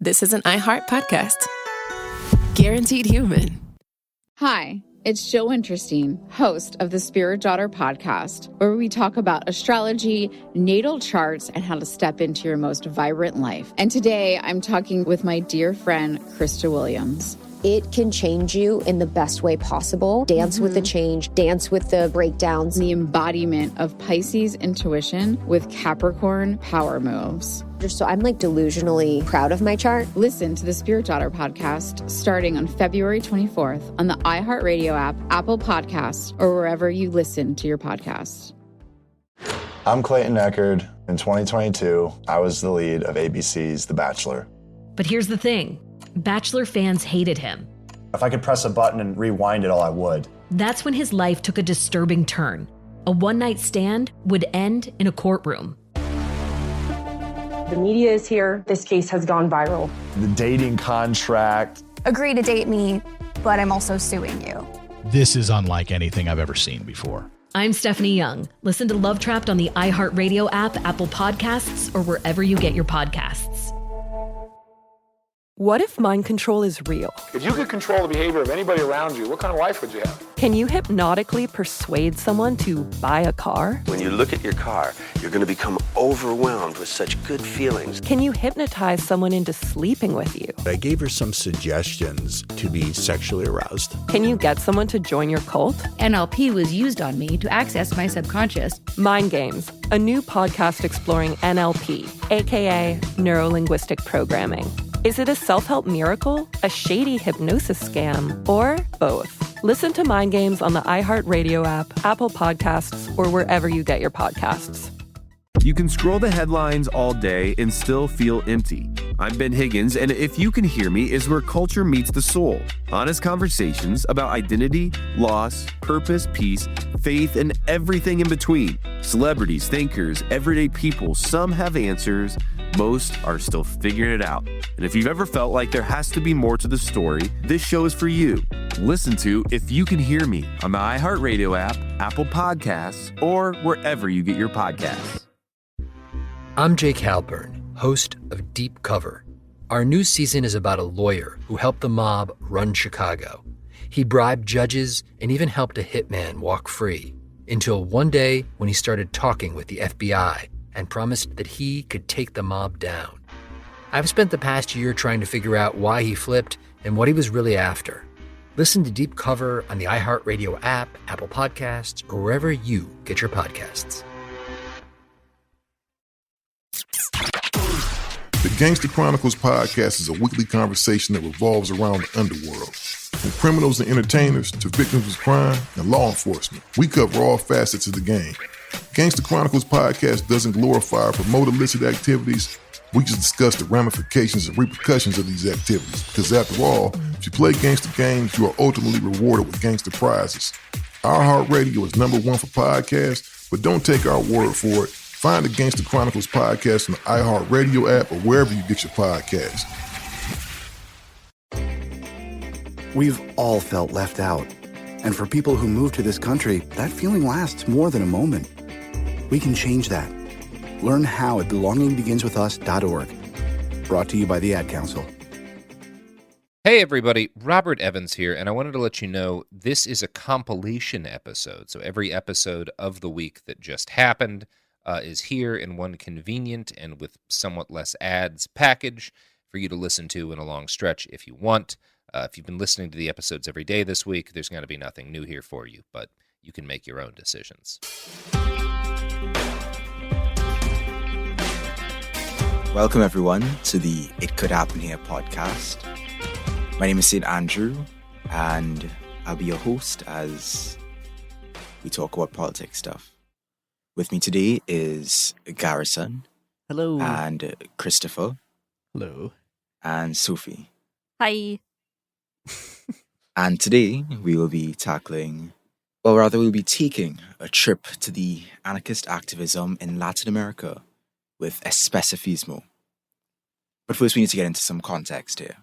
this is an iHeart podcast. Guaranteed human. Hi, it's Jill Winterstein, host of the Spirit Daughter podcast, where we talk about astrology, natal charts, and how to step into your most vibrant life. And today I'm talking with my dear friend, Krista Williams. It can change you in the best way possible. Dance with the change, dance with the breakdowns. The embodiment of Pisces intuition with Capricorn power moves. So I'm like delusionally proud of my chart. Listen to the Spirit Daughter podcast starting on February 24th on the iHeartRadio app, Apple Podcasts, or wherever you listen to your podcasts. I'm Clayton Eckerd. In 2022, I was the lead of ABC's The Bachelor. But here's the thing. Bachelor fans hated him. If I could press a button and rewind it all, I would. That's when his life took a disturbing turn. A one-night stand would end in a courtroom. The media is here. This case has gone viral. The dating contract. Agree to date me, but I'm also suing you. This is unlike anything I've ever seen before. I'm Stephanie Young. Listen to Love Trapped on the iHeartRadio app, Apple Podcasts, or wherever you get your podcasts. What if mind control is real? If you could control the behavior of anybody around you, what kind of life would you have? Can you hypnotically persuade someone to buy a car? When you look at your car, you're going to become overwhelmed with such good feelings. Can you hypnotize someone into sleeping with you? I gave her some suggestions to be sexually aroused. Can you get someone to join your cult? NLP was used on me to access my subconscious. Mind Games, a new podcast exploring NLP, aka Neuro-Linguistic Programming. Is it a self-help miracle, a shady hypnosis scam, or both? Listen to Mind Games on the iHeartRadio app, Apple Podcasts, or wherever you get your podcasts. You can scroll the headlines all day and still feel empty. I'm Ben Higgins, and If You Can Hear Me is where culture meets the soul. Honest conversations about identity, loss, purpose, peace, faith, and everything in between. Celebrities, thinkers, everyday people, some have answers, most are still figuring it out. And if you've ever felt like there has to be more to the story, this show is for you. Listen to If You Can Hear Me on the iHeartRadio app, Apple Podcasts, or wherever you get your podcasts. I'm Jake Halpern, host of Deep Cover. Our new season is about a lawyer who helped the mob run Chicago. He bribed judges and even helped a hitman walk free, until one day when he started talking with the FBI and promised that he could take the mob down. I've spent the past year trying to figure out why he flipped and what he was really after. Listen to Deep Cover on the iHeartRadio app, Apple Podcasts, or wherever you get your podcasts. The Gangster Chronicles podcast is a weekly conversation that revolves around the underworld. From criminals and entertainers to victims of crime and law enforcement, we cover all facets of the game. Gangster Chronicles podcast doesn't glorify or promote illicit activities. We just discuss the ramifications and repercussions of these activities. Because after all, if you play gangster games, you are ultimately rewarded with gangster prizes. iHeartRadio is #1 for podcasts, but don't take our word for it. Find the Gangster Chronicles podcast on the iHeartRadio app or wherever you get your podcasts. We've all felt left out. And for people who move to this country, that feeling lasts more than a moment. We can change that. Learn how at belongingbeginswithus.org. Brought to you by the Ad Council. Hey everybody, Robert Evans here, and I wanted to let you know this is a compilation episode. So every episode of the week that just happened is here in one convenient and with somewhat less ads package for you to listen to in a long stretch if you want. If you've been listening to the episodes every day this week, there's going to be nothing new here for you, but you can make your own decisions. Welcome everyone to the It Could Happen Here podcast. My name is St. Andrew, and I'll be your host as we talk about politics stuff. With me today is Garrison. Hello. And Christopher. Hello. And Sophie. Hi. And today we will be we'll be taking a trip to the anarchist activism in Latin America with Especifismo. But first we need to get into some context here.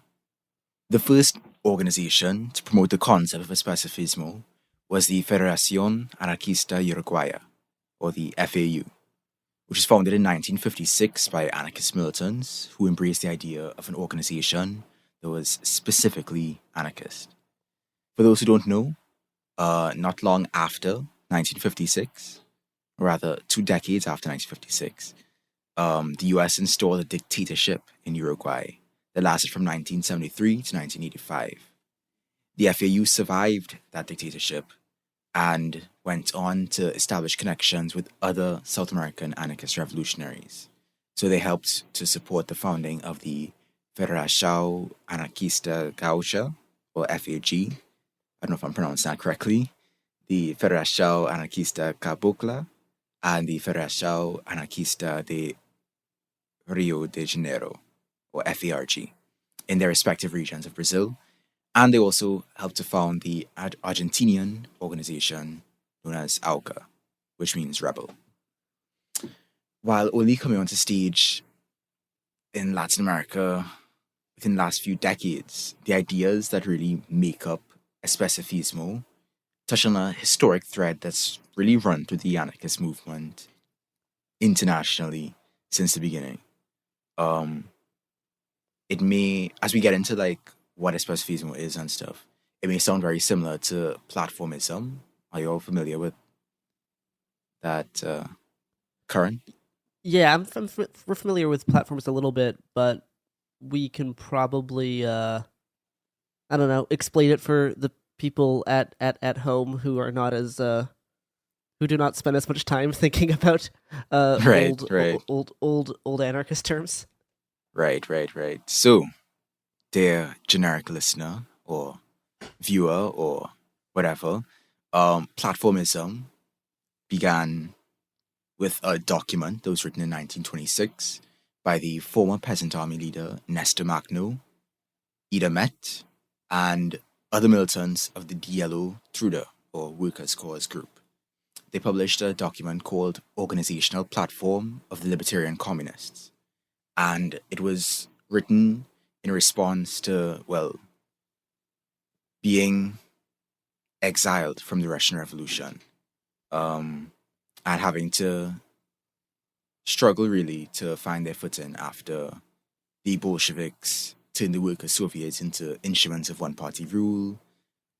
The first organization to promote the concept of Especifismo was the Federación Anarquista Uruguaya, or the FAU. which was founded in 1956 by anarchist militants who embraced the idea of an organization that was specifically anarchist. For those who don't know, not long after 1956, or rather 2 decades after 1956, the US installed a dictatorship in Uruguay that lasted from 1973 to 1985. The FAU survived that dictatorship and went on to establish connections with other South American anarchist revolutionaries. So they helped to support the founding of the Federação Anarquista Gaúcha, or FAG. I don't know if I'm pronouncing that correctly. The Federação Anarquista Cabocla and the Federação Anarquista de Rio de Janeiro, or FARG, in their respective regions of Brazil. And they also helped to found the Argentinian organization known as AUCA, which means rebel. While only coming onto stage in Latin America within the last few decades, the ideas that really make up Especifismo touch on a historic thread that's really run through the anarchist movement internationally since the beginning. It may, as we get into like what Especifismo is and stuff, it may sound very similar to platformism. Are you all familiar with that current? Yeah, we're familiar with platforms a little bit, but we can probably, I don't know, explain it for the people at home who are not as, who do not spend as much time thinking about old anarchist terms. Right. So, dear generic listener or viewer or whatever, platformism began with a document that was written in 1926 by the former peasant army leader Nestor Makhno, Ida Met, and other militants of the DLO Truda, or Workers' Cause Group. They published a document called Organizational Platform of the Libertarian Communists, and it was written in response to, well, being exiled from the Russian Revolution, and having to struggle really to find their footing after the Bolsheviks turned the workers' Soviets into instruments of one-party rule.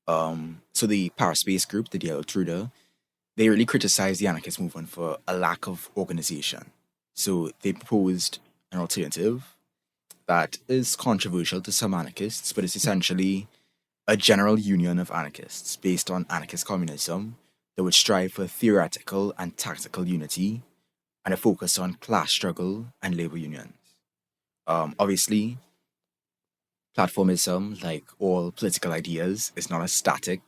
So the Paraspace group, the DLO Truda, they really criticized the anarchist movement for a lack of organization. So they proposed an alternative that is controversial to some anarchists, but it's essentially a general union of anarchists based on anarchist communism that would strive for theoretical and tactical unity and a focus on class struggle and labor unions. Obviously, platformism, like all political ideas, is not as static.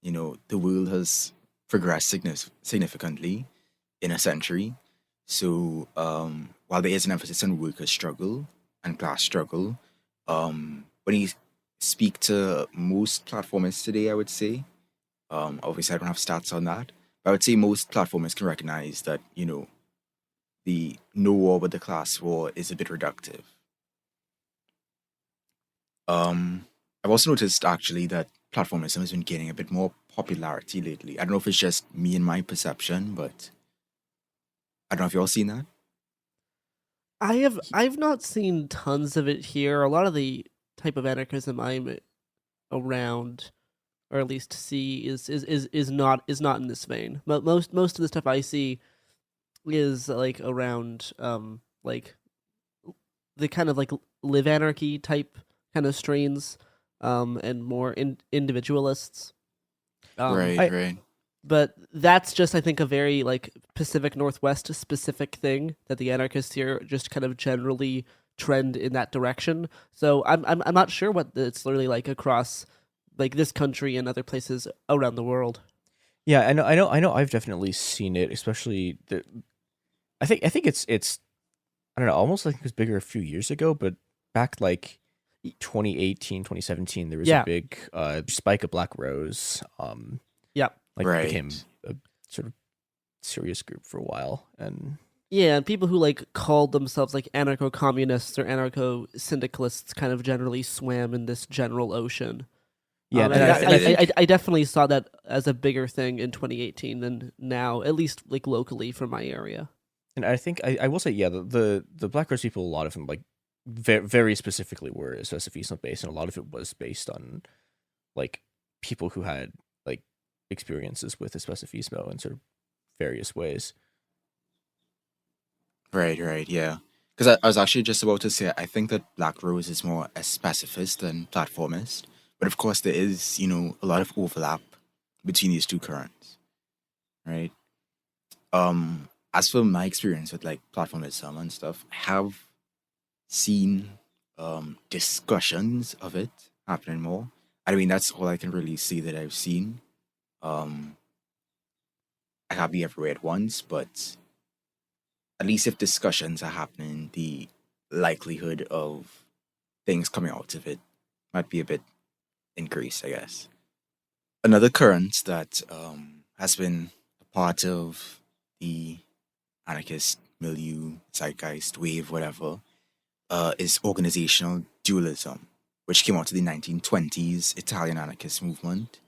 You know, the world has progressed significantly in a century. So while there is an emphasis on workers' struggle and class struggle, when you speak to most platformists today, I would say, obviously I don't have stats on that, but I would say most platformists can recognize that, you know, the no war but the class war is a bit reductive. I've also noticed actually that platformism has been gaining a bit more popularity lately. I don't know if it's just me and my perception, but I don't know if y'all seen that. I've not seen tons of it here. A lot of the type of anarchism I'm around, or at least see, is not in this vein. But most of the stuff I see is like around like the kind of like live anarchy type kind of strains, and more individualists. Right. But that's just, I think, a very like Pacific Northwest specific thing that the anarchists here just kind of generally trend in that direction. So I'm not sure what it's literally like across like this country and other places around the world. Yeah, I know. I've definitely seen it, especially I think it's I don't know, almost like it was bigger a few years ago, but back like 2018, 2017, there was a big spike of Black Rose. Became a sort of serious group for a while, and people who like called themselves like anarcho-communists or anarcho-syndicalists kind of generally swam in this general ocean. I definitely saw that as a bigger thing in 2018 than now, at least like locally from my area. And I think I will say, yeah, the Black Rose people, a lot of them like very specifically were especifismo based, and a lot of it was based on like people who had like experiences with especifismo in sort of various ways. Right, yeah. Because I was actually just about to say, I think that Black Rose is more a specifist than platformist. But of course, there is, a lot of overlap between these two currents, right? As for my experience with like platformism and stuff, I have seen discussions of it happening more. I mean, that's all I can really see that I've seen. I can't be everywhere at once, but at least if discussions are happening, the likelihood of things coming out of it might be a bit increased, I guess. Another current that has been a part of the anarchist milieu, zeitgeist, wave, whatever, is organizational dualism, which came out of the 1920s Italian anarchist movement.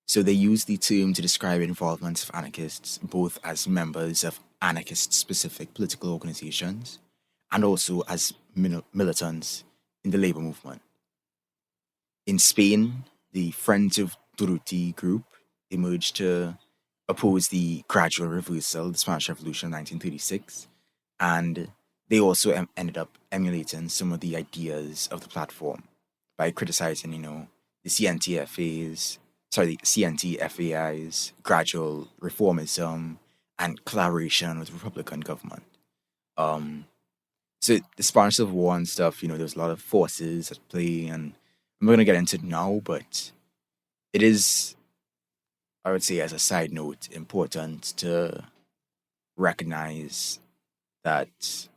So they use the term to describe involvement of anarchists both as members of anarchist-specific political organizations and also as militants in the labor movement. In Spain, the Friends of Durruti group emerged to oppose the gradual reversal of the Spanish Revolution in 1936, and they also ended up emulating some of the ideas of the platform by criticizing, the CNTFAI's gradual reformism and collaboration with the Republican government. So the Spanish Civil War and stuff, there's a lot of forces at play, and I'm not going to get into it now, but it is, I would say as a side note, important to recognize that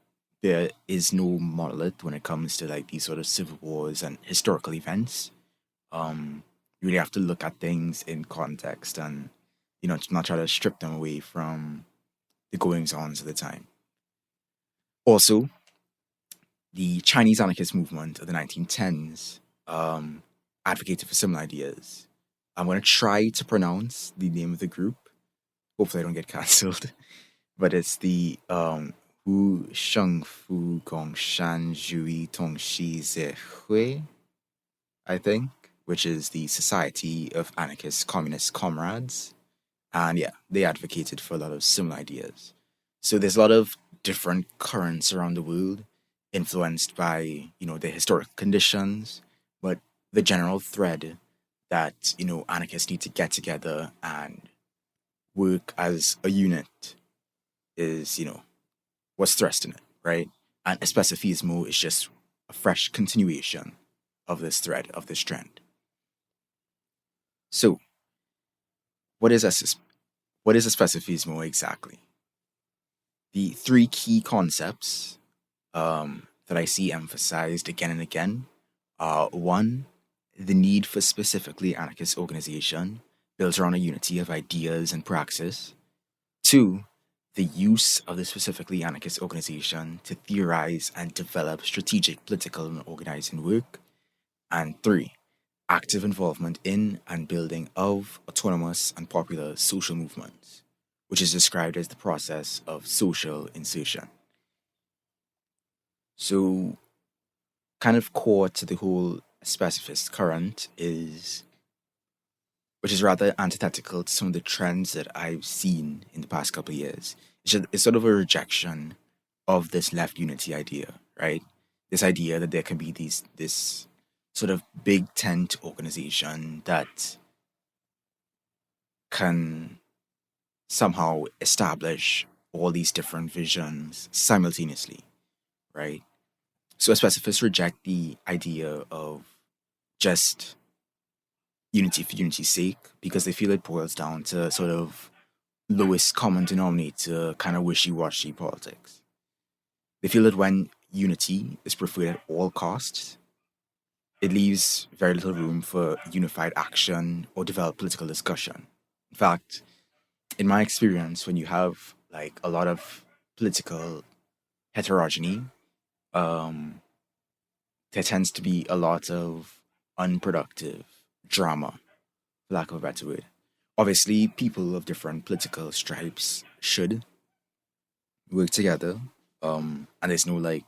there is no monolith when it comes to like these sort of civil wars and historical events. You really have to look at things in context and, not try to strip them away from the goings-ons of the time. Also, the Chinese anarchist movement of the 1910s advocated for similar ideas. I'm going to try to pronounce the name of the group. Hopefully I don't get cancelled. But it's the Wu Sheng Fu Gong Shan Zhui Tong Shi Ze Hui, I think, which is the Society of Anarchist Communist Comrades. And yeah, they advocated for a lot of similar ideas. So there's a lot of different currents around the world influenced by, the historical conditions, but the general thread that, anarchists need to get together and work as a unit is, what's thrust in it, right? And especifismo is just a fresh continuation of this thread, of this trend. So, what is especifismo exactly? The three key concepts that I see emphasized again and again are: one, the need for specifically anarchist organization built around a unity of ideas and praxis. Two, the use of the specifically anarchist organization to theorize and develop strategic political and organizing work. And three, active involvement in and building of autonomous and popular social movements, which is described as the process of social insertion. So, kind of core to the whole specificist current is, which is rather antithetical to some of the trends that I've seen in the past couple of years. It's sort of a rejection of this left unity idea, right? This idea that there can be this sort of big tent organization that can somehow establish all these different visions simultaneously, right? So specificists reject the idea of just unity for unity's sake because they feel it boils down to sort of lowest common denominator kind of wishy-washy politics. They feel that when unity is preferred at all costs, it leaves very little room for unified action or developed political discussion. In fact, in my experience, when you have like a lot of political heterogeneity, there tends to be a lot of unproductive drama, for lack of a better word. Obviously, people of different political stripes should work together, and there's no like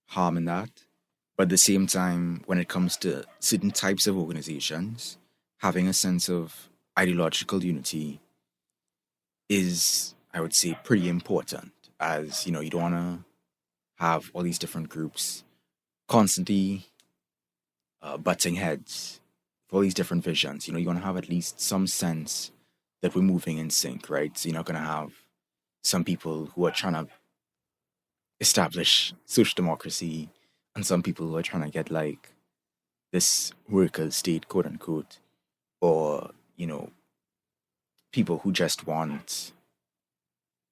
harm in that. But at the same time, when it comes to certain types of organizations, having a sense of ideological unity is, I would say, pretty important. As you know, you don't want to have all these different groups constantly butting heads for all these different visions. You know, you want to have at least some sense that we're moving in sync, right? So you're not going to have some people who are trying to establish social democracy and some people who are trying to get like this worker state, quote unquote, or, you know, people who just want,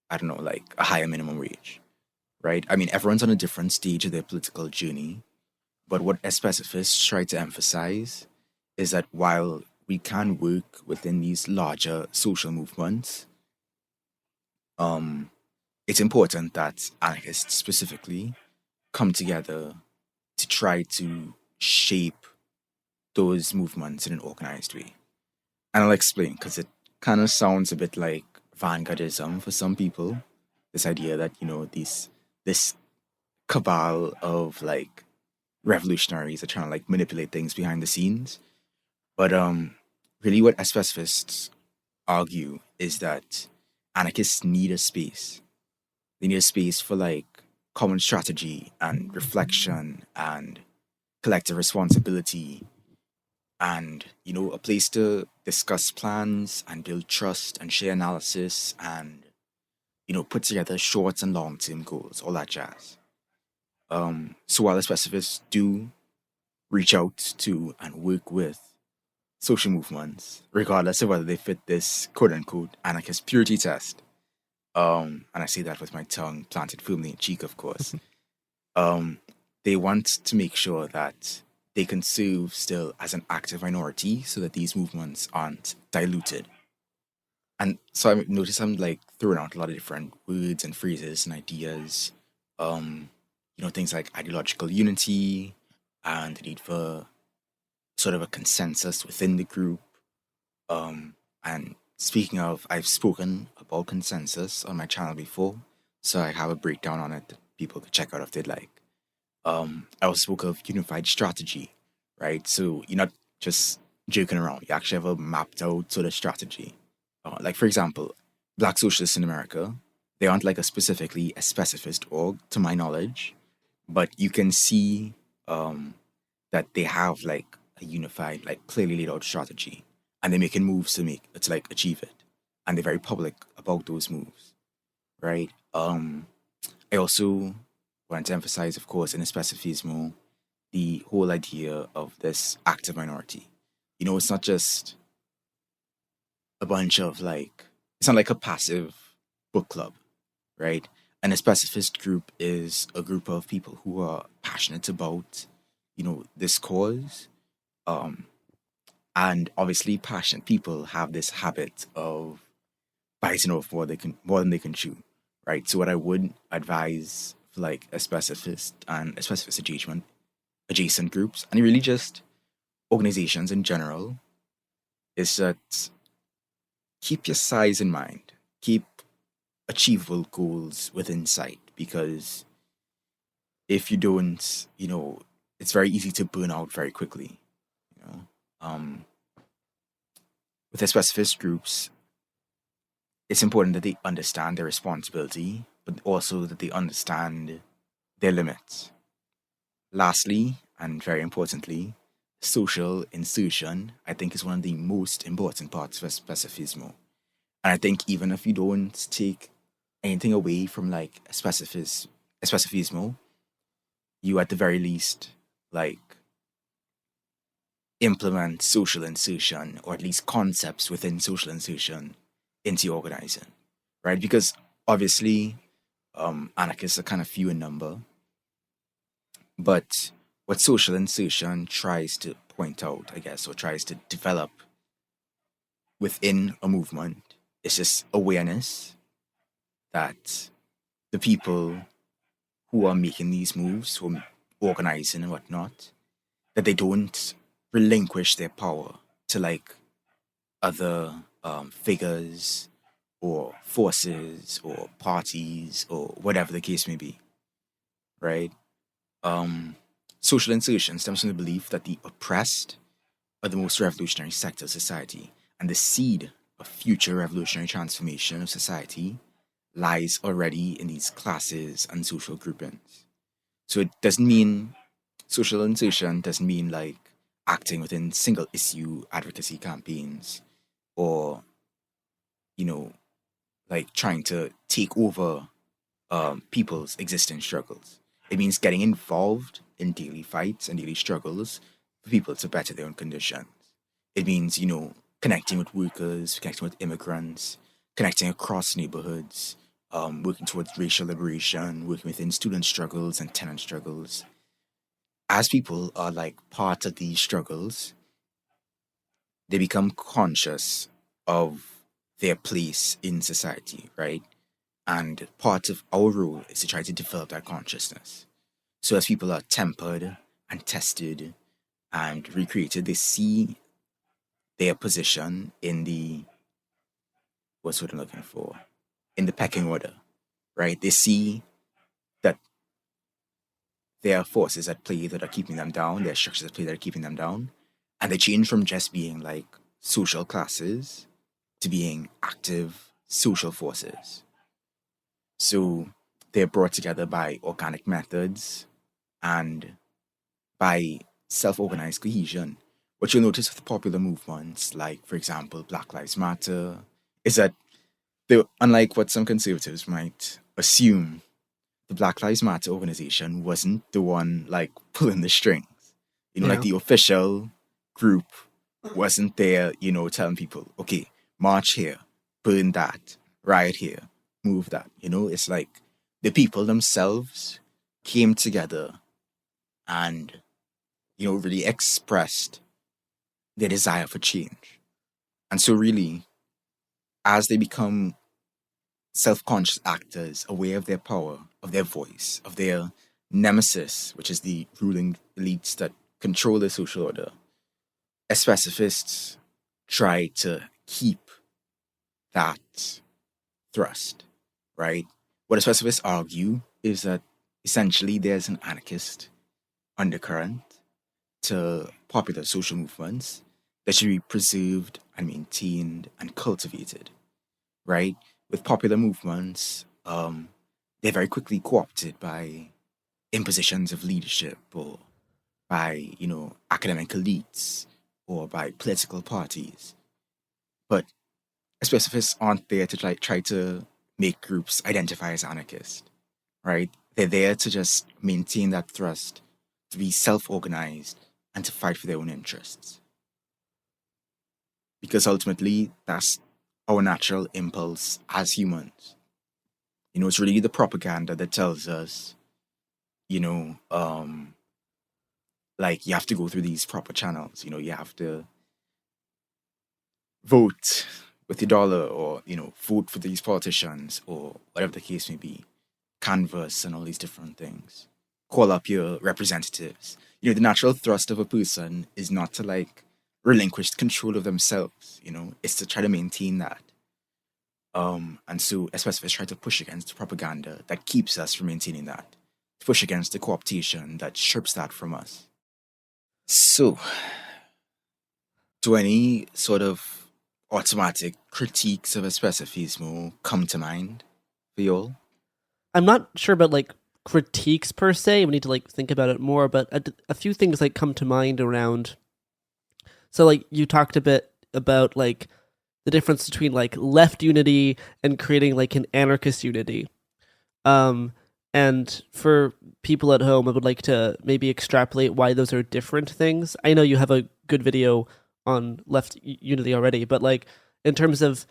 I don't know, like a higher minimum wage, right? I mean, everyone's on a different stage of their political journey, but what specificists try to emphasize is that while we can work within these larger social movements, it's important that anarchists specifically come together to try to shape those movements in an organized way. And I'll explain because it kind of sounds a bit like vanguardism for some people. This idea that, you know, this cabal of like revolutionaries are trying to like manipulate things behind the scenes. But really what specificists argue is that anarchists need a space. They need a space for like common strategy and reflection and collective responsibility and, you know, a place to discuss plans and build trust and share analysis and, you know, put together short and long term goals, all that jazz. So while the specifists do reach out to and work with social movements, regardless of whether they fit this quote unquote anarchist purity test, and I say that with my tongue planted firmly in cheek, of course, they want to make sure that they can serve still as an active minority so that these movements aren't diluted. And so I notice I'm like throwing out a lot of different words and phrases and ideas. You know, things like ideological unity and the need for sort of a consensus within the group. And speaking of, I've spoken about consensus on my channel before, so I have a breakdown on it that people could check out if they'd like. I also spoke of unified strategy, right? So you're not just joking around. You actually have a mapped out sort of strategy. Like, for example, Black Socialists in America, they aren't like a specificist org, to my knowledge, but you can see that they have like a unified, like clearly laid out strategy, and they're making moves to like achieve it, and they're very public about those moves, right? I also want to emphasize, of course, in a specificismo, the whole idea of this active minority. You know, it's not just a bunch of like, it's not like a passive book club, right? And a specificist group is a group of people who are passionate about, you know, this cause. And obviously passionate people have this habit of biting off more than they can chew, right? So what I would advise for like a specificist and a specificist adjacent groups, and really just organizations in general, is that keep your size in mind. Keep achievable goals within sight, because if you don't, you know, it's very easy to burn out very quickly. You know, with the specificist groups, it's important that they understand their responsibility, but also that they understand their limits. Lastly, and very importantly, social insertion, I think, is one of the most important parts of specificismo. And I think even if you don't take anything away from like specificismo, you at the very least like implement social insertion, or at least concepts within social insertion, into your organizing, right? Because obviously anarchists are kind of few in number, but what social insertion tries to point out, I guess, or tries to develop within a movement, is just awareness that the people who are making these moves, who are organizing and whatnot, that they don't relinquish their power to like other figures or forces or parties or whatever the case may be, right? Social insertion stems from the belief that the oppressed are the most revolutionary sector of society, and the seed of future revolutionary transformation of society lies already in these classes and social groupings. So it doesn't mean social insertion doesn't mean like acting within single issue advocacy campaigns or, like trying to take over people's existing struggles. It means getting involved in daily fights and daily struggles for people to better their own conditions. It means, connecting with workers, connecting with immigrants, connecting across neighborhoods, working towards racial liberation, working within student struggles and tenant struggles. As people are like part of these struggles, they become conscious of their place in society, right? And part of our role is to try to develop that consciousness. So as people are tempered and tested and recreated, they see their position in the, what's what I'm looking for? In the pecking order, right? They see that there are forces at play that are keeping them down, there are structures at play that are keeping them down, and they change from just being like social classes to being active social forces. So they're brought together by organic methods and by self-organized cohesion. What you'll notice with popular movements, like, for example, Black Lives Matter, is that unlike what some conservatives might assume, the Black Lives Matter organization wasn't the one, like, pulling the strings. Like the official group wasn't there, telling people, okay, march here, burn that, riot here, move that. It's like the people themselves came together and, really expressed their desire for change. And so really, as they become self-conscious actors, aware of their power, of their voice, of their nemesis, which is the ruling elites that control the social order, as pacifists try to keep that thrust, right? What as pacifists argue is that essentially there's an anarchist undercurrent to popular social movements that should be preserved and maintained and cultivated, right? With popular movements, they're very quickly co-opted by impositions of leadership or by, academic elites or by political parties. But pacifists aren't there to try to make groups identify as anarchist, right? They're there to just maintain that thrust, to be self-organized and to fight for their own interests. Because ultimately, that's our natural impulse as humans. It's really the propaganda that tells us, like you have to go through these proper channels. You have to vote with your dollar or, vote for these politicians or whatever the case may be. Canvass and all these different things. Call up your representatives. The natural thrust of a person is not to like relinquish control of themselves, it's to try to maintain that. And so pacifists try to push against the propaganda that keeps us from maintaining that, to push against the co-optation that strips that from us. So, do any sort of automatic critiques of especifismo come to mind for you all? I'm not sure about like critiques per se. We need to like think about it more, but a few things like come to mind around. So like you talked a bit about like the difference between like left unity and creating like an anarchist unity. And for people at home, I would like to maybe extrapolate why those are different things. I know you have a good video on left unity already, but like in terms of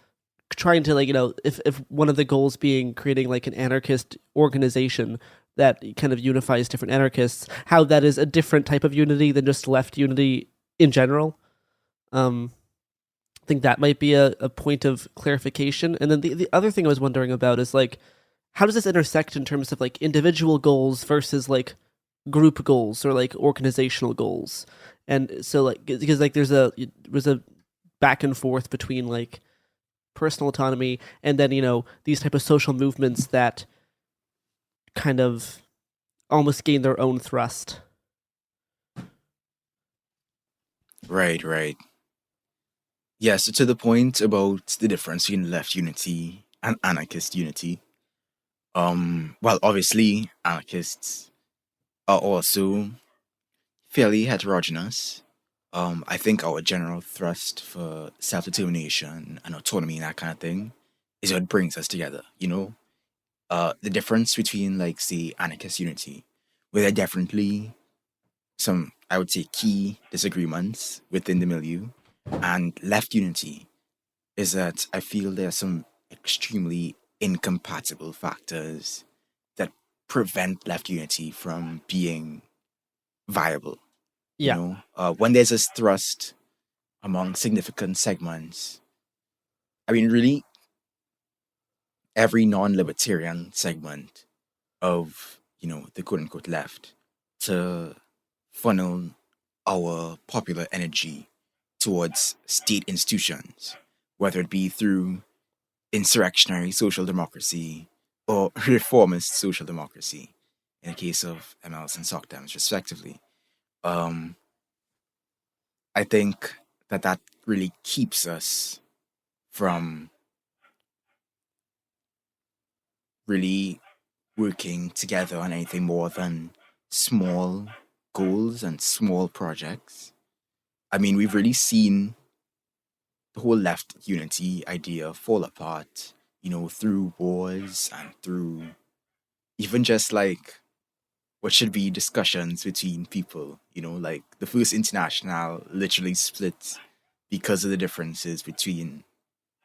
trying to like, if one of the goals being creating like an anarchist organization that kind of unifies different anarchists, how that is a different type of unity than just left unity in general. I think that might be a point of clarification. And then the other thing I was wondering about is like, how does this intersect in terms of like individual goals versus like group goals or like organizational goals? And so like, because like there's a back and forth between like personal autonomy, and then these type of social movements that kind of almost gain their own thrust. Right. Yes, to the point about the difference between left unity and anarchist unity. Well, obviously, anarchists are also fairly heterogeneous. I think our general thrust for self-determination and autonomy and that kind of thing is what brings us together, The difference between, like, say, anarchist unity, where there are definitely some, I would say, key disagreements within the milieu, and left unity is that I feel there are some extremely incompatible factors that prevent left unity from being viable. Yeah. When there's this thrust among significant segments, I mean, really, every non-libertarian segment of, the quote-unquote left to funnel our popular energy towards state institutions, whether it be through insurrectionary social democracy or reformist social democracy, in the case of MLs and SOCDEMs, respectively. I think that really keeps us from really working together on anything more than small goals and small projects. I mean, we've really seen the whole left unity idea fall apart, through wars and through even just like what should be discussions between people, like the First International literally split because of the differences between,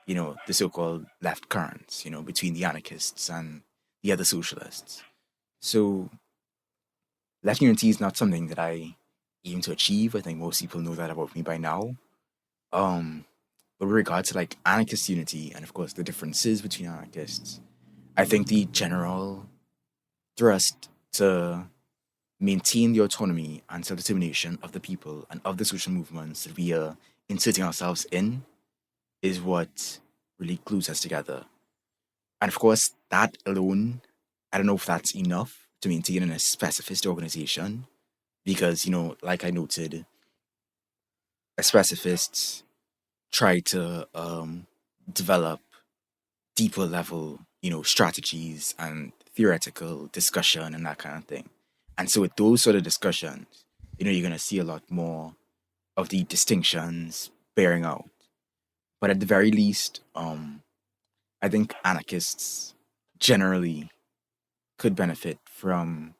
the so-called left currents, between the anarchists and the other socialists. So left unity is not something that I aim to achieve. I think most people know that about me by now. But with regard to like anarchist unity and of course the differences between anarchists, I think the general thrust to maintain the autonomy and self-determination of the people and of the social movements that we are inserting ourselves in is what really glues us together. And of course, that alone, I don't know if that's enough to maintain a specificist organization because, like I noted, specifists try to develop deeper level, strategies and theoretical discussion and that kind of thing. And so with those sort of discussions, you're going to see a lot more of the distinctions bearing out. But at the very least, I think anarchists generally could benefit from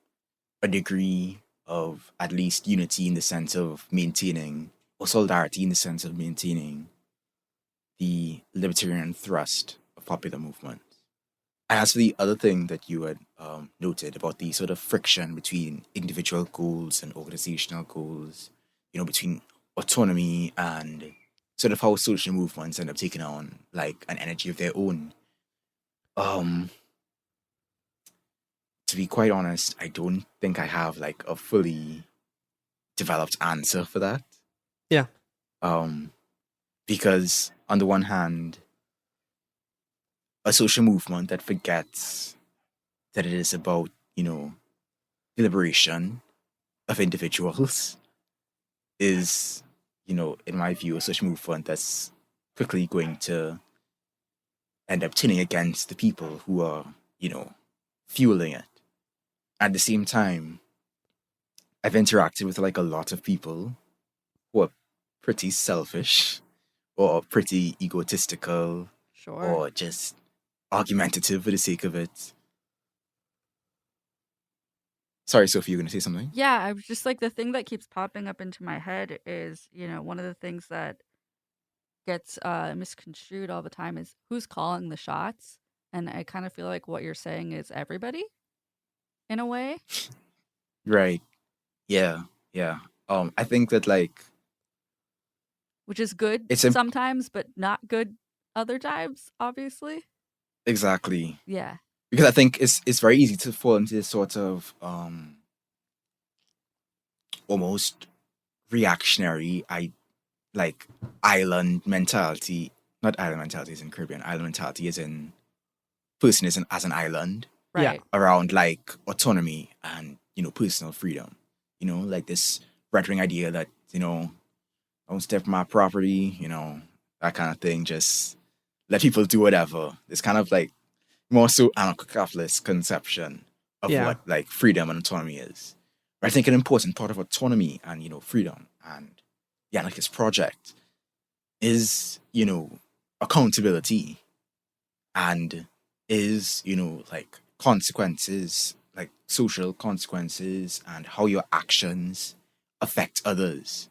a degree of at least unity in the sense of maintaining, or solidarity in the sense of maintaining the libertarian thrust of popular movements. And as for the other thing that you had noted about the sort of friction between individual goals and organizational goals, between autonomy and sort of how social movements end up taking on like an energy of their own. To be quite honest, I don't think I have like a fully developed answer for that. Yeah. Because on the one hand, a social movement that forgets that it is about, the liberation of individuals is, in my view, a social movement that's quickly going to end up turning against the people who are, fueling it. At the same time, I've interacted with like a lot of people who are pretty selfish or pretty egotistical or just argumentative for the sake of it. Sorry, Sophie, you were going to say something? Yeah, I was just like, the thing that keeps popping up into my head is, one of the things that gets misconstrued all the time is who's calling the shots. And I kind of feel like what you're saying is everybody, in a way. Right. Yeah. I think that like, which is good sometimes, but not good other times, obviously. Exactly. Yeah. Because I think it's very easy to fall into this sort of almost reactionary island mentality not island mentality is in Caribbean. Island mentality is in person is as an island. Right. Around like autonomy and personal freedom. Like this right-wing idea that don't step on my property. That kind of thing. Just let people do whatever. It's kind of like more so anarcho-capitalist conception of what like freedom and autonomy is. But I think an important part of autonomy and freedom and the anarchist project is accountability and is like consequences, like social consequences, and how your actions affect others.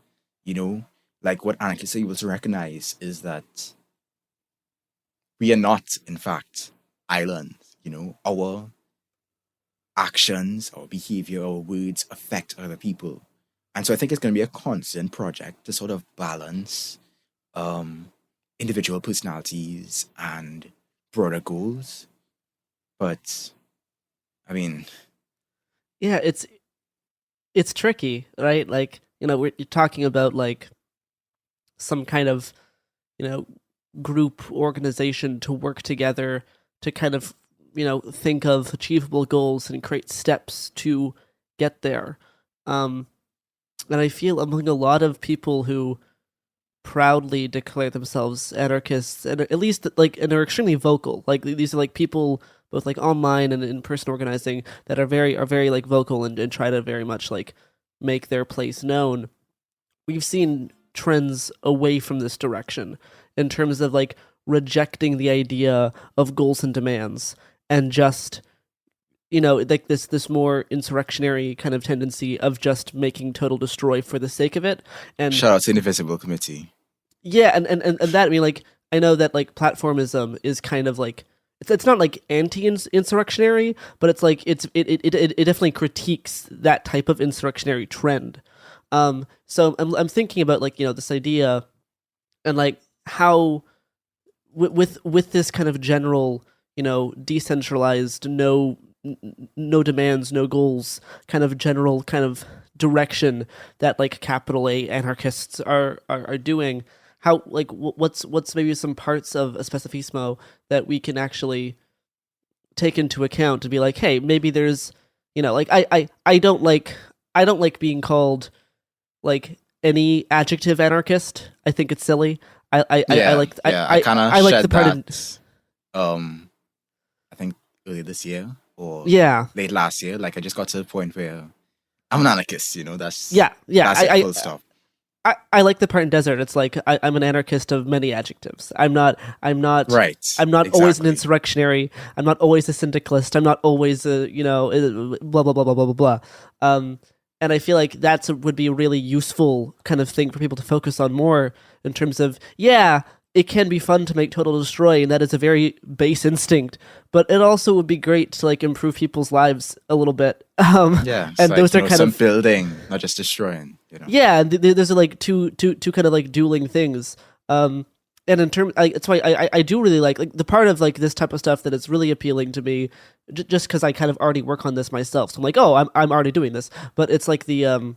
Like what anarchists are able to recognize is that we are not, in fact, islands. Our actions, our behavior, our words affect other people. And so I think it's going to be a constant project to sort of balance individual personalities and broader goals. But I mean, yeah, it's tricky, right? Like, you're talking about like some kind of, group organization to work together to kind of, think of achievable goals and create steps to get there. And I feel among a lot of people who proudly declare themselves anarchists, and at least like, and are extremely vocal. Like these are like people both like online and in person organizing that are very like vocal and try to very much like make their place known. We've seen trends away from this direction in terms of like rejecting the idea of goals and demands and just like this more insurrectionary kind of tendency of just making total destroy for the sake of it. And shout out to the Invisible Committee. Yeah, and that, I mean, like, I know that like platformism is kind of like it's not like anti-insurrectionary, but it's like it definitely critiques that type of insurrectionary trend. So I'm thinking about like this idea and like how with this kind of general decentralized no demands, no goals kind of general kind of direction that like capital A anarchists are doing. How like what's maybe some parts of Especifismo that we can actually take into account to be like, hey, maybe there's like I don't like being called like any adjective anarchist. I think it's silly. I like the part that, I think earlier this year or late last year. Like I just got to the point where I'm an anarchist. That's that's full stop. I like the part in Desert. It's like I'm an anarchist of many adjectives. I'm not right. I'm not always an insurrectionary. I'm not always a syndicalist. I'm not always a blah blah blah blah blah blah blah. And I feel like that would be a really useful kind of thing for people to focus on more in terms of it can be fun to make total destroy, and that is a very base instinct. But it also would be great to like improve people's lives a little bit. And like, those are kind of building, not just destroying. Yeah, those are like two kind of like dueling things. And in terms, that's why I do really like the part of like this type of stuff that is really appealing to me, just because I kind of already work on this myself. So I'm like, oh, I'm already doing this. But it's like the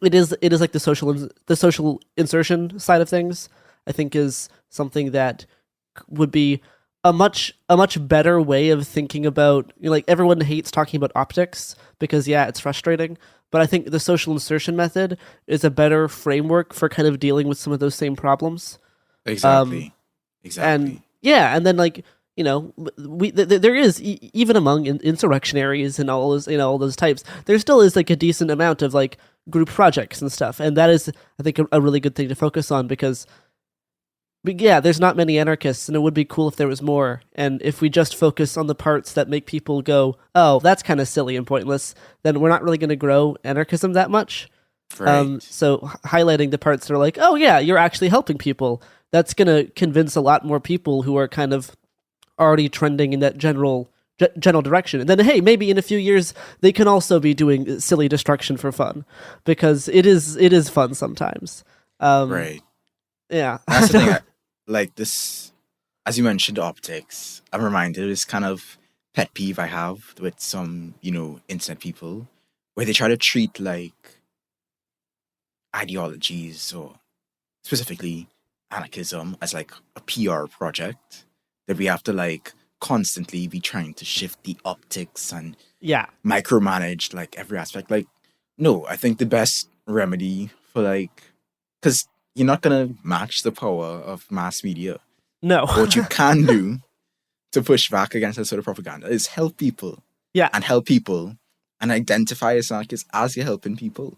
it is like the social insertion side of things. I think is something that would be a much better way of thinking about. Like everyone hates talking about optics because it's frustrating. But I think the social insertion method is a better framework for kind of dealing with some of those same problems. Exactly. And then like there is even among insurrectionaries and all those all those types, there still is like a decent amount of like group projects and stuff, and that is I think a really good thing to focus on because. But there's not many anarchists, and it would be cool if there was more. And if we just focus on the parts that make people go, oh, that's kind of silly and pointless, then we're not really going to grow anarchism that much. Right. So highlighting the parts that are like, oh yeah, you're actually helping people, that's going to convince a lot more people who are kind of already trending in that general direction. And then, hey, maybe in a few years, they can also be doing silly destruction for fun, because it is fun sometimes. Right. Yeah. That's the thing. Like this, as you mentioned, optics. I'm reminded of this kind of pet peeve I have with some, internet people, where they try to treat like ideologies or specifically anarchism as like a PR project, that we have to like constantly be trying to shift the optics and Yeah. micromanage like every aspect. Like, no, I think the best remedy for like, because you're not gonna match the power of mass media. No. What you can do to push back against that sort of propaganda is help people. Yeah. And help people and identify as anarchists as you're helping people,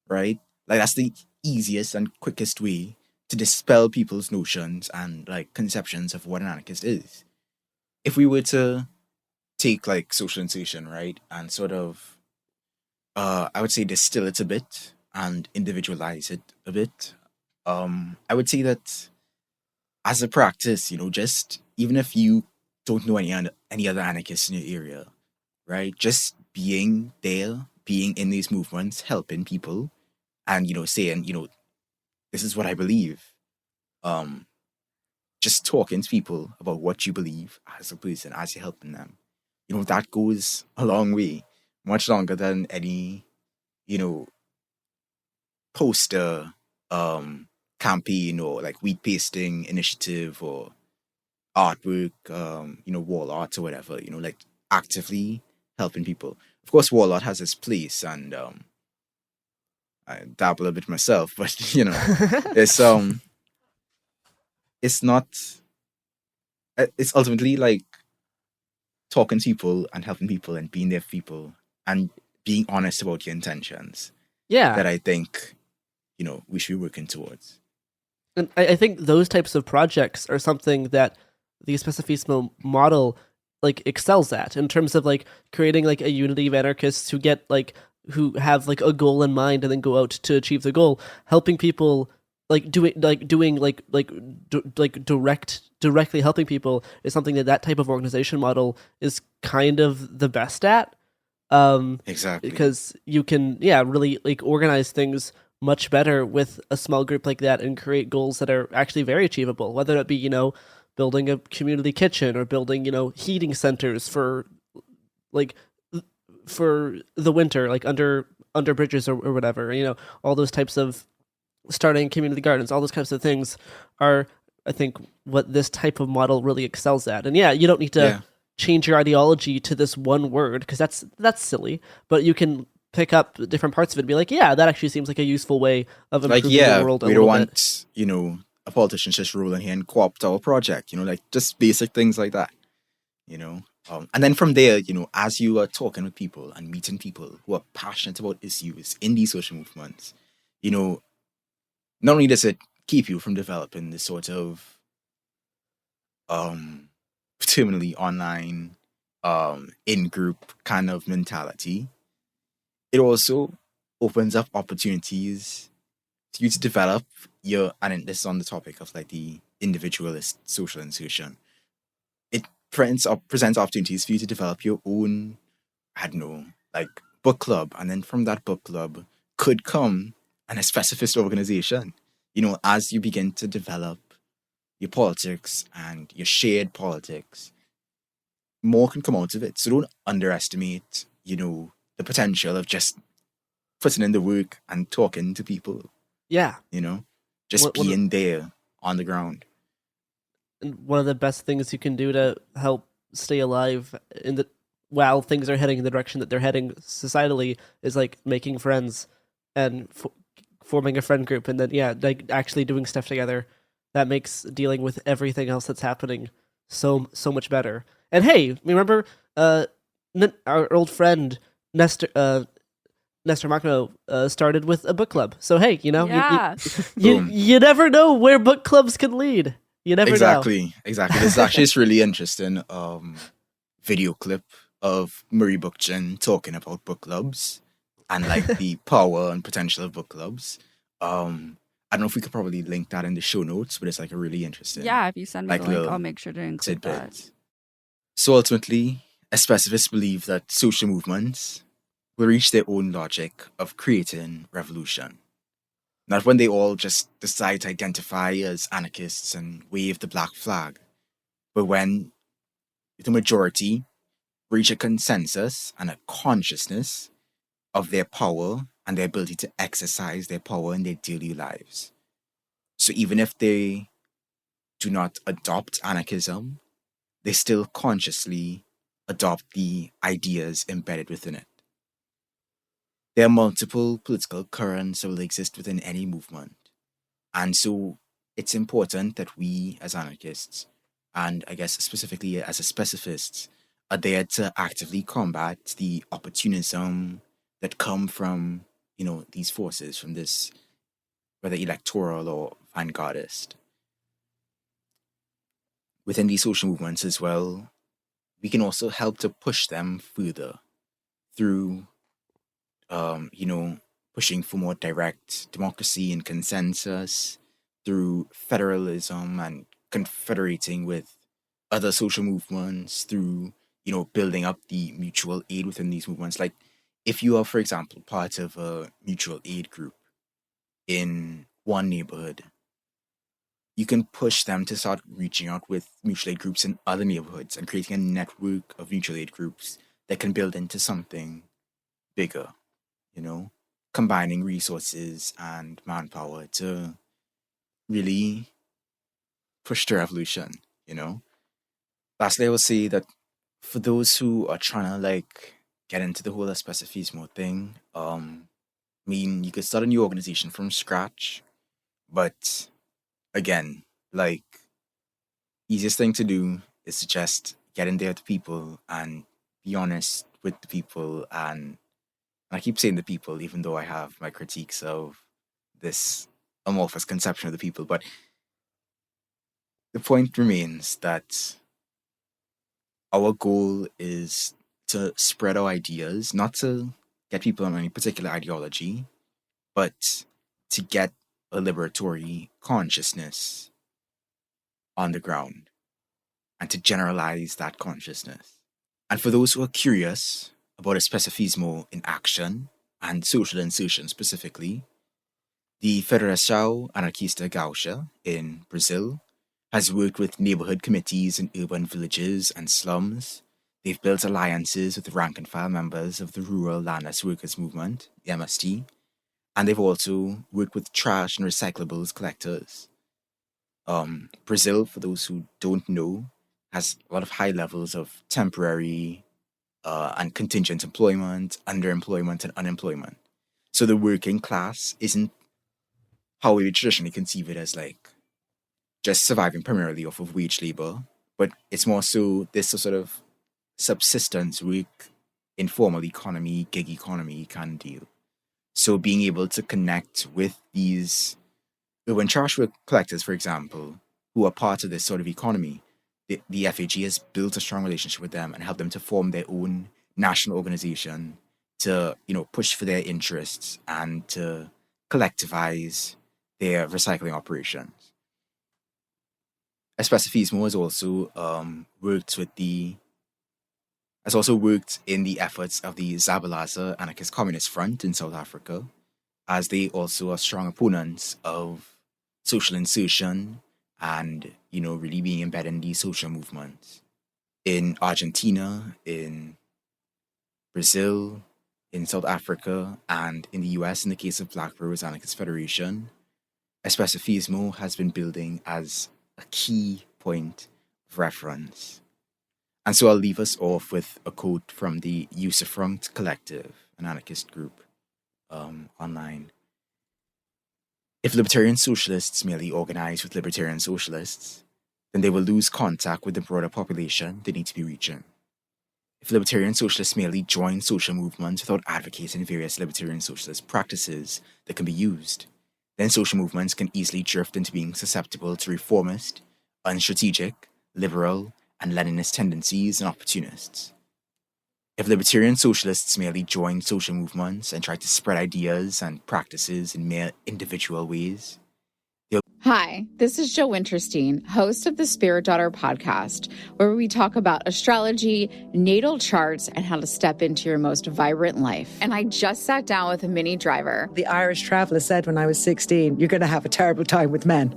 right? Like, that's the easiest and quickest way to dispel people's notions and like conceptions of what an anarchist is. If we were to take like social insertion, right, and sort of, I would say distill it a bit and individualize it a bit, I would say that as a practice, just even if you don't know any other anarchists in your area, right? Just being there, being in these movements, helping people, and saying, this is what I believe. Just talking to people about what you believe as a person, as you're helping them. That goes a long way, much longer than any, poster, campaign or like wheat pasting initiative or artwork, wall art or whatever, like actively helping people. Of course, wall art has its place, and I dabble a bit myself, but it's not. It's ultimately like talking to people and helping people and being there for people and being honest about your intentions. Yeah. That I think, we should be working towards. And I think those types of projects are something that the Especificismo model like excels at in terms of like creating like a unity of anarchists who have like a goal in mind and then go out to achieve the goal, helping people directly helping people is something that type of organization model is kind of the best at. Exactly. Because you can really like organize things much better with a small group like that and create goals that are actually very achievable, whether it be building a community kitchen or building heating centers for the winter, like under bridges or whatever, all those types of starting community gardens, all those kinds of things are, I think, what this type of model really excels at. And you don't need to change your ideology to this one word, because that's silly, but you can pick up different parts of it and be like, that actually seems like a useful way of improving the world a we little don't bit. want, a politician just rolling here and co-opt our project, like just basic things like that, and then from there, as you are talking with people and meeting people who are passionate about issues in these social movements, not only does it keep you from developing this sort of terminally online in-group kind of mentality, it also opens up opportunities for you to develop and this is on the topic of like the individualist social insertion. It presents opportunities for you to develop your own, I don't know, like book club, and then from that book club could come an specificist organization. As you begin to develop your politics and your shared politics, more can come out of it. So don't underestimate, the potential of just putting in the work and talking to people. Yeah. Just being there on the ground. And one of the best things you can do to help stay alive while things are heading in the direction that they're heading societally is like making friends and forming a friend group, and then like actually doing stuff together. That makes dealing with everything else that's happening so much better. And hey, remember our old friend Nestor Macno started with a book club. So hey, you never know where book clubs can lead. You never know. Exactly. There's actually this really interesting video clip of Murray Bookchin talking about book clubs and like the power and potential of book clubs. I don't know if we could probably link that in the show notes, but it's like a really interesting. Yeah, if you send me the link, I'll make sure to include that. So ultimately, specifists believe that social movements will reach their own logic of creating revolution. Not when they all just decide to identify as anarchists and wave the black flag, but when the majority reach a consensus and a consciousness of their power and their ability to exercise their power in their daily lives. So even if they do not adopt anarchism, they still consciously adopt the ideas embedded within it. There are multiple political currents that will exist within any movement. And so it's important that we as anarchists, and I guess specifically as a specifists, are there to actively combat the opportunism that come from, these forces, from this, whether electoral or vanguardist. Within these social movements as well, we can also help to push them further through, pushing for more direct democracy and consensus, through federalism and confederating with other social movements, through, building up the mutual aid within these movements. Like, if you are, for example, part of a mutual aid group in one neighborhood, you can push them to start reaching out with mutual aid groups in other neighborhoods and creating a network of mutual aid groups that can build into something bigger, combining resources and manpower to really push the revolution, Lastly, I will say that for those who are trying to get into the whole especificismo thing, you could start a new organization from scratch, but again, easiest thing to do is to just get in there with the people and be honest with the people. And I keep saying the people, even though I have my critiques of this amorphous conception of the people, but the point remains that our goal is to spread our ideas, not to get people on any particular ideology, but to get a liberatory consciousness on the ground and to generalize that consciousness. And for those who are curious about especificismo in action and social insertion specifically, the Federação Anarquista Gaúcha in Brazil has worked with neighborhood committees in urban villages and slums. They've built alliances with rank and file members of the Rural Landless Workers Movement, the MST, and they've also worked with trash and recyclables collectors. Brazil, for those who don't know, has a lot of high levels of temporary and contingent employment, underemployment, and unemployment. So the working class isn't how we would traditionally conceive it as just surviving primarily off of wage labor, but it's more so this sort of subsistence work, informal economy, gig economy kind of deal. So being able to connect with these urban trash work collectors, for example, who are part of this sort of economy, the FAG has built a strong relationship with them and helped them to form their own national organization to, push for their interests and to collectivize their recycling operations. Especificismo has also worked in the efforts of the Zabalaza Anarchist Communist Front in South Africa, as they also are strong opponents of social insertion and, really being embedded in these social movements. In Argentina, in Brazil, in South Africa, and in the US, in the case of Black Rose Anarchist Federation, especificismo has been building as a key point of reference. And so I'll leave us off with a quote from the Usufruct Collective, an anarchist group online. If libertarian socialists merely organize with libertarian socialists, then they will lose contact with the broader population they need to be reaching. If libertarian socialists merely join social movements without advocating various libertarian socialist practices that can be used, then social movements can easily drift into being susceptible to reformist, unstrategic, liberal, and Leninist tendencies and opportunists. If libertarian socialists merely join social movements and try to spread ideas and practices in mere individual ways, Hi, this is Jill Winterstein, host of the Spirit Daughter podcast, where we talk about astrology, natal charts, and how to step into your most vibrant life. And I just sat down with a Minnie Driver. The Irish traveller said when I was 16, you're going to have a terrible time with men.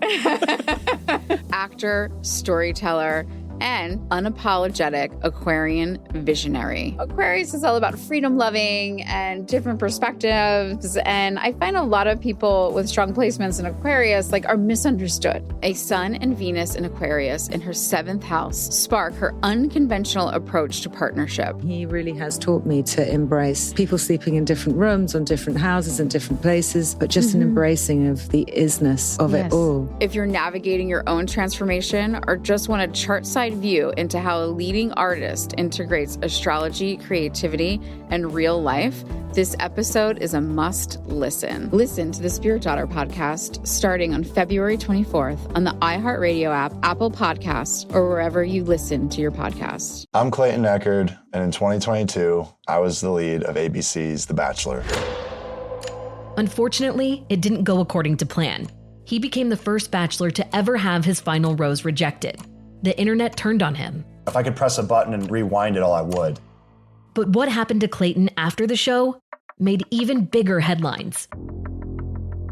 Actor, storyteller, and unapologetic Aquarian visionary. Aquarius is all about freedom loving and different perspectives. And I find a lot of people with strong placements in Aquarius are misunderstood. A Sun and Venus in Aquarius in her 7th house spark her unconventional approach to partnership. He really has taught me to embrace people sleeping in different rooms, on different houses, in different places, but just an embracing of the isness of it all. If you're navigating your own transformation or just want a chart-side view into how a leading artist integrates astrology, creativity, and real life, this episode is a must listen. Listen to the Spirit Daughter podcast starting on February 24th on the iHeartRadio app, Apple Podcasts, or wherever you listen to your podcasts. I'm Clayton Eckerd, and in 2022, I was the lead of ABC's The Bachelor. Unfortunately, it didn't go according to plan. He became the first Bachelor to ever have his final rose rejected. The internet turned on him. If I could press a button and rewind it all, I would. But what happened to Clayton after the show made even bigger headlines.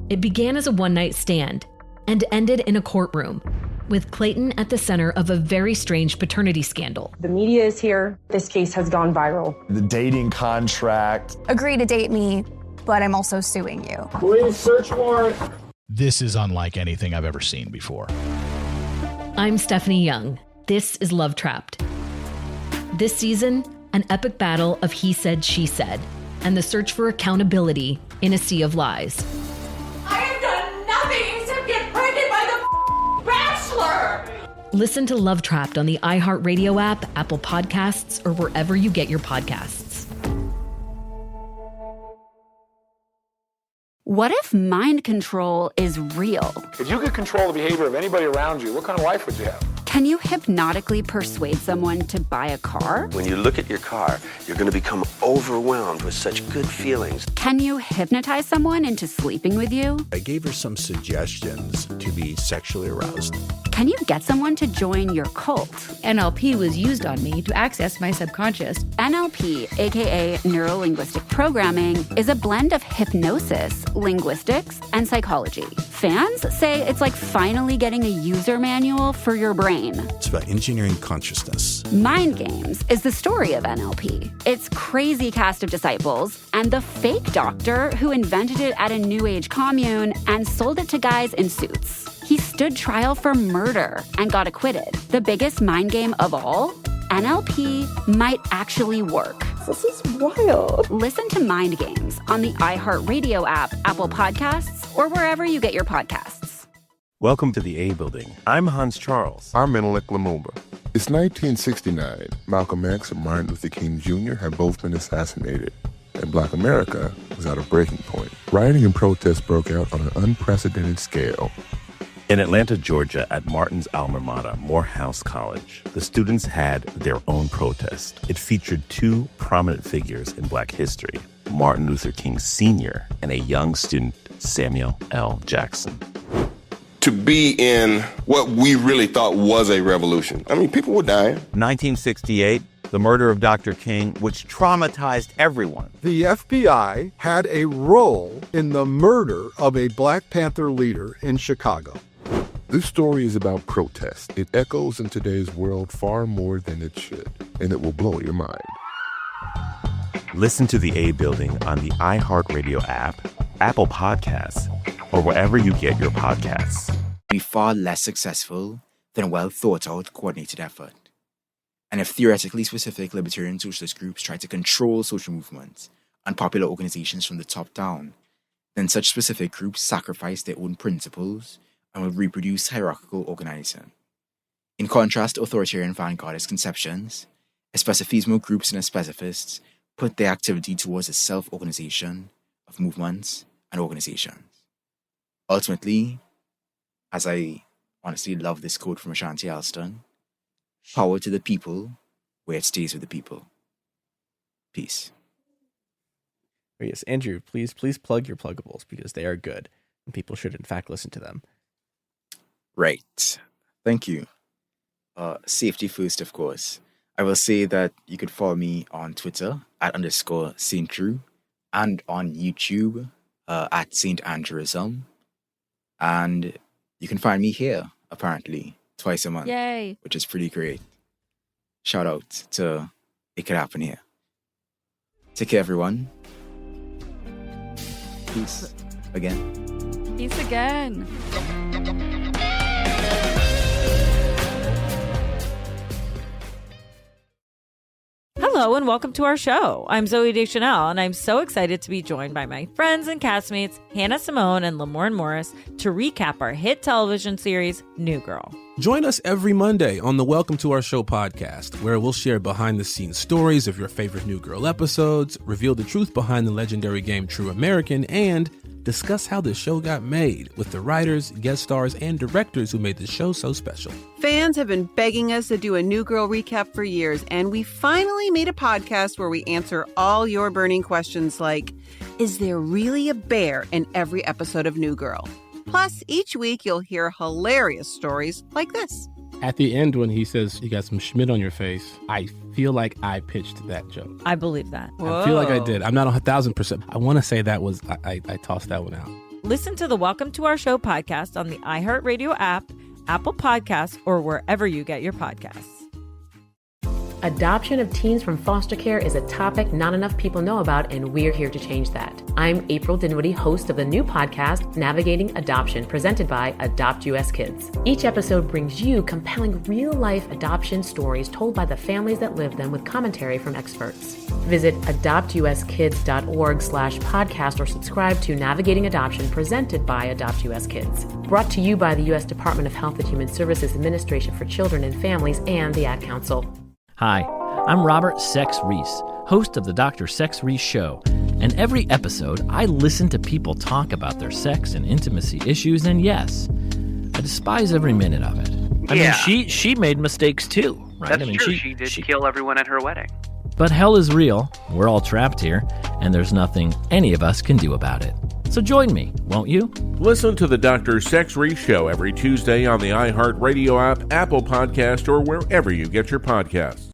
It began as a one-night stand and ended in a courtroom, with Clayton at the center of a very strange paternity scandal. The media is here. This case has gone viral. The dating contract. Agree to date me, but I'm also suing you. Please search warrant. This is unlike anything I've ever seen before. I'm Stephanie Young. This is Love Trapped. This season, an epic battle of he said, she said, and the search for accountability in a sea of lies. I have done nothing except get pregnant by the Bachelor! Listen to Love Trapped on the iHeartRadio app, Apple Podcasts, or wherever you get your podcasts. What if mind control is real? If you could control the behavior of anybody around you, what kind of life would you have? Can you hypnotically persuade someone to buy a car? When you look at your car, you're going to become overwhelmed with such good feelings. Can you hypnotize someone into sleeping with you? I gave her some suggestions to be sexually aroused. Can you get someone to join your cult? NLP was used on me to access my subconscious. NLP, aka Neuro-Linguistic Programming, is a blend of hypnosis, linguistics, and psychology. Fans say it's like finally getting a user manual for your brain. It's about engineering consciousness. Mind Games is the story of NLP. Its crazy cast of disciples and the fake doctor who invented it at a New Age commune and sold it to guys in suits. He stood trial for murder and got acquitted. The biggest mind game of all? NLP might actually work. This is wild. Listen to Mind Games on the iHeartRadio app, Apple Podcasts, or wherever you get your podcasts. Welcome to the A Building. I'm Hans Charles. I'm Menelik Lumumba. It's 1969. Malcolm X and Martin Luther King Jr. had both been assassinated, and Black America was at a breaking point. Rioting and protests broke out on an unprecedented scale. In Atlanta, Georgia, at Martin's alma mater, Morehouse College, the students had their own protest. It featured two prominent figures in Black history, Martin Luther King Sr. and a young student, Samuel L. Jackson. To be in what we really thought was a revolution. I mean, people were dying. 1968, the murder of Dr. King, which traumatized everyone. The FBI had a role in the murder of a Black Panther leader in Chicago. This story is about protest. It echoes in today's world far more than it should, and it will blow your mind. Listen to the A Building on the iHeartRadio app, Apple Podcasts, or wherever you get your podcasts. Be far less successful than a well-thought-out, coordinated effort. And if theoretically specific libertarian socialist groups try to control social movements and popular organizations from the top down, then such specific groups sacrifice their own principles and will reproduce hierarchical organizing. In contrast to authoritarian vanguardist conceptions, especifismo groups and specifists put their activity towards a self-organization of movements and organizations. Ultimately, as I honestly love this quote from Ashanti Alston, power to the people where it stays with the people. Peace. Oh, yes, Andrew, please plug your pluggables because they are good and people should in fact listen to them. Right. Thank you. Safety first, of course. I will say that you could follow me on Twitter @_Saint-Drew and on YouTube at Saint Andrewism. And you can find me here, apparently, twice a month. Yay. Which is pretty great. shout out to It Could Happen Here. Take care, everyone. Peace again. Peace again. Hello and welcome to our show. I'm Zoe Deschanel, and I'm so excited to be joined by my friends and castmates Hannah Simone and Lamorne Morris to recap our hit television series, New Girl. Join us every Monday on the Welcome to Our Show podcast, where we'll share behind-the-scenes stories of your favorite New Girl episodes, reveal the truth behind the legendary game True American, and discuss how the show got made with the writers, guest stars, and directors who made the show so special. Fans have been begging us to do a New Girl recap for years, and we finally made a podcast where we answer all your burning questions like, is there really a bear in every episode of New Girl? Plus, each week you'll hear hilarious stories like this. At the end, when he says, you got some Schmidt on your face, I feel like I pitched that joke. I believe that. I feel like I did. I'm not 1,000%. I want to say that was, I tossed that one out. Listen to the Welcome to Our Show podcast on the iHeartRadio app, Apple Podcasts, or wherever you get your podcasts. Adoption of teens from foster care is a topic not enough people know about, and we're here to change that. I'm April Dinwiddie, host of the new podcast, Navigating Adoption, presented by Adopt US Kids. Each episode brings you compelling real-life adoption stories told by the families that live them with commentary from experts. Visit adoptuskids.org/podcast or subscribe to Navigating Adoption, presented by Adopt US Kids. Brought to you by the U.S. Department of Health and Human Services Administration for Children and Families and the Ad Council. Hi, I'm Robert Sex Reese, host of the Dr. Sex Reese Show. And every episode, I listen to people talk about their sex and intimacy issues, and yes, I despise every minute of it. I mean, she made mistakes too, right? That's true. She did kill everyone at her wedding. But hell is real. We're all trapped here, and there's nothing any of us can do about it. So join me, won't you? Listen to the Dr. Sex Reese Show every Tuesday on the iHeartRadio app, Apple Podcast, or wherever you get your podcasts.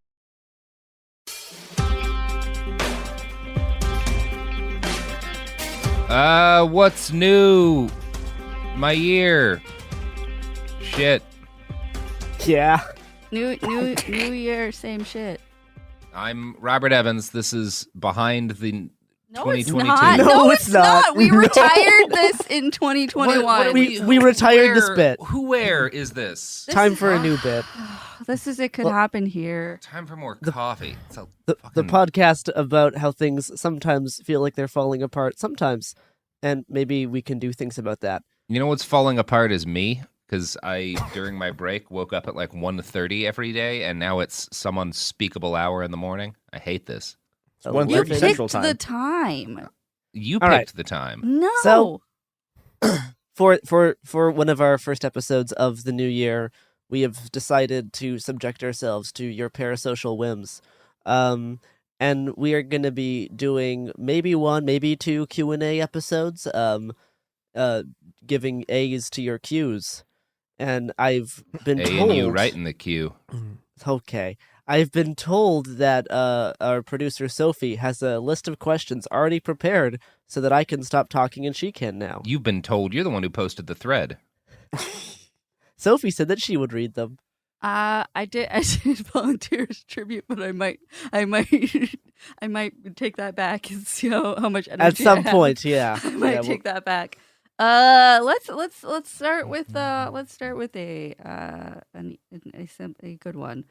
What's new? My year. Shit. Yeah. New year, same shit. I'm Robert Evans. This is behind the 2022. No, it's not. We retired this in 2021. We retired this bit. Where is this? Time for a new bit. This is It Could Happen Here. Time for more coffee. The podcast about how things sometimes feel like they're falling apart, sometimes, and maybe we can do things about that. You know what's falling apart is me, because I, during my break, woke up at like 1:30 every day, and now it's some unspeakable hour in the morning. I hate this. You picked the time. You picked the time. No. So, for one of our first episodes of the new year, we have decided to subject ourselves to your parasocial whims. And we are going to be doing maybe one, maybe two Q&A episodes, giving A's to your Q's. And I've been told... and you right in the queue. Okay. I've been told that our producer Sophie has a list of questions already prepared so that I can stop talking and she can now. You've been told. You're the one who posted the thread. Sophie said that she would read them. I did volunteer as tribute, but I might take that back and see how much energy at some I have. point. Yeah, I might take that back. Let's start with a good one.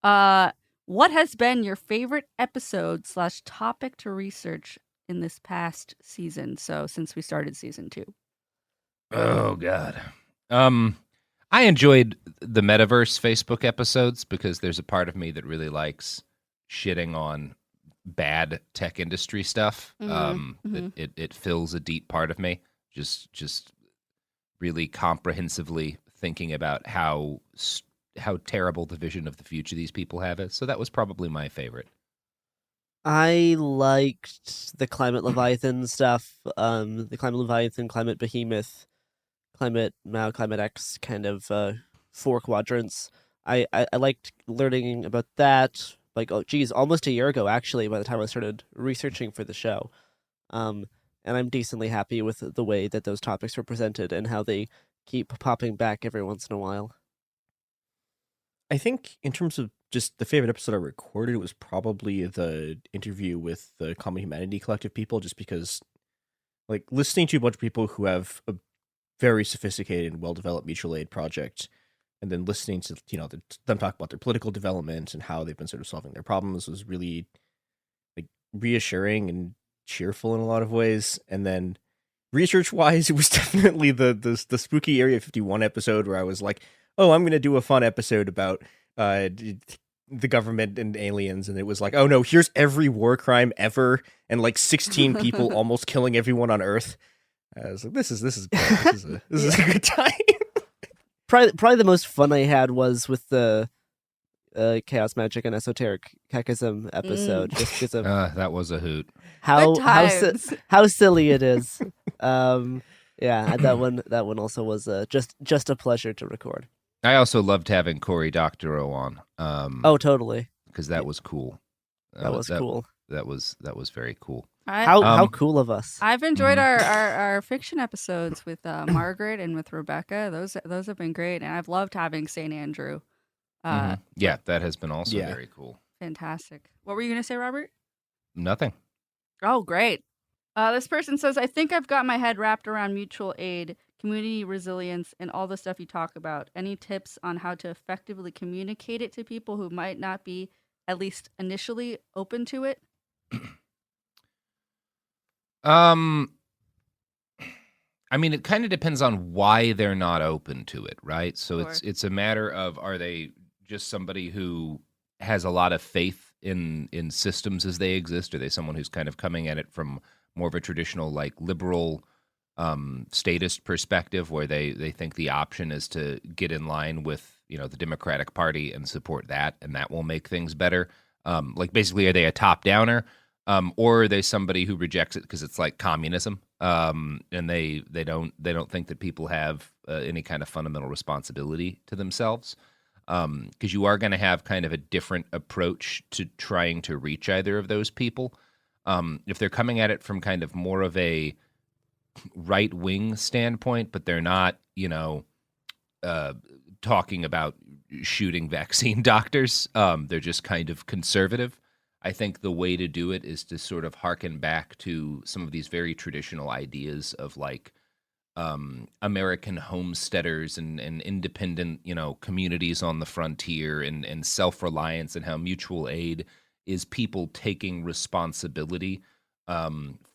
What has been your favorite episode / topic to research in this past season? So since we started season 2. Oh God. I enjoyed the Metaverse Facebook episodes because there's a part of me that really likes shitting on bad tech industry stuff. It fills a deep part of me. Just really comprehensively thinking about how terrible the vision of the future these people have is. So that was probably my favorite. I liked the Climate Leviathan stuff, the Climate Leviathan, Climate Behemoth, Climate Mao, Climate X kind of 4 quadrants. I liked learning about that, like, almost a year ago, actually, by the time I started researching for the show. And I'm decently happy with the way that those topics were presented and how they keep popping back every once in a while. I think in terms of just the favorite episode I recorded was probably the interview with the Common Humanity Collective people, just because, like, listening to a bunch of people who have a very sophisticated and well-developed mutual aid project, and then listening to, them talk about their political development and how they've been sort of solving their problems was really, like, reassuring and cheerful in a lot of ways. And then research-wise, it was definitely the spooky Area 51 episode where I was like, oh, I'm going to do a fun episode about the government and aliens, and it was like, oh no, here's every war crime ever, and like 16 people almost killing everyone on Earth. I was like, this is good. This is a good time. Probably the most fun I had was with the Chaos Magic and Esoteric Kakism episode, just because of that was a hoot. How silly it is. Yeah, that one also was just a pleasure to record. I also loved having Cory Doctorow on. Oh, totally. Because that was cool. That was cool. That was very cool. How cool of us. I've enjoyed our fiction episodes with Margaret and with Rebecca. Those have been great, and I've loved having St. Andrew. Yeah, that has been also very cool. Fantastic. What were you going to say, Robert? Nothing. Oh, great. This person says, I think I've got my head wrapped around mutual aid, community resilience, and all the stuff you talk about. Any tips on how to effectively communicate it to people who might not be, at least initially, open to it? I mean, it kind of depends on why they're not open to it, right? So it's a matter of, are they just somebody who has a lot of faith in systems as they exist? Are they someone who's kind of coming at it from more of a traditional, like, liberal statist perspective, where they think the option is to get in line with, the Democratic Party and support that, and that will make things better? Like, basically, are they a top-downer? Or are they somebody who rejects it because it's like communism, and they don't think that people have any kind of fundamental responsibility to themselves? Because you are going to have kind of a different approach to trying to reach either of those people. If they're coming at it from kind of more of a right-wing standpoint, but they're not, talking about shooting vaccine doctors, they're just kind of conservative. I think the way to do it is to sort of hearken back to some of these very traditional ideas of, like, American homesteaders and independent, communities on the frontier, and self-reliance, and how mutual aid is people taking responsibility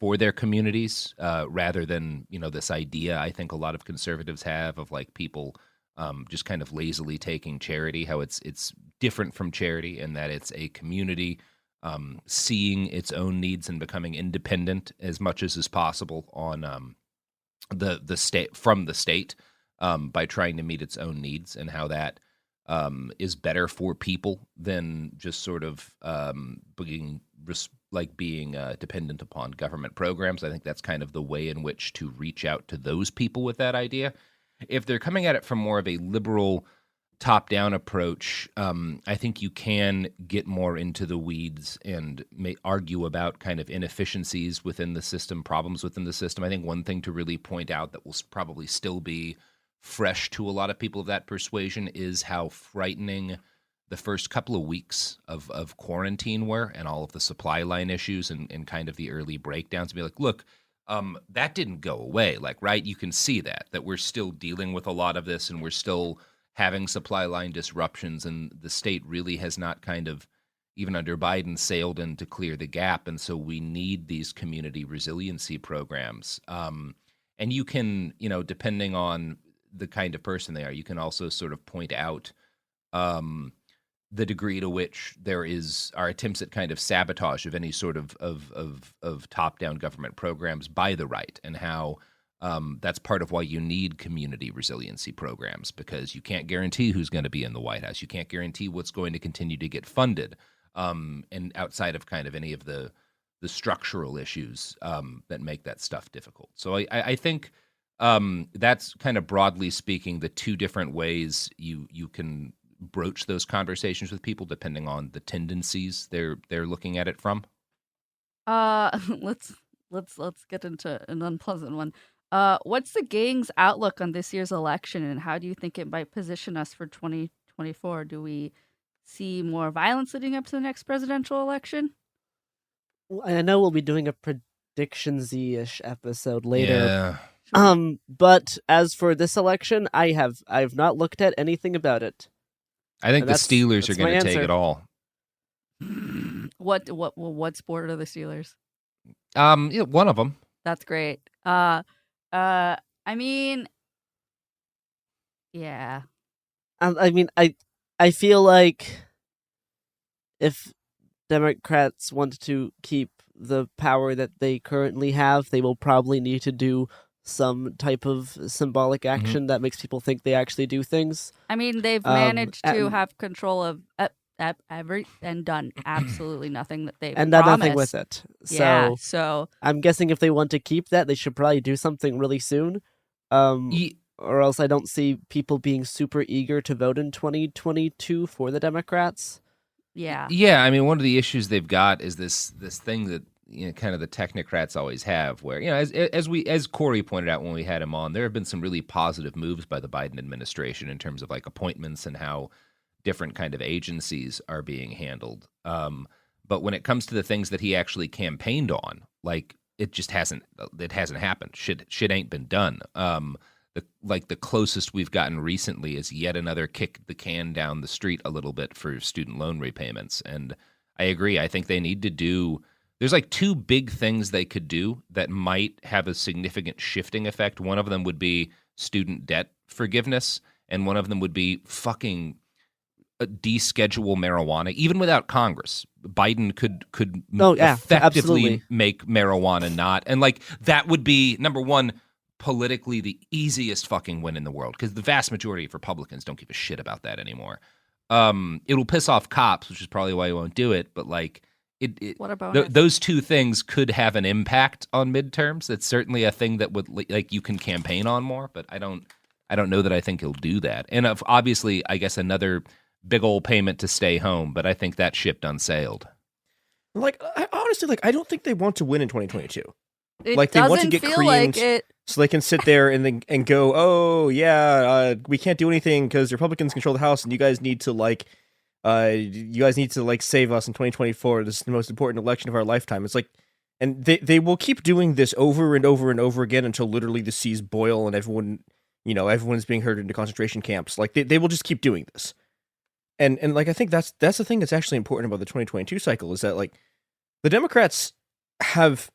for their communities, rather than, this idea I think a lot of conservatives have of, like, people just kind of lazily taking charity, how it's different from charity, and that it's a community seeing its own needs and becoming independent as much as is possible on the state, from the state, by trying to meet its own needs, and how that is better for people than just sort of being dependent upon government programs. I think that's kind of the way in which to reach out to those people with that idea. If they're coming at it from more of a liberal top-down approach, I think you can get more into the weeds and argue about kind of inefficiencies within the system, problems within the system. I think one thing to really point out that will probably still be fresh to a lot of people of that persuasion is how frightening the first couple of weeks of quarantine were, and all of the supply line issues and kind of the early breakdowns. Be like, look, that didn't go away. Like, right, you can see that we're still dealing with a lot of this, and we're still having supply line disruptions, and the state really has not kind of, even under Biden, sailed in to clear the gap. And so we need these community resiliency programs. And you can, depending on the kind of person they are, you can also sort of point out the degree to which there are attempts at kind of sabotage of any sort of top-down government programs by the right, and how that's part of why you need community resiliency programs, because you can't guarantee who's going to be in the White House. You can't guarantee what's going to continue to get funded, and outside of kind of any of the structural issues that make that stuff difficult. So I think that's kind of, broadly speaking, the two different ways you can broach those conversations with people, depending on the tendencies they're looking at it from. Let's get into an unpleasant one. What's the gang's outlook on this year's election, and how do you think it might position us for 2024? Do we see more violence leading up to the next presidential election? I know we'll be doing a predictions-y-ish episode later. Yeah. But as for this election, I've not looked at anything about it. I think And the that's- Steelers are that's my going to take answer. it all. What sport are the Steelers? Yeah, one of them. That's great. I mean, yeah. I mean, I feel like if Democrats want to keep the power that they currently have, they will probably need to do some type of symbolic action that makes people think they actually do things. I mean, they've managed to and- have control of every and done absolutely nothing that they've and done promised. nothing with it. Yeah, so I'm guessing if they want to keep that, they should probably do something really soon. Or else I don't see people being super eager to vote in 2022 for the Democrats. yeah. Yeah, I mean, one of the issues they've got is this thing that kind of the technocrats always have, where as Corey pointed out when we had him on, there have been some really positive moves by the Biden administration in terms of like appointments and how different kind of agencies are being handled. But when it comes to the things that he actually campaigned on, like it just hasn't happened. Shit ain't been done. The closest we've gotten recently is yet another kick the can down the street a little bit for student loan repayments. And I agree. I think they need to do. There's like two big things they could do that might have a significant shifting effect. One of them would be student debt forgiveness, and one of them would be fucking deschedule marijuana, even without Congress. Biden could effectively absolutely. make marijuana not, and like that would be number one, politically the easiest fucking win in the world, because the vast majority of Republicans don't give a shit about that anymore. It'll piss off cops, which is probably why he won't do it, but like What a bonus. those two things could have an impact on midterms. It's certainly a thing that would like you can campaign on more, but I don't know that I think he'll do that. And obviously, I guess another big old payment to stay home, but I think that ship done sailed. Like, honestly, I don't think they want to win in 2022. It Like, they want to doesn't get feel creamed like it. so they can sit there and go, oh yeah, we can't do anything because Republicans control the House, and you guys need to save us in 2024. This is the most important election of our lifetime. It's like, and they will keep doing this over and over and over again until literally the seas boil and everyone's being herded into concentration camps. Like they will just keep doing this. And like I think that's the thing that's actually important about the 2022 cycle is that like the Democrats have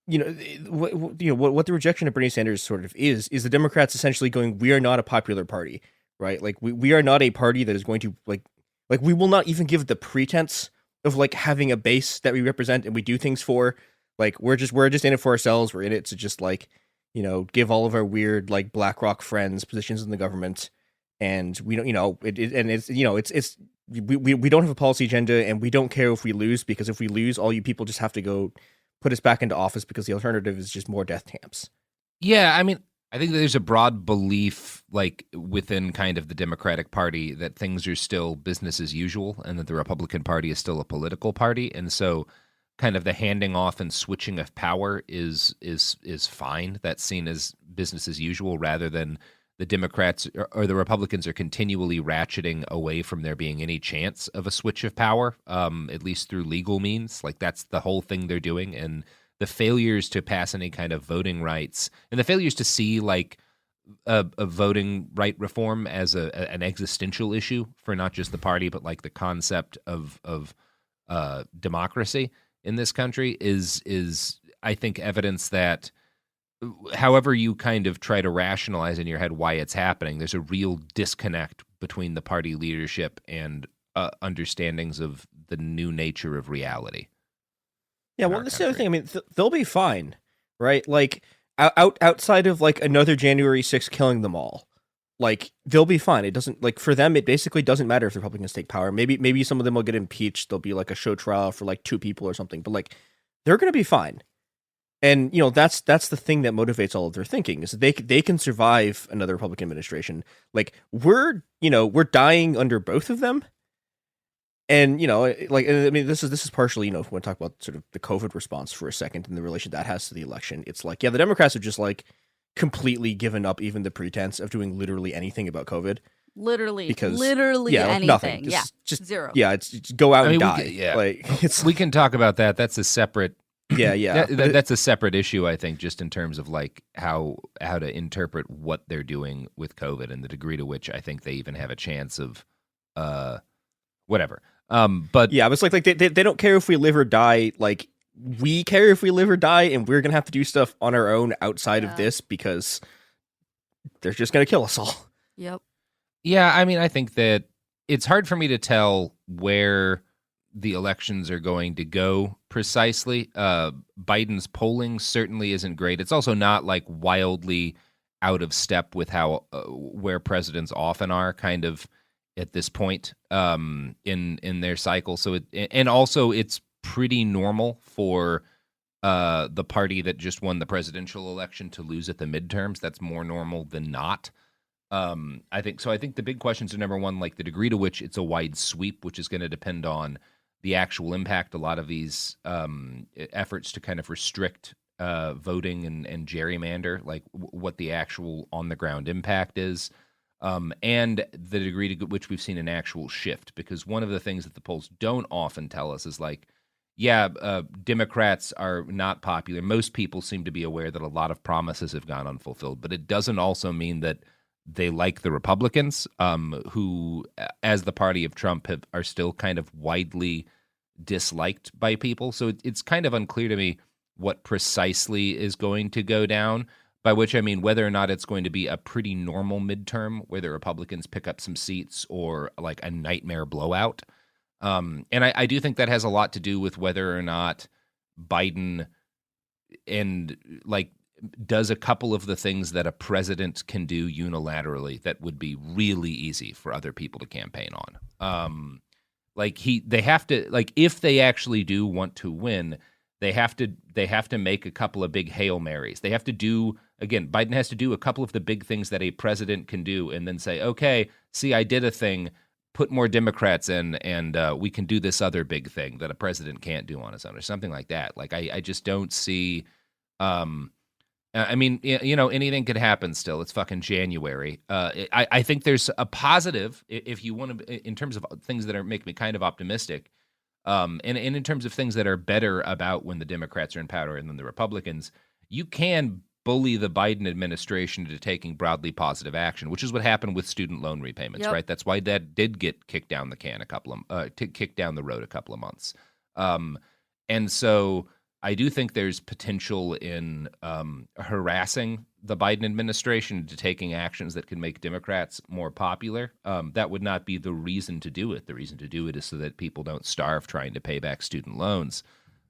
what the rejection of Bernie Sanders sort of is the Democrats essentially going, we are not a popular party, right? Like we are not a party that is going to like we will not even give the pretense of like having a base that we represent and we do things for. Like we're just in it for ourselves. We're in it to just like give all of our weird like BlackRock friends positions in the government. And we don't, we don't have a policy agenda, and we don't care if we lose, because if we lose, all you people just have to go put us back into office, because the alternative is just more death camps. Yeah, I mean, I think there's a broad belief, like within kind of the Democratic Party, that things are still business as usual, and that the Republican Party is still a political party, and so kind of the handing off and switching of power is fine. That's seen as business as usual, rather than the Democrats or the Republicans are continually ratcheting away from there being any chance of a switch of power, at least through legal means. Like that's the whole thing they're doing. And the failures to pass any kind of voting rights and the failures to see like a voting right reform as an existential issue for not just the party, but like the concept of democracy in this country is I think evidence that however you kind of try to rationalize in your head why it's happening, there's a real disconnect between the party leadership and understandings of the new nature of reality. Yeah, well, this is the other thing. I mean, they'll be fine, right? Like, outside of, like, another January 6th killing them all, like, they'll be fine. It doesn't, like, for them, it basically doesn't matter if the Republicans take power. Maybe some of them will get impeached. There'll be, like, a show trial for, like, 2 people or something. But, like, they're going to be fine. And, that's the thing that motivates all of their thinking, is that they can survive another Republican administration. Like, we're dying under both of them. And, like, I mean, this is partially, if we want to talk about sort of the COVID response for a second and the relation that has to the election. It's like, yeah, the Democrats have just, like, completely given up even the pretense of doing literally anything about COVID. Literally, because anything. nothing. Just zero. Yeah, it's like, go out and die. We can talk about that. That's a separate. Yeah. That's a separate issue, I think, just in terms of like how to interpret what they're doing with COVID and the degree to which I think they even have a chance of, whatever. But yeah, it's like they don't care if we live or die. Like, we care if we live or die, and we're gonna have to do stuff on our own outside of this because they're just gonna kill us all. Yep. Yeah, I mean, I think that it's hard for me to tell where the elections are going to go precisely. Biden's polling certainly isn't great. It's also not like wildly out of step with how where presidents often are, kind of at this point in their cycle. So and also it's pretty normal for the party that just won the presidential election to lose at the midterms. That's more normal than not. I think the big questions are, number one, like the degree to which it's a wide sweep, which is going to depend on the actual impact. A lot of these efforts to kind of restrict voting and gerrymander, like what the actual on the ground impact is, and the degree to which we've seen an actual shift. Because one of the things that the polls don't often tell us is like, Democrats are not popular. Most people seem to be aware that a lot of promises have gone unfulfilled, but it doesn't also mean that they like the Republicans, who, as the party of Trump, are still kind of widely disliked by people. So it's kind of unclear to me what precisely is going to go down, by which I mean whether or not it's going to be a pretty normal midterm where the Republicans pick up some seats or like a nightmare blowout. And I do think that has a lot to do with whether or not Biden does a couple of the things that a president can do unilaterally that would be really easy for other people to campaign on. They have to, like, if they actually do want to win, they have to make a couple of big Hail Marys. They have to do, again, Biden has to do a couple of the big things that a president can do and then say, okay, see, I did a thing, put more Democrats in, and we can do this other big thing that a president can't do on his own, or something like that. Like, I just don't see, I mean, anything could happen still. It's fucking January. I think there's a positive, if you want to, in terms of things that make me kind of optimistic, and in terms of things that are better about when the Democrats are in power than the Republicans. You can bully the Biden administration into taking broadly positive action, which is what happened with student loan repayments, right? That's why that did get kicked down kicked down the road a couple of months. And so I do think there's potential in harassing the Biden administration into taking actions that can make Democrats more popular. That would not be the reason to do it. The reason to do it is so that people don't starve trying to pay back student loans.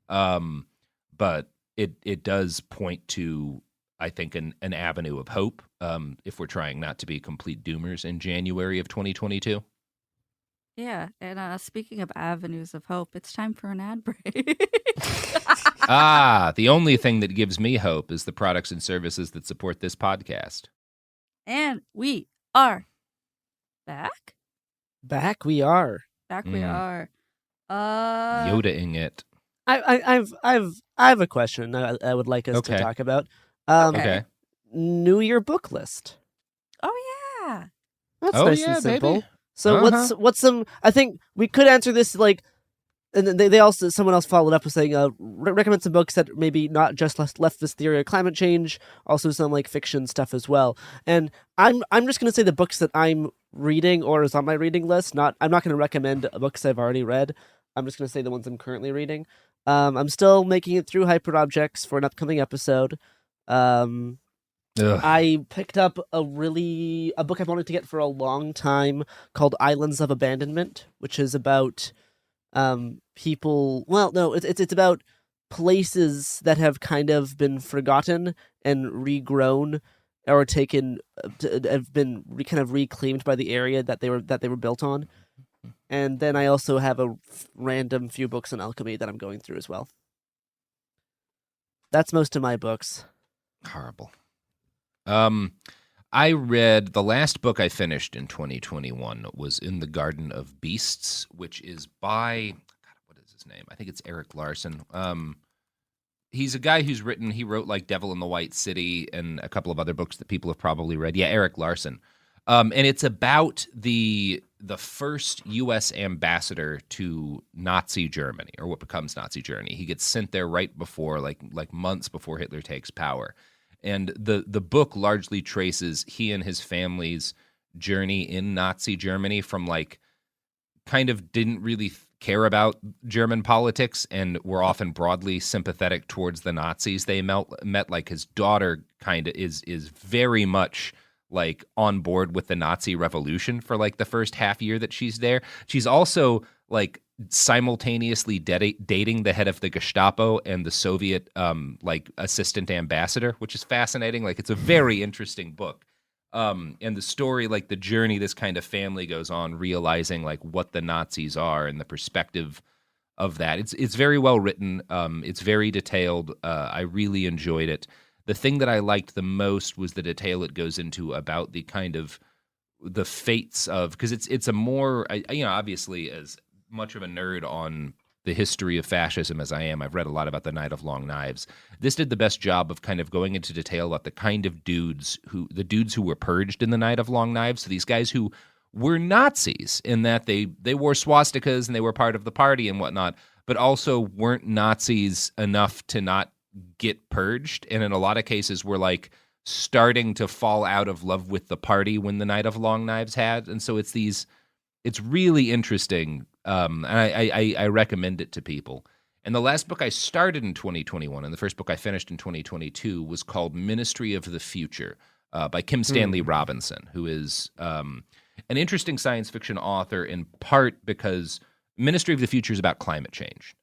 But it does point to, I think, an avenue of hope if we're trying not to be complete doomers in January of 2022. Yeah, and speaking of avenues of hope, it's time for an ad break. The only thing that gives me hope is the products and services that support this podcast. And we are back. Back we are. Back we are. Yoda-ing it. I have a question I would like us to talk about. Okay. New Year book list. Oh yeah. That's nice and simple. Baby. So what's some? I think we could answer this like, and they also, someone else followed up with saying recommend some books that maybe not just left this theory of climate change, also some like fiction stuff as well. And I'm just gonna say the books that I'm reading or is on my reading list. I'm not gonna recommend books I've already read. I'm just gonna say the ones I'm currently reading. I'm still making it through Hyper Objects for an upcoming episode. I picked up a book I've wanted to get for a long time called Islands of Abandonment, which is about people. Well, no, it's about places that have kind of been forgotten and regrown, or have been kind of reclaimed by the area that they were built on. And then I also have a random few books on alchemy that I'm going through as well. That's most of my books. Horrible. I read, the last book I finished in 2021 was In the Garden of Beasts, which is by, what is his name? I think it's Eric Larson. He's a guy he wrote like Devil in the White City and a couple of other books that people have probably read. Yeah, Eric Larson. And it's about the first U.S. ambassador to Nazi Germany, or what becomes Nazi Germany. He gets sent there right before, like months before Hitler takes power. And the book largely traces he and his family's journey in Nazi Germany from like kind of didn't really care about German politics and were often broadly sympathetic towards the Nazis they met. Like his daughter kind of is very much like on board with the Nazi revolution for like the first half year that she's there. She's also like simultaneously dating the head of the Gestapo and the Soviet like assistant ambassador, which is fascinating. Like it's a very interesting book. And the story, like the journey this kind of family goes on, realizing like what the Nazis are and the perspective of that. It's very well written. It's very detailed. I really enjoyed it. The thing that I liked the most was the detail it goes into about the kind of the fates of, because it's a more, obviously as much of a nerd on the history of fascism as I am, I've read a lot about the Night of Long Knives. This did the best job of kind of going into detail about the kind of dudes who were purged in the Night of Long Knives. So these guys who were Nazis in that they wore swastikas and they were part of the party and whatnot, but also weren't Nazis enough to not get purged, and in a lot of cases were like starting to fall out of love with the party when the Night of Long Knives had. And so it's really interesting, and I recommend it to people. And the last book I started in 2021 and the first book I finished in 2022 was called Ministry of the Future by Kim Stanley Robinson, who is an interesting science fiction author in part because Ministry of the Future is about climate change.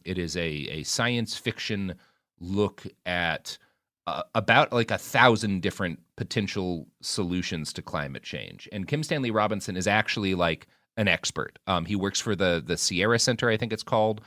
It is a science fiction look at about like 1,000 different potential solutions to climate change. And Kim Stanley Robinson is actually like an expert. He works for the Sierra Center, I think it's called.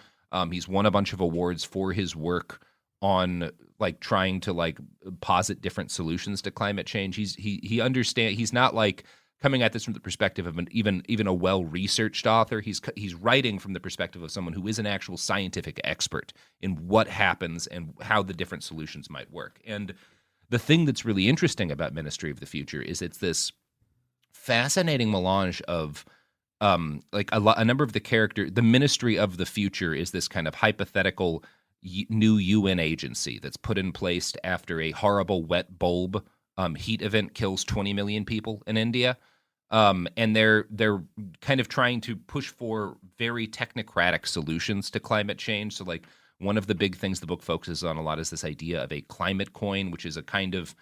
He's won a bunch of awards for his work on like trying to like posit different solutions to climate change. He understands. He's not like coming at this from the perspective of even a well-researched author. He's writing from the perspective of someone who is an actual scientific expert in what happens and how the different solutions might work. And the thing that's really interesting about Ministry of the Future is it's this fascinating melange of like a number of the character. The Ministry of the Future is this kind of hypothetical new UN agency that's put in place after a horrible wet bulb heat event kills 20 million people in India. And they're kind of trying to push for very technocratic solutions to climate change. So like one of the big things the book focuses on a lot is this idea of a climate coin, which is a kind of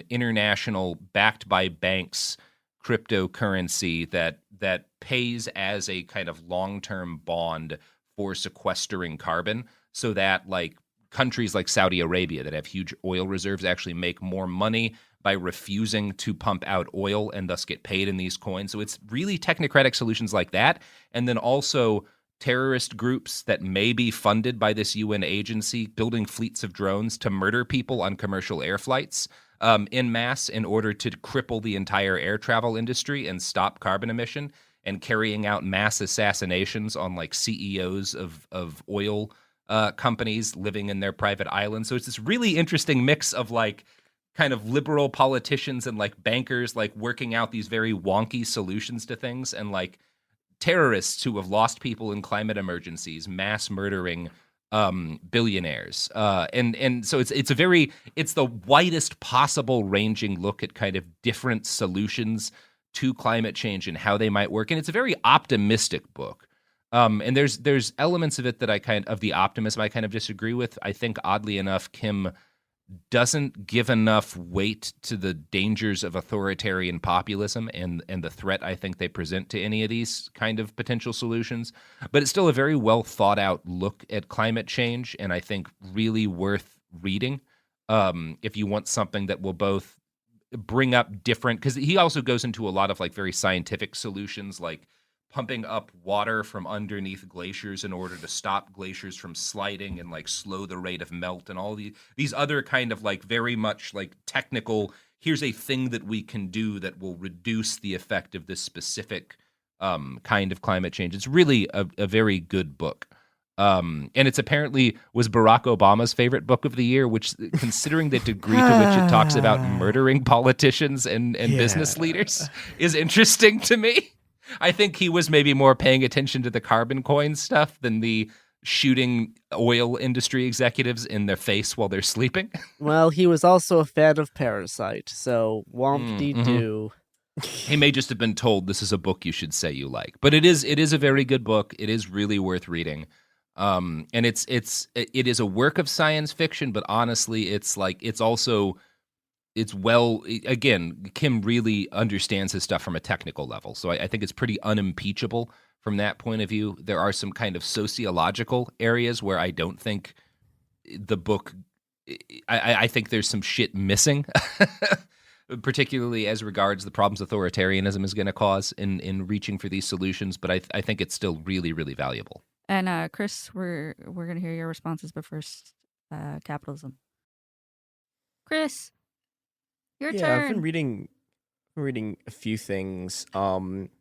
international, backed by banks, cryptocurrency that pays as a kind of long-term bond for sequestering carbon, so that like countries like Saudi Arabia that have huge oil reserves actually make more money by refusing to pump out oil and thus get paid in these coins. So it's really technocratic solutions like that. And then also terrorist groups that may be funded by this UN agency building fleets of drones to murder people on commercial air flights en masse in order to cripple the entire air travel industry and stop carbon emission, and carrying out mass assassinations on like CEOs of oil companies living in their private islands. So it's this really interesting mix of like kind of liberal politicians and like bankers like working out these very wonky solutions to things, and like terrorists who have lost people in climate emergencies, mass murdering billionaires. And so it's the widest possible ranging look at kind of different solutions to climate change and how they might work. And it's a very optimistic book. And there's elements of it that of the optimism I kind of disagree with. I think oddly enough, Kim doesn't give enough weight to the dangers of authoritarian populism and the threat I think they present to any of these kind of potential solutions. But it's still a very well thought out look at climate change, and I think really worth reading if you want something that will both bring up different, because he also goes into a lot of like very scientific solutions, like pumping up water from underneath glaciers in order to stop glaciers from sliding and like slow the rate of melt, and all these other kind of like very much like technical, here's a thing that we can do that will reduce the effect of this specific kind of climate change. It's really a very good book. And it's apparently was Barack Obama's favorite book of the year, which, considering the degree to which it talks about murdering politicians and business leaders, is interesting to me. I think he was maybe more paying attention to the carbon coin stuff than the shooting oil industry executives in their face while they're sleeping. Well, he was also a fan of Parasite, so womp-de-doo. He may just have been told this is a book you should say you like, but it is a very good book. It is really worth reading. And it is a work of science fiction, but honestly, it's again, Kim really understands his stuff from a technical level. So I think it's pretty unimpeachable from that point of view. There are some kind of sociological areas where I don't think the book, I think there's some shit missing, particularly as regards the problems authoritarianism is going to cause in reaching for these solutions. But I think it's still really, really valuable. And Chris, we're gonna hear your responses, but first, capitalism. Chris, your turn. I've been reading a few things. I'm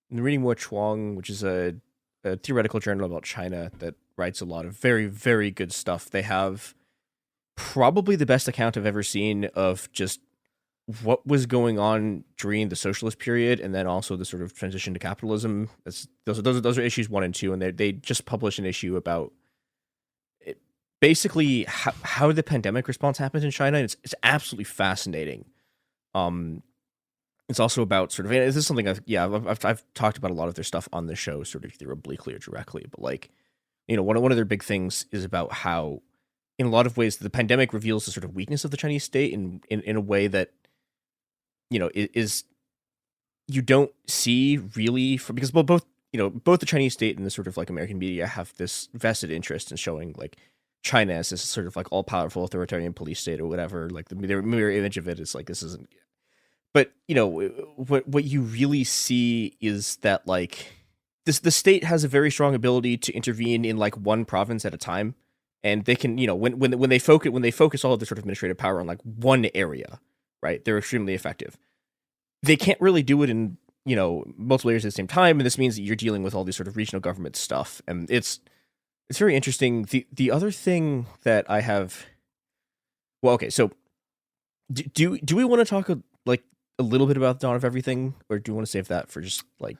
reading Mo Chuang, which is a theoretical journal about China that writes a lot of very, very good stuff. They have probably the best account I've ever seen of just what was going on during the socialist period, and then also the sort of transition to capitalism. Those are issues 1 and 2, and they just published an issue about it, basically how the pandemic response happened in China. It's absolutely fascinating. It's also about sort of, and this is something I've talked about a lot of their stuff on the show, sort of either obliquely or directly, but like, one of their big things is about how, in a lot of ways, the pandemic reveals the sort of weakness of the Chinese state in a way that, is you don't see really, because both the Chinese state and the sort of like American media have this vested interest in showing like China as this sort of like all powerful authoritarian police state or whatever. Like their mirror image of it is like, this isn't. But what you really see is that like the state has a very strong ability to intervene in like one province at a time, and they can when they focus all of the sort of administrative power on like one area. Right, they're extremely effective. They can't really do it in multiple areas at the same time, and this means that you're dealing with all these sort of regional government stuff, and it's very interesting. The other thing that I have, well, okay, so do we want to talk like a little bit about Dawn of Everything, or do you want to save that for just like?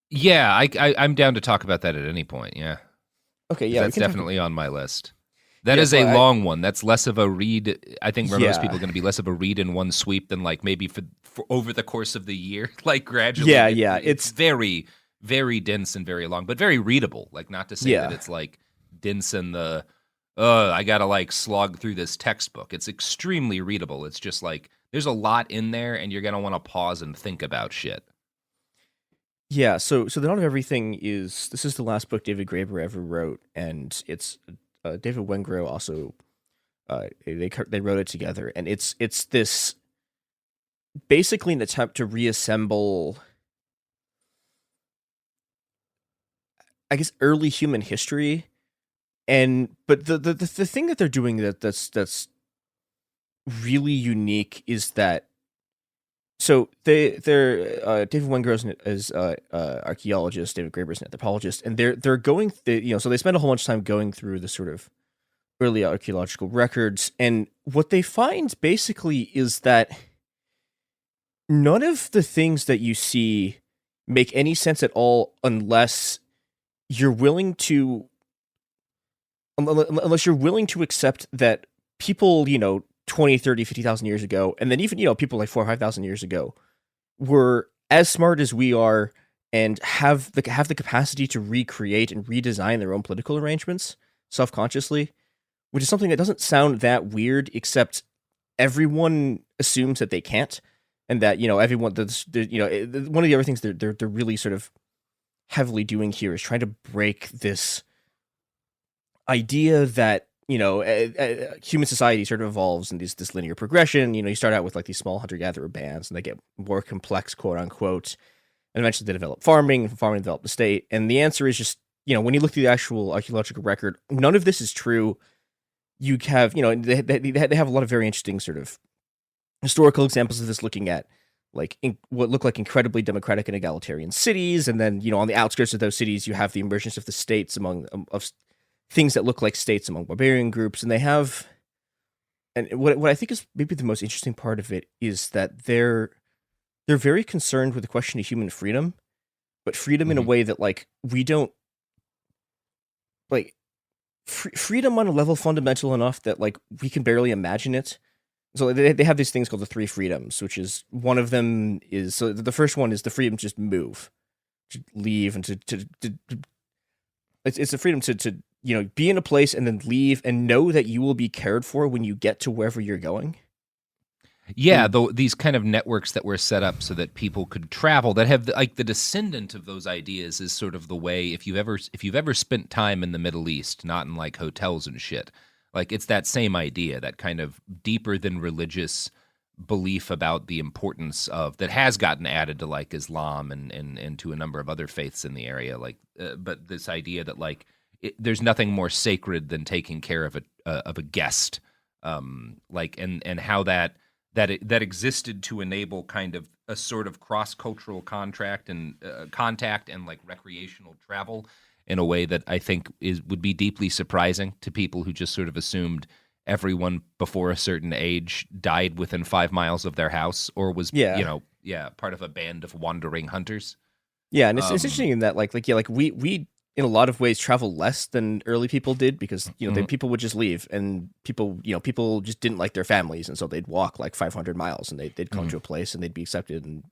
Yeah, I'm down to talk about that at any point. Yeah. Okay. Yeah, that's definitely on my list. That is a long one. That's less of a read. I think for most people, going to be less of a read in one sweep than like maybe for over the course of the year, like gradually. Yeah, it's very, very dense and very long, but very readable. Like, not to say that it's like dense in the I gotta like slog through this textbook. It's extremely readable. It's just like there's a lot in there, and you're gonna want to pause and think about shit. Yeah. So the Dawn of Everything is the last book David Graeber ever wrote, and it's. David Wengrow also they wrote it together, and it's this basically an attempt to reassemble, I guess, early human history, but the thing that they're doing that's really unique is that they're David Wengrow is archaeologist, David Graeber is an anthropologist, and they're going so they spend a whole bunch of time going through the sort of early archaeological records, and what they find basically is that none of the things that you see make any sense at all unless you're willing to accept that people 20, 30, 50,000 years ago, and then even, people like 4,000 or 5,000 years ago were as smart as we are and have the capacity to recreate and redesign their own political arrangements self-consciously, which is something that doesn't sound that weird, except everyone assumes that they can't, and that, everyone, one of the other things they're really sort of heavily doing here is trying to break this idea that human society sort of evolves in this linear progression. You start out with like these small hunter-gatherer bands, and they get more complex, quote unquote, and eventually they develop farming, and from farming develop the state. And the answer is just, when you look through the actual archaeological record, none of this is true. You have, they have a lot of very interesting sort of historical examples of this, looking at like what look like incredibly democratic and egalitarian cities, and then on the outskirts of those cities, you have the emergence of the states things that look like states among barbarian groups, and they have. And what I think is maybe the most interesting part of it is that they're very concerned with the question of human freedom, but freedom in a way that like we don't like freedom on a level fundamental enough that like we can barely imagine it. So they have these things called the 3 freedoms, which is one of them is, so the first one is the freedom to just move, to leave, and to it's the freedom to be in a place and then leave and know that you will be cared for when you get to wherever you're going. Yeah, these kind of networks that were set up so that people could travel, that have like the descendant of those ideas is sort of the way, if you've ever spent time in the Middle East, not in like hotels and shit, like it's that same idea, that kind of deeper than religious belief about the importance of, that has gotten added to like Islam and to a number of other faiths in the area, like but this idea that like there's nothing more sacred than taking care of a guest, like and how that existed to enable kind of a sort of cross-cultural contact and like recreational travel in a way that I think would be deeply surprising to people who just sort of assumed everyone before a certain age died within 5 miles of their house or was part of a band of wandering hunters. Yeah, and it's interesting in that like we in a lot of ways travel less than early people did, because people would just leave, and people just didn't like their families, and so they'd walk like 500 miles and they'd come to a place and they'd be accepted. And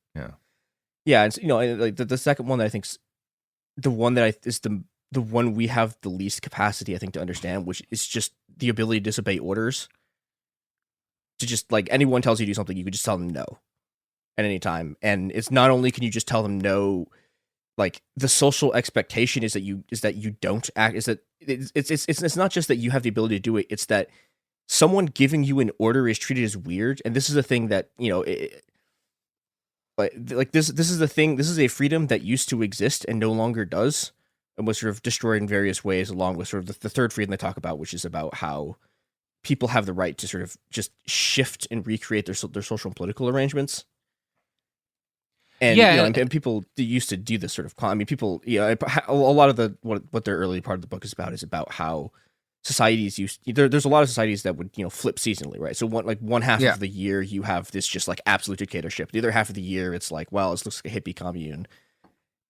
and like the second one that I think's the one that is the one we have the least capacity, I think, to understand, which is just the ability to disobey orders. To just like, anyone tells you to do something, you could just tell them no at any time, and it's not only can you just tell them no, like the social expectation is that you don't act, is that it's not just that you have the ability to do it, it's that someone giving you an order is treated as weird. And this is a thing that this is the thing, this is a freedom that used to exist and no longer does, and was sort of destroyed in various ways, along with sort of the third freedom they talk about, which is about how people have the right to sort of just shift and recreate their social and political arrangements. And and people used to do this sort of. I mean, people. A lot of what their early part of the book is about how societies used. There's a lot of societies that would flip seasonally, right? So one half of the year you have this just like absolute dictatorship. The other half of the year it's like, well, it looks like a hippie commune.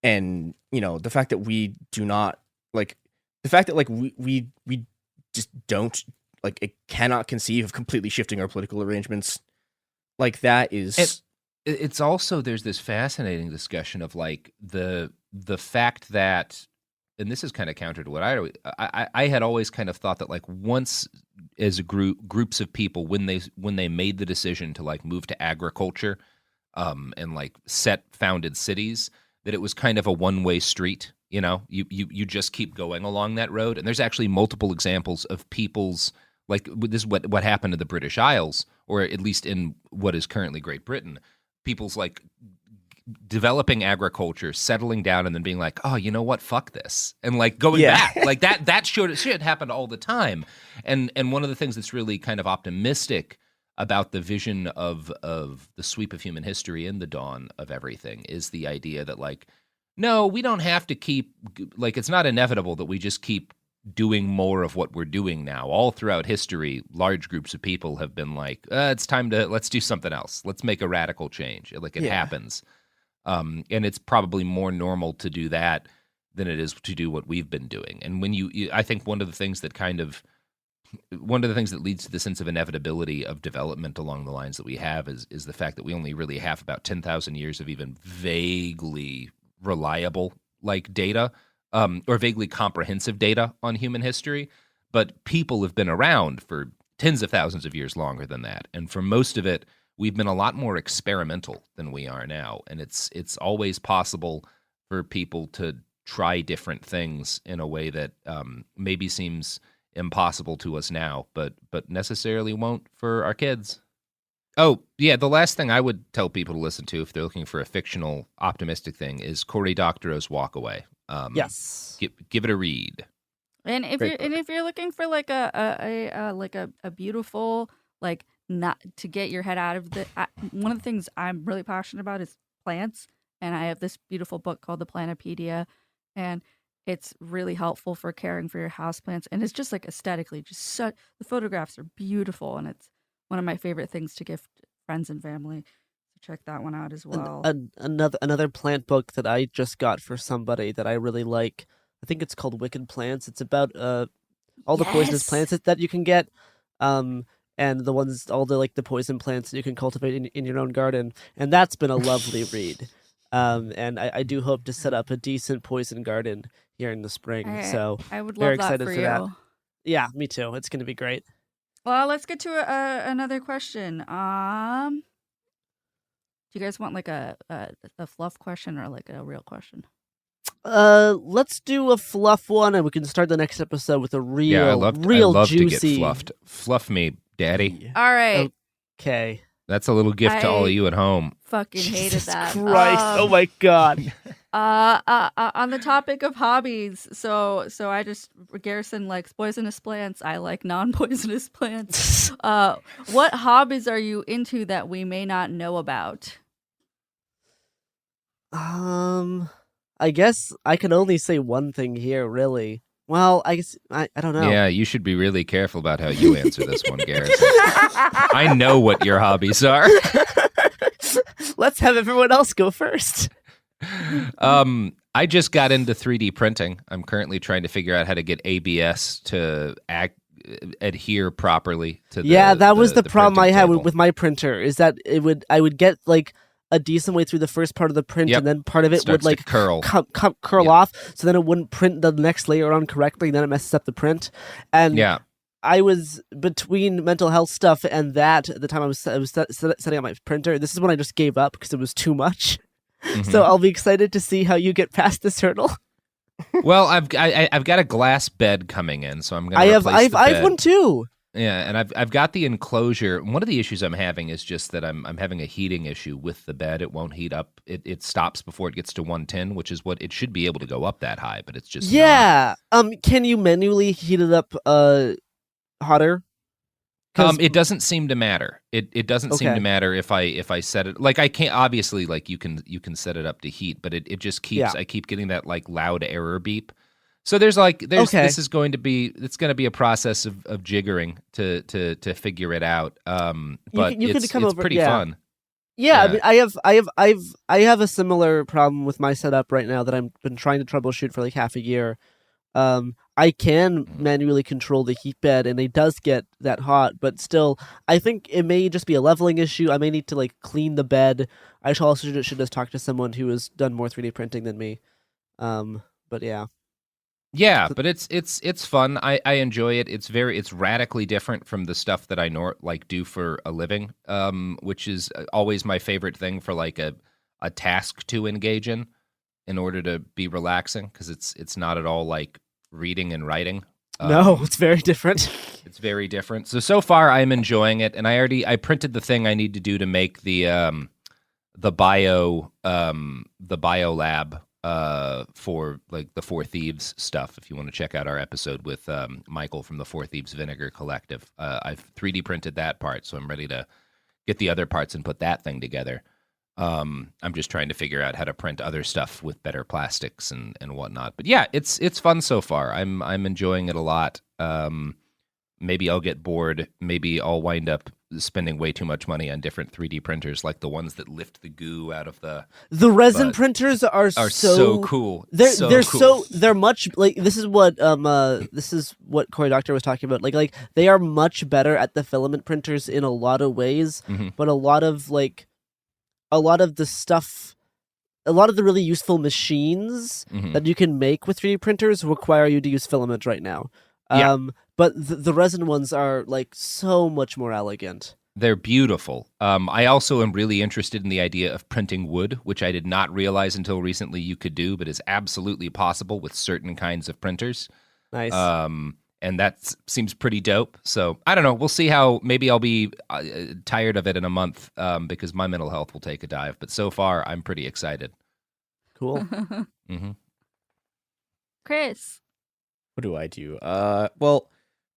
And the fact that we do not like, the fact that like we just don't like, it cannot conceive of completely shifting our political arrangements like that is. It's also, there's this fascinating discussion of like the fact that, and this is kind of counter to what I had always kind of thought that like once as a groups of people, when they made the decision to like move to agriculture, and like founded cities, that it was kind of a one-way street. You just keep going along that road. And there's actually multiple examples of people's, like this is what happened to the British Isles, or at least in what is currently Great Britain. People's like developing agriculture, settling down, and then being like, oh, you know what? Fuck this. And like going back like that shit happened all the time. And one of the things that's really kind of optimistic about the vision of the sweep of human history and the dawn of everything is the idea that like, no, we don't have to keep, like, it's not inevitable that we just keep doing more of what we're doing now. All throughout history, large groups of people have been like, it's time to, let's do something else. Let's make a radical change. Like it happens. And it's probably more normal to do that than it is to do what we've been doing. And when I think one of the things that leads to the sense of inevitability of development along the lines that we have is the fact that we only really have about 10,000 years of even vaguely reliable like data, or vaguely comprehensive data on human history, but people have been around for tens of thousands of years longer than that. And for most of it, we've been a lot more experimental than we are now. And it's always possible for people to try different things in a way that maybe seems impossible to us now, but necessarily won't for our kids. Oh, yeah, the last thing I would tell people to listen to if they're looking for a fictional, optimistic thing is Cory Doctorow's Walk Away. Yes. Give it a read. And if you're looking for like a beautiful, like, not to get your head out of the one of the things I'm really passionate about is plants, and I have this beautiful book called The Planopedia, and It's really helpful for caring for your houseplants, and it's just like aesthetically, the photographs are beautiful, and it's one of my favorite things to gift friends and family. So check that one out as well. Another plant book that I just got for somebody that I really like. I think it's called Wicked Plants. It's about all the poisonous plants that you can get, and all the poison plants that you can cultivate in your own garden, and that's been a lovely read. And I do hope to set up a decent poison garden here in the spring. So I would very love that excited for for that. you. Yeah, me too. It's going to be great. Well, let's get to another question. Do you guys want like a fluff question or like a real question? Let's do a fluff one, and we can start the next episode with a real, I love juicy. to get fluffed. Fluff me, Daddy. All right. Okay. That's a little gift to all of you at home. Fucking hated that. Christ! Oh my God. On the topic of hobbies, so Garrison likes poisonous plants. I like non-poisonous plants. What hobbies are you into that we may not know about? I guess I can only say one thing here, really. Well, I guess I don't know. Yeah, you should be really careful about how you answer this one, Garrison. I know what your hobbies are. Let's have everyone else go first. I just got into 3D printing. I'm currently trying to figure out how to get ABS to adhere properly to the that was the problem I had table. with my printer, is that I would get like a decent way through the first part of the print, and then part of it would like curl off, so then it wouldn't print the next layer on correctly, and then it messes up the print. And I was between mental health stuff and that at the time I was setting up my printer. This is when I just gave up because it was too much. Mm-hmm. So I'll be excited to see how you get past this hurdle. Well, I've got a glass bed coming in, so I'm gonna. I have one too. Yeah, and I've got the enclosure. One of the issues I'm having is just that I'm having a heating issue with the bed. It won't heat up. It stops before it gets to 110, which is what it should be able to go up that high, but it's just not. Can you manually heat it up hotter? It doesn't seem to matter. It doesn't seem to matter if I set it, like I can't, obviously, like you can set it up to heat, but it just keeps I keep getting that like loud error beep. So this is going to be a process of jiggering to figure it out. But it's pretty fun. Yeah, I mean, I have a similar problem with my setup right now that I've been trying to troubleshoot for like half a year. I can manually control the heat bed, and it does get that hot, but still, I think it may just be a leveling issue. I may need to like clean the bed. I should just talk to someone who has done more 3D printing than me. But yeah. Yeah, but it's fun. I enjoy it. It's radically different from the stuff that I do for a living, which is always my favorite thing for like a task to engage in order to be relaxing, because it's not at all like reading and writing. No, it's very different. It's very different. So far I'm enjoying it, and I printed the thing I need to do to make the bio lab for like the Four Thieves stuff. If you want to check out our episode with Michael from the Four Thieves Vinegar Collective, I've 3D printed that part, so I'm ready to get the other parts and put that thing together. I'm just trying to figure out how to print other stuff with better plastics and whatnot. But yeah, it's fun so far. I'm enjoying it a lot. Maybe I'll get bored. Maybe I'll wind up spending way too much money on different 3D printers, like the ones that lift the goo out of the resin printers are so cool. They're much like this is what Cory Doctor was talking about. Like they are much better at the filament printers in a lot of ways, but a lot of the stuff, a lot of the really useful machines that you can make with 3D printers require you to use filament right now. But the resin ones are like so much more elegant. They're beautiful. I also am really interested in the idea of printing wood, which I did not realize until recently you could do, but is absolutely possible with certain kinds of printers. Nice. And that seems pretty dope. So I don't know. We'll see how. Maybe I'll be tired of it in a month because my mental health will take a dive. But so far, I'm pretty excited. Cool. Chris. What do I do? Well,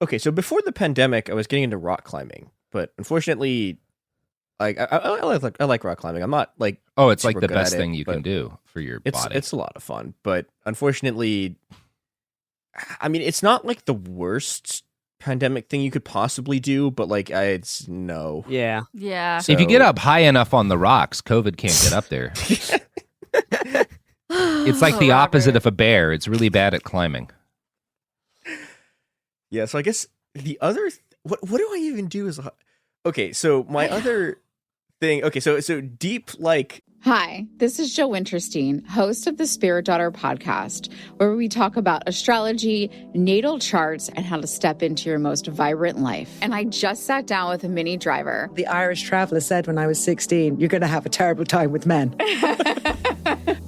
okay, so before the pandemic, I was getting into rock climbing, but unfortunately, Like I like rock climbing. I'm not like it's like super the good best at thing it, you but can do for your body. It's a lot of fun, but unfortunately, I mean, it's not like the worst pandemic thing you could possibly do, but like it's no. Yeah. Yeah. If you get up high enough on the rocks, COVID can't get up there. It's like the opposite of a bear. It's really bad at climbing. Yeah, so I guess the other what do I even do as okay, so my other thing, okay, so deep like Hi, this is Jill Winterstein, host of the Spirit Daughter podcast, where we talk about astrology, natal charts, and how to step into your most vibrant life. And I just sat down with a Mini Driver. The Irish traveller said when I was 16, you're going to have a terrible time with men.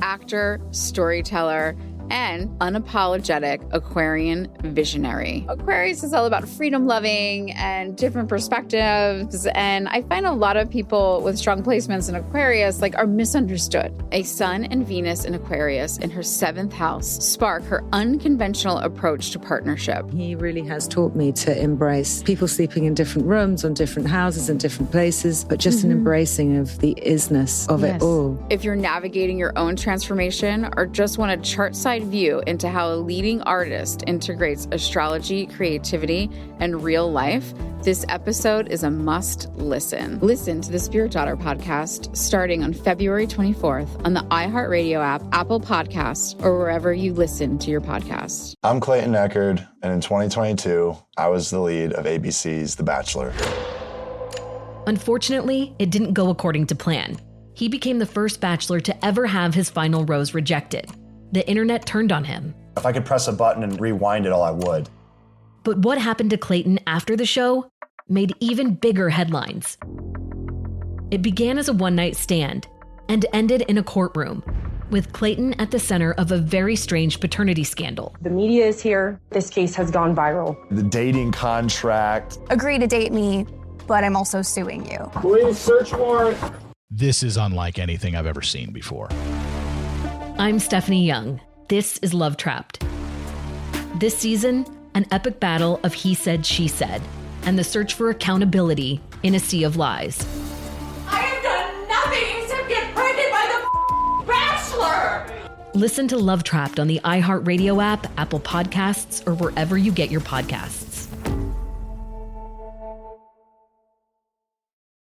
Actor, storyteller, and unapologetic Aquarian visionary. Aquarius is all about freedom loving and different perspectives. And I find a lot of people with strong placements in Aquarius are misunderstood. A Sun and Venus in Aquarius in her 7th house spark her unconventional approach to partnership. He really has taught me to embrace people sleeping in different rooms, on different houses, in different places, but just an embracing of the isness of it all. If you're navigating your own transformation or just want a chart-side view into how a leading artist integrates astrology, creativity, and real life, this episode is a must listen. Listen to the Spirit Daughter podcast starting on February 24th on the iHeartRadio app, Apple Podcasts, or wherever you listen to your podcasts. I'm Clayton Eckerd, and in 2022, I was the lead of ABC's The Bachelor. Unfortunately, it didn't go according to plan. He became the first Bachelor to ever have his final rose rejected. The internet turned on him. If I could press a button and rewind it all, I would. But what happened to Clayton after the show made even bigger headlines. It began as a one-night stand and ended in a courtroom, with Clayton at the center of a very strange paternity scandal. The media is here. This case has gone viral. The dating contract. Agree to date me, but I'm also suing you. Please search warrant. This is unlike anything I've ever seen before. I'm Stephanie Young. This is Love Trapped. This season, an epic battle of he said, she said, and the search for accountability in a sea of lies. I have done nothing except get pregnant by the Bachelor! Listen to Love Trapped on the iHeartRadio app, Apple Podcasts, or wherever you get your podcasts.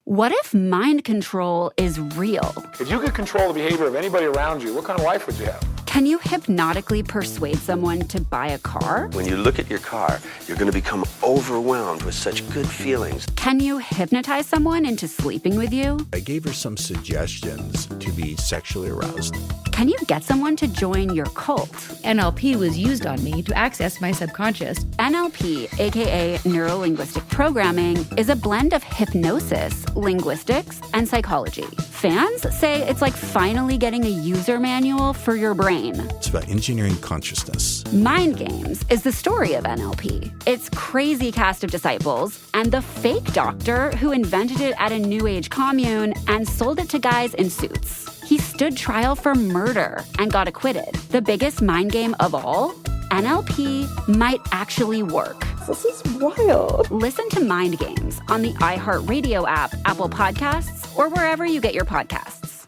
What if mind control is real? If you could control the behavior of anybody around you, what kind of life would you have? Can you hypnotically persuade someone to buy a car? When you look at your car, you're going to become overwhelmed with such good feelings. Can you hypnotize someone into sleeping with you? I gave her some suggestions to be sexually aroused. Can you get someone to join your cult? NLP was used on me to access my subconscious. NLP, aka Neuro-Linguistic Programming, is a blend of hypnosis, linguistics, and psychology. Fans say it's like finally getting a user manual for your brain. It's about engineering consciousness. Mind Games is the story of NLP. Its crazy cast of disciples and the fake doctor who invented it at a New Age commune and sold it to guys in suits. He stood trial for murder and got acquitted. The biggest mind game of all? NLP might actually work. This is wild. Listen to Mind Games on the iHeartRadio app, Apple Podcasts, or wherever you get your podcasts.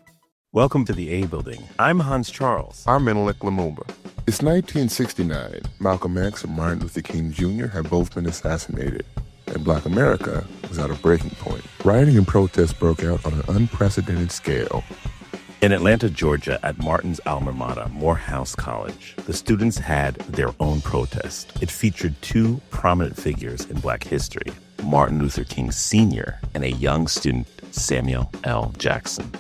Welcome to the A Building. I'm Hans Charles. I'm Menelik Lumumba. It's 1969. Malcolm X and Martin Luther King Jr. had both been assassinated, and Black America was at a breaking point. Rioting and protests broke out on an unprecedented scale. In Atlanta, Georgia, at Martin's alma mater, Morehouse College, the students had their own protest. It featured two prominent figures in Black history, Martin Luther King Sr. and a young student, Samuel L. Jackson.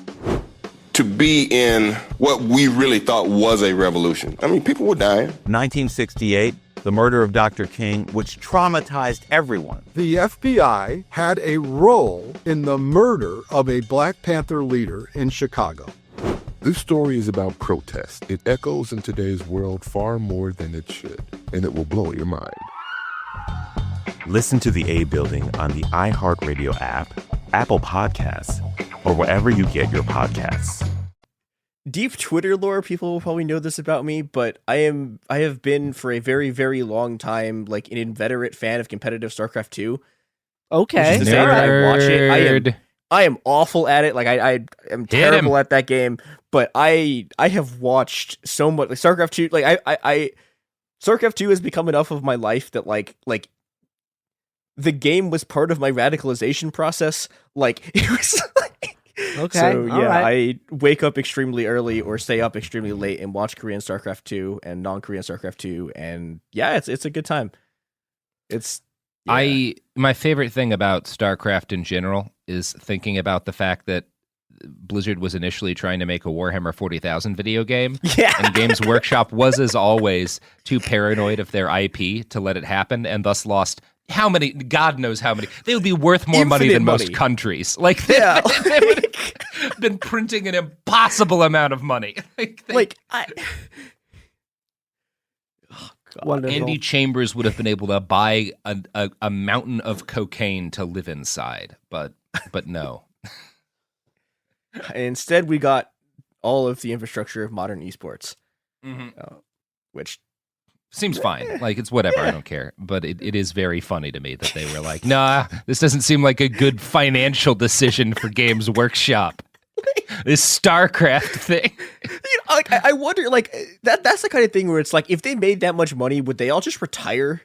To be in what we really thought was a revolution. I mean, people were dying. 1968, the murder of Dr. King, which traumatized everyone. The FBI had a role in the murder of a Black Panther leader in Chicago. This story is about protest. It echoes in today's world far more than it should, and it will blow your mind. Listen to the A Building on the iHeartRadio app, Apple Podcasts, or wherever you get your podcasts. Deep Twitter lore, people will probably know this about me, but I have been for a very, very long time an inveterate fan of competitive StarCraft 2. Okay. Which is to say that I watch it. I am awful at it. Like I am terrible at that game. But I have watched so much. Like StarCraft 2. Like I StarCraft 2 has become enough of my life that like the game was part of my radicalization process. Like it was. Okay. So yeah, right. I wake up extremely early or stay up extremely late and watch Korean StarCraft 2 and non-Korean StarCraft 2, and yeah, it's a good time. My favorite thing about StarCraft in general is thinking about the fact that Blizzard was initially trying to make a Warhammer 40,000 video game, and Games Workshop was, as always, too paranoid of their IP to let it happen, and thus lost how many? God knows how many. They would be worth more money than most countries. Like they would have been printing an impossible amount of money. Andy Chambers would have been able to buy a mountain of cocaine to live inside, but no. Instead, we got all of the infrastructure of modern esports, which seems fine. Like, it's whatever. I don't care. But it is very funny to me that they were like, nah, this doesn't seem like a good financial decision for Games Workshop. This StarCraft thing. Like, I wonder, like, that's the kind of thing where it's like, if they made that much money, would they all just retire?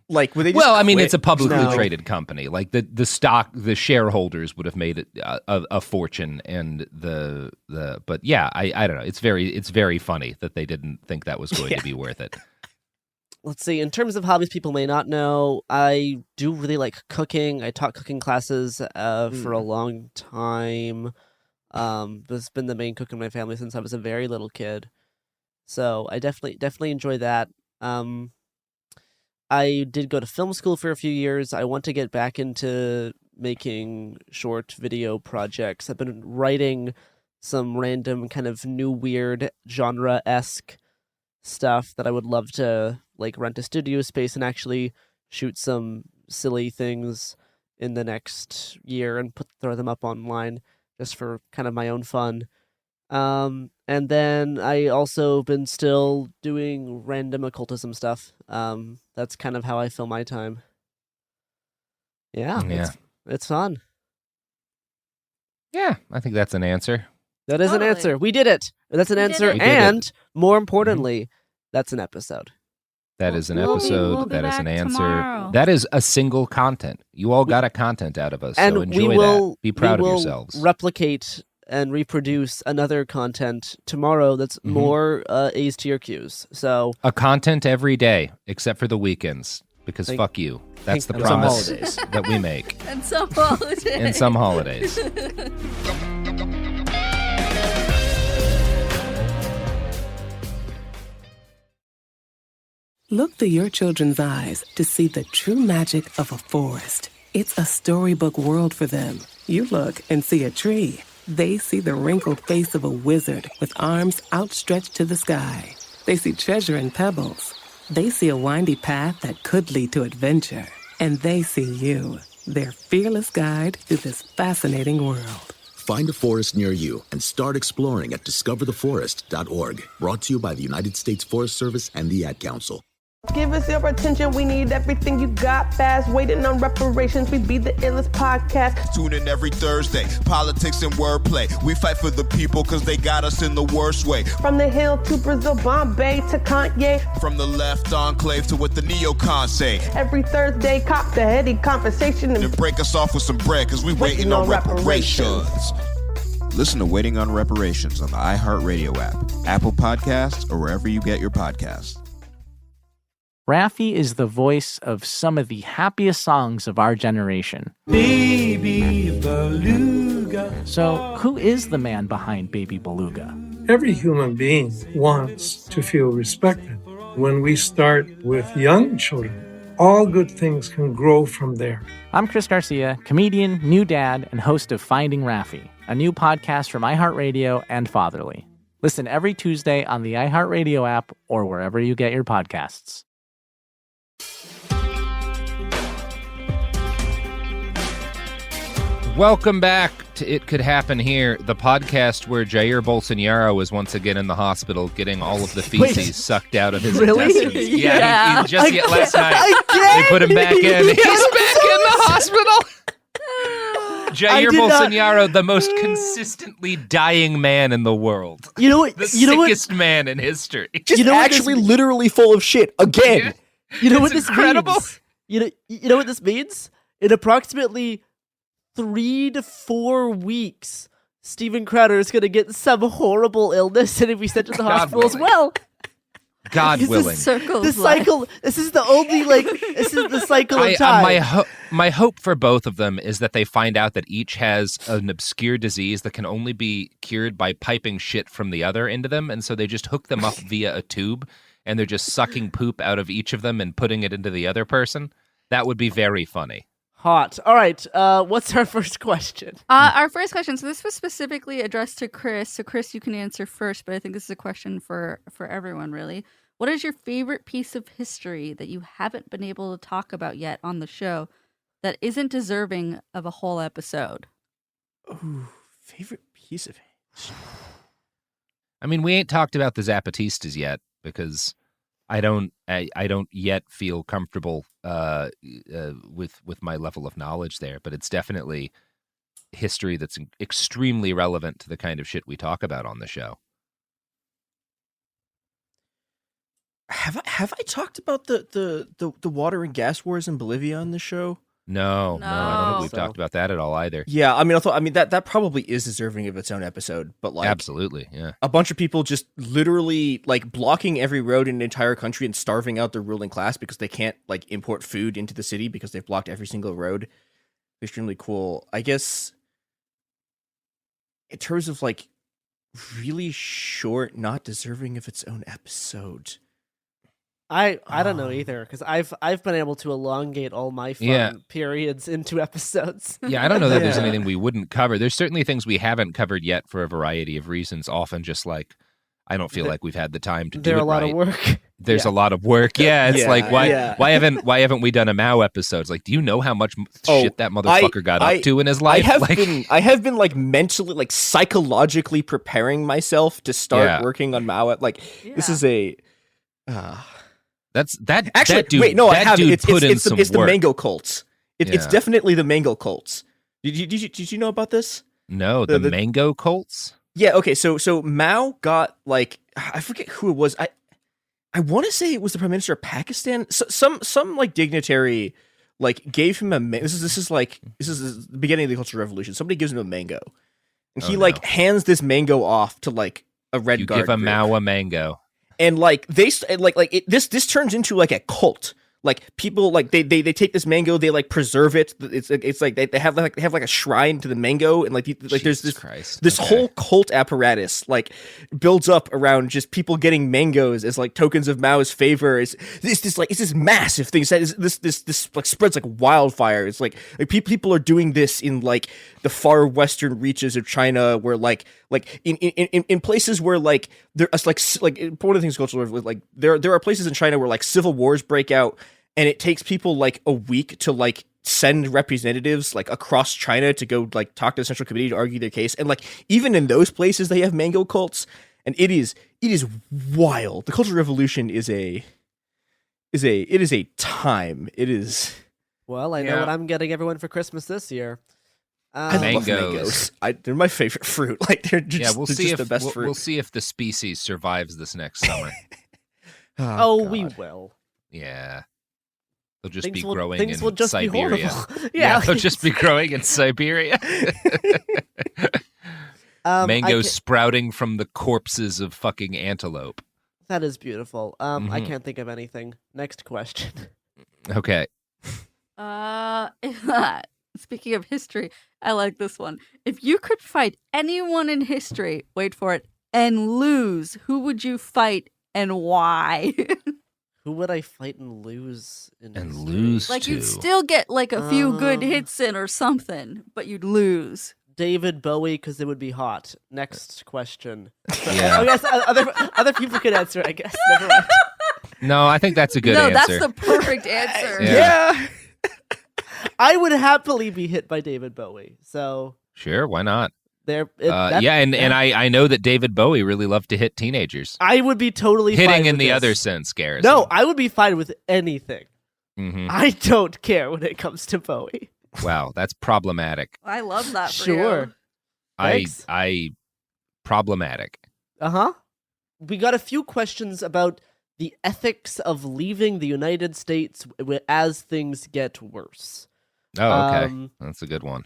Like, would they just quit? It's a publicly traded company. Like, the shareholders would have made it a fortune, and but yeah, I don't know. It's very funny that they didn't think that was going to be worth it. Let's see. In terms of hobbies people may not know, I do really like cooking. I taught cooking classes for a long time. It's been the main cook in my family since I was a very little kid. So I definitely enjoy that. I did go to film school for a few years. I want to get back into making short video projects. I've been writing some random kind of new weird genre-esque stuff that I would love to like rent a studio space and actually shoot some silly things in the next year and throw them up online just for kind of my own fun. And then I also been still doing random occultism stuff. That's kind of how I fill my time. Yeah. It's fun. Yeah, I think that's an answer. That is an answer. We did it. That's an answer. And more importantly, that's an episode. That is an episode. That is an answer. Tomorrow. That is a single content. You all got a content out of us, and so enjoy that. Be proud of yourselves. Replicate and reproduce another content tomorrow that's more A's to your Q's. So a content every day, except for the weekends, because fuck you. That's the promise that we make. And some holidays. And some holidays. Look through your children's eyes to see the true magic of a forest. It's a storybook world for them. You look and see a tree. They see the wrinkled face of a wizard with arms outstretched to the sky. They see treasure in pebbles. They see a windy path that could lead to adventure. And they see you, their fearless guide through this fascinating world. Find a forest near you and start exploring at discovertheforest.org. Brought to you by the United States Forest Service and the Ad Council. Give us your attention, we need everything you got fast. Waiting on reparations, we be the illest podcast. Tune in every Thursday, politics and wordplay. We fight for the people cause they got us in the worst way. From the Hill to Brazil, Bombay to Kanye. From the left enclave to what the neocons say. Every Thursday, cop the heady conversation. And break us off with some bread cause we waiting on reparations. Listen to Waiting on Reparations on the iHeartRadio app, Apple Podcasts, or wherever you get your podcasts. Raffi is the voice of some of the happiest songs of our generation. Baby Beluga. So, who is the man behind Baby Beluga? Every human being wants to feel respected. When we start with young children, all good things can grow from there. I'm Chris Garcia, comedian, new dad, and host of Finding Raffi, a new podcast from iHeartRadio and Fatherly. Listen every Tuesday on the iHeartRadio app or wherever you get your podcasts. Welcome back to It Could Happen Here, the podcast where Jair Bolsonaro is once again in the hospital getting all of the feces sucked out of his intestines. Yeah, he just last night. They put him back in. He's back in the hospital. Jair Bolsonaro, the most consistently dying man in the world. You know what? The sickest man in history. Just actually literally full of shit again. You know what It's this incredible. means? You know what this means? In approximately 3 to 4 weeks, Steven Crowder is going to get some horrible illness and be sent to the hospital as well. God willing. The cycle. This is the only This is the cycle of time. My hope for both of them is that they find out that each has an obscure disease that can only be cured by piping shit from the other into them, and so they just hook them up via a tube, and they're just sucking poop out of each of them and putting it into the other person. That would be very funny. Hot. All right. What's our first question? Our first question. So this was specifically addressed to Chris. So Chris, you can answer first, but I think this is a question for everyone, really. What is your favorite piece of history that you haven't been able to talk about yet on the show that isn't deserving of a whole episode? Ooh, favorite piece of history. I mean, we ain't talked about the Zapatistas yet because I don't yet feel comfortable with my level of knowledge there, but it's definitely history that's extremely relevant to the kind of shit we talk about on the show. Have I talked about the water and gas wars in Bolivia on the show? No, I don't think we've talked about that at all either. Yeah, I mean, that probably is deserving of its own episode, but like, absolutely, yeah. A bunch of people just literally like blocking every road in an entire country and starving out the ruling class because they can't like import food into the city because they've blocked every single road. Extremely cool. I guess in terms of like really short, not deserving of its own episode. I don't know either because I've been able to elongate all my fun periods into episodes. Yeah, I don't know that there's anything we wouldn't cover. There's certainly things we haven't covered yet for a variety of reasons. Often just like I don't feel like we've had the time to do it. There are a lot of work. There's a lot of work. Yeah, it's like why haven't we done a Mao episodes? Like, do you know how much shit that motherfucker got up to in his life? I have been like mentally, like psychologically preparing myself to start working on Mao. Like this is a. That's that. Actually, that dude, wait, no, that I have dude it. It's the mango cults. It's definitely the mango cults. Did you know about this? No, the mango cults. Yeah. Okay. So Mao got like I forget who it was. I want to say it was the Prime Minister of Pakistan. Some like dignitary like gave him a. This is the beginning of the Cultural Revolution. Somebody gives him a mango, and he like hands this mango off to like a Red Guard. You give a Mao a mango. And like this turns into like a cult. Like people like they take this mango, they like preserve it. It's like they have like a shrine to the mango, and like there's this whole cult apparatus like builds up around just people getting mangoes as like tokens of Mao's favor. It's this massive thing. This like spreads like wildfire. It's like people are doing this in like the far western reaches of China, where like in places where like there's like one of the things cultural like there are places in China where like civil wars break out. And it takes people like a week to like send representatives like across China to go like talk to the Central Committee to argue their case. And like even in those places they have mango cults, and it is wild. The Cultural Revolution is a time. It is. Well, I know what I'm getting everyone for Christmas this year. I love mangoes. They're my favorite fruit. Like they're just, we'll see if the best fruit. We'll see if the species survives this next summer. We will. Yeah. They'll just things be will, growing things in will just Siberia. Be they'll just be growing in Siberia. Mangoes sprouting from the corpses of fucking antelope. That is beautiful. I can't think of anything. Next question. Okay. Speaking of history, I like this one. If you could fight anyone in history, wait for it, and lose, who would you fight and why? Who would I fight and lose? Like you'd still get like a few good hits in or something, but you'd lose. David Bowie, because it would be hot. Next question. Yeah. I guess other people could answer. I guess. Never mind. No, I think that's a good answer. No, that's the perfect answer. Yeah. I would happily be hit by David Bowie. So sure, why not? And I know that David Bowie really loved to hit teenagers. I would be totally hitting fine in with the this. other sense, Garrison. No, I would be fine with anything. Mm-hmm. I don't care when it comes to Bowie. Wow, that's problematic. I love that for Sure. you. Thanks. I problematic. Uh-huh. We got a few questions about the ethics of leaving the United States as things get worse. Oh, okay. That's a good one.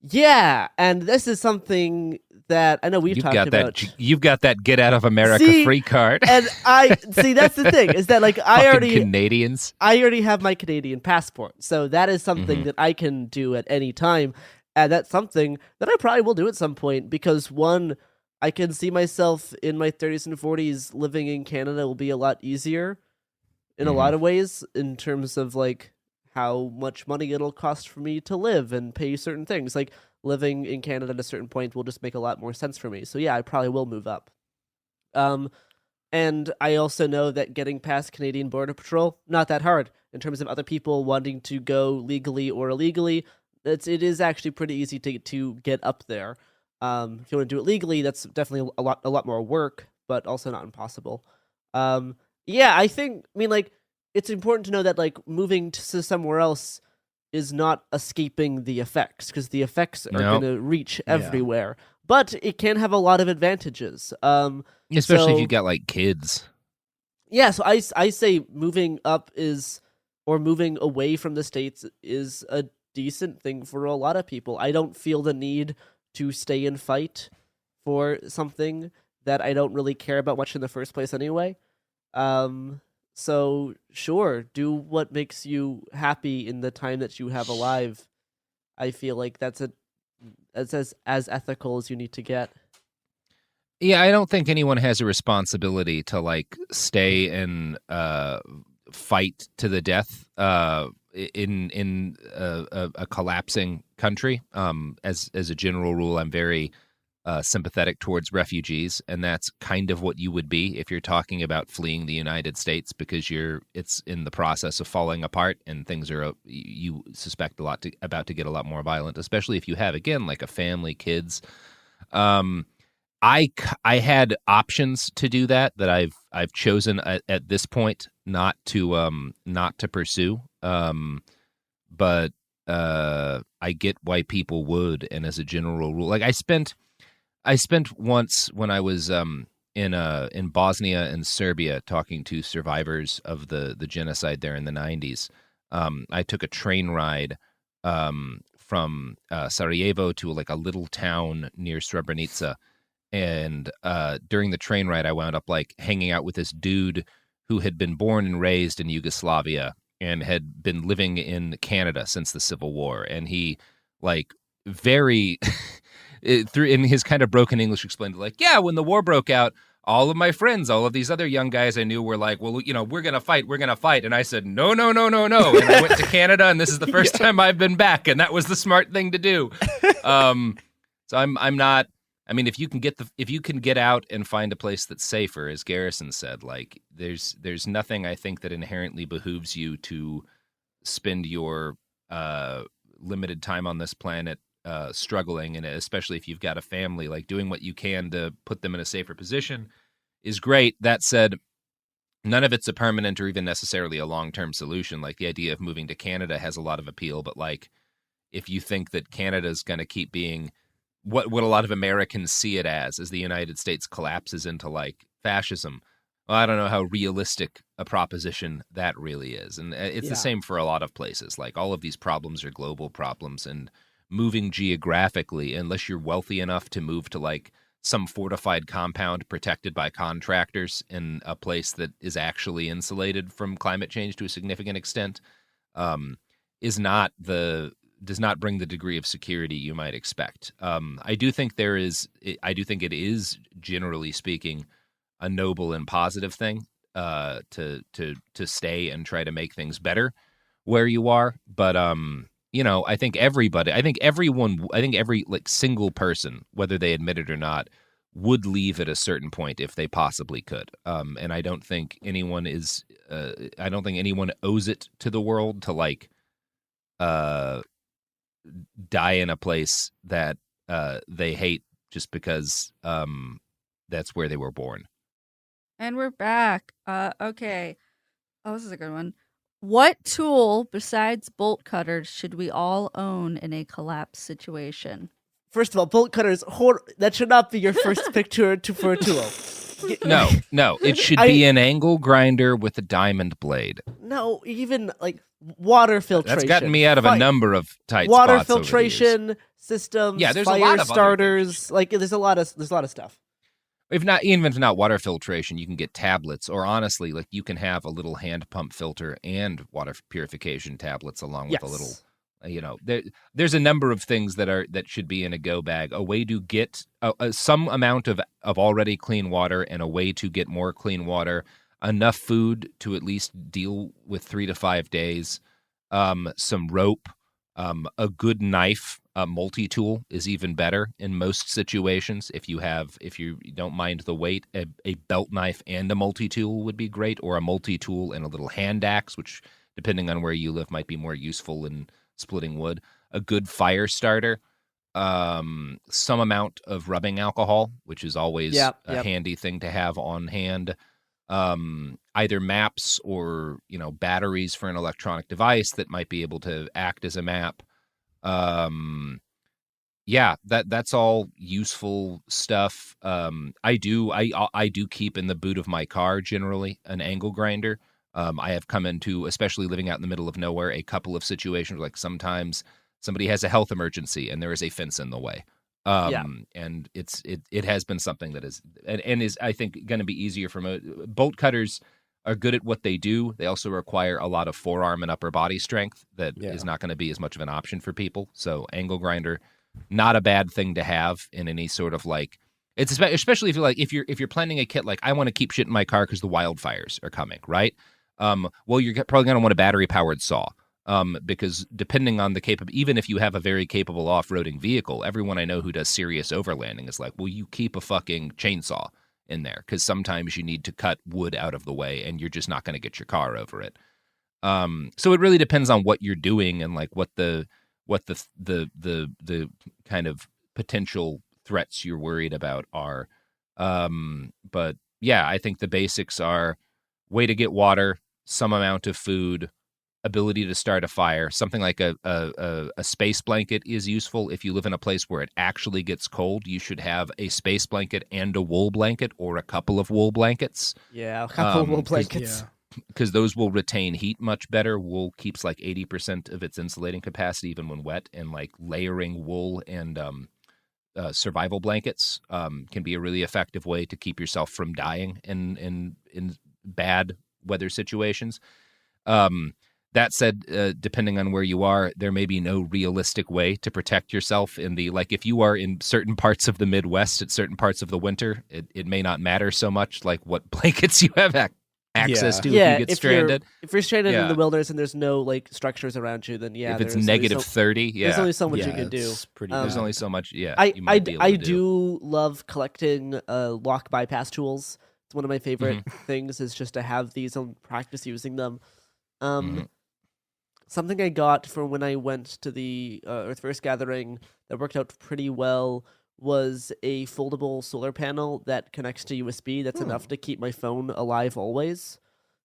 Yeah, and this is something that I know we've talked about. You've got that get out of America free card. And that's the thing, is that like Canadians. I already have my Canadian passport. So that is something that I can do at any time. And that's something that I probably will do at some point because one, I can see myself in my 30s and 40s living in Canada will be a lot easier in a lot of ways in terms of like how much money it'll cost for me to live and pay certain things. Like living in Canada at a certain point will just make a lot more sense for me. So yeah, I probably will move up. And I also know that getting past Canadian Border Patrol, not that hard in terms of other people wanting to go legally or illegally. It is actually pretty easy to get up there. If you want to do it legally, that's definitely a lot more work, but also not impossible. Yeah, I mean, like, it's important to know that like moving to somewhere else is not escaping the effects because the effects are going to reach everywhere. But it can have a lot of advantages. Especially if you got like kids. Yeah, so I say moving up or moving away from the States is a decent thing for a lot of people. I don't feel the need to stay and fight for something that I don't really care about much in the first place anyway. So sure, do what makes you happy in the time that you have alive. I feel like that's as ethical as you need to get. Yeah, I don't think anyone has a responsibility to like stay and fight to the death in a collapsing country. As a general rule, I'm very sympathetic towards refugees, and that's kind of what you would be if you're talking about fleeing the United States because it's in the process of falling apart and things are you suspect about to get a lot more violent, especially if you have again like a family, kids. I had options to do that I've chosen at this point not to pursue. But I get why people would, and as a general rule, like I spent once when I was in Bosnia and Serbia talking to survivors of the genocide there in the 90s. I took a train ride from Sarajevo to like a little town near Srebrenica. And during the train ride, I wound up like hanging out with this dude who had been born and raised in Yugoslavia and had been living in Canada since the Civil War. And he like very through in his kind of broken English explained like, yeah, when the war broke out, all of my friends, all of these other young guys I knew were like, well, you know, we're going to fight. And I said, no. And I went to Canada and this is the first time I've been back. And that was the smart thing to do. So I'm not, I mean, if you can get out and find a place that's safer, as Garrison said, like there's nothing I think that inherently behooves you to spend your limited time on this planet struggling, and especially if you've got a family, like doing what you can to put them in a safer position is great. That said, none of it's a permanent or even necessarily a long-term solution. Like the idea of moving to Canada has a lot of appeal, but like if you think that Canada is going to keep being what a lot of Americans see it as the United States collapses into like fascism, well, I don't know how realistic a proposition that really is. And it's the same for a lot of places. Like all of these problems are global problems, and moving geographically, unless you're wealthy enough to move to like some fortified compound protected by contractors in a place that is actually insulated from climate change to a significant extent, does not bring the degree of security you might expect. I do think it is, generally speaking, a noble and positive thing to stay and try to make things better where you are. But I think every like single person, whether they admit it or not, would leave at a certain point if they possibly could. And I don't think anyone owes it to the world to like die in a place that they hate just because that's where they were born. And we're back. Okay. Oh, this is a good one. What tool besides bolt cutters should we all own in a collapse situation? First of all, bolt cutters, that should not be your first pick for a tool. No. It should be an angle grinder with a diamond blade. No, even like water filtration. That's gotten me out of a number of tight water spots over the filtration years. systems. Yeah, there's fire a lot of starters. Like there's a lot of stuff. Even if not water filtration, you can get tablets, or honestly, like you can have a little hand pump filter and water purification tablets along with a little. There's a number of things that should be in a go bag. A way to get some amount of already clean water, and a way to get more clean water. Enough food to at least deal with 3 to 5 days. Some rope, a good knife. A multi-tool is even better in most situations. If you don't mind the weight, a belt knife and a multi-tool would be great, or a multi-tool and a little hand axe, which, depending on where you live, might be more useful in splitting wood. A good fire starter, some amount of rubbing alcohol, which is always a handy thing to have on hand. Either maps or batteries for an electronic device that might be able to act as a map. That's all useful stuff. I do keep in the boot of my car generally an angle grinder. I have come into, especially living out in the middle of nowhere, a couple of situations like sometimes somebody has a health emergency and there is a fence in the way. And it has been something that is and is, I think, going to be easier for bolt cutters. Are good at what they do. They also require a lot of forearm and upper body strength that is not going to be as much of an option for people. So angle grinder, not a bad thing to have in any sort of like. It's especially if you're planning a kit like I want to keep shit in my car because the wildfires are coming, right? Well, you're probably going to want a battery powered saw. Because depending on even if you have a very capable off-roading vehicle, everyone I know who does serious overlanding is like, well, you keep a fucking chainsaw in there because sometimes you need to cut wood out of the way and you're just not going to get your car over it. So it really depends on what you're doing and like what the kind of potential threats you're worried about are. But yeah, I think the basics are way to get water, some amount of food, ability to start a fire. Something like a space blanket is useful. If you live in a place where it actually gets cold, you should have a space blanket and a wool blanket or a couple of wool blankets. Yeah, a couple of wool blankets. Because those will retain heat much better. Wool keeps like 80% of its insulating capacity even when wet, and like layering wool and survival blankets can be a really effective way to keep yourself from dying in bad weather situations. That said, depending on where you are, there may be no realistic way to protect yourself if you are in certain parts of the Midwest at certain parts of the winter, it may not matter so much like what blankets you have access to if you get stranded. If you're stranded in the wilderness and there's no like structures around you, then if it's negative 30, there's only so much you can do. There's only so much. Yeah, I do love collecting lock bypass tools. It's one of my favorite things is just to have these and practice using them. Something I got for when I went to the Earth First Gathering that worked out pretty well was a foldable solar panel that connects to USB. That's enough to keep my phone alive always.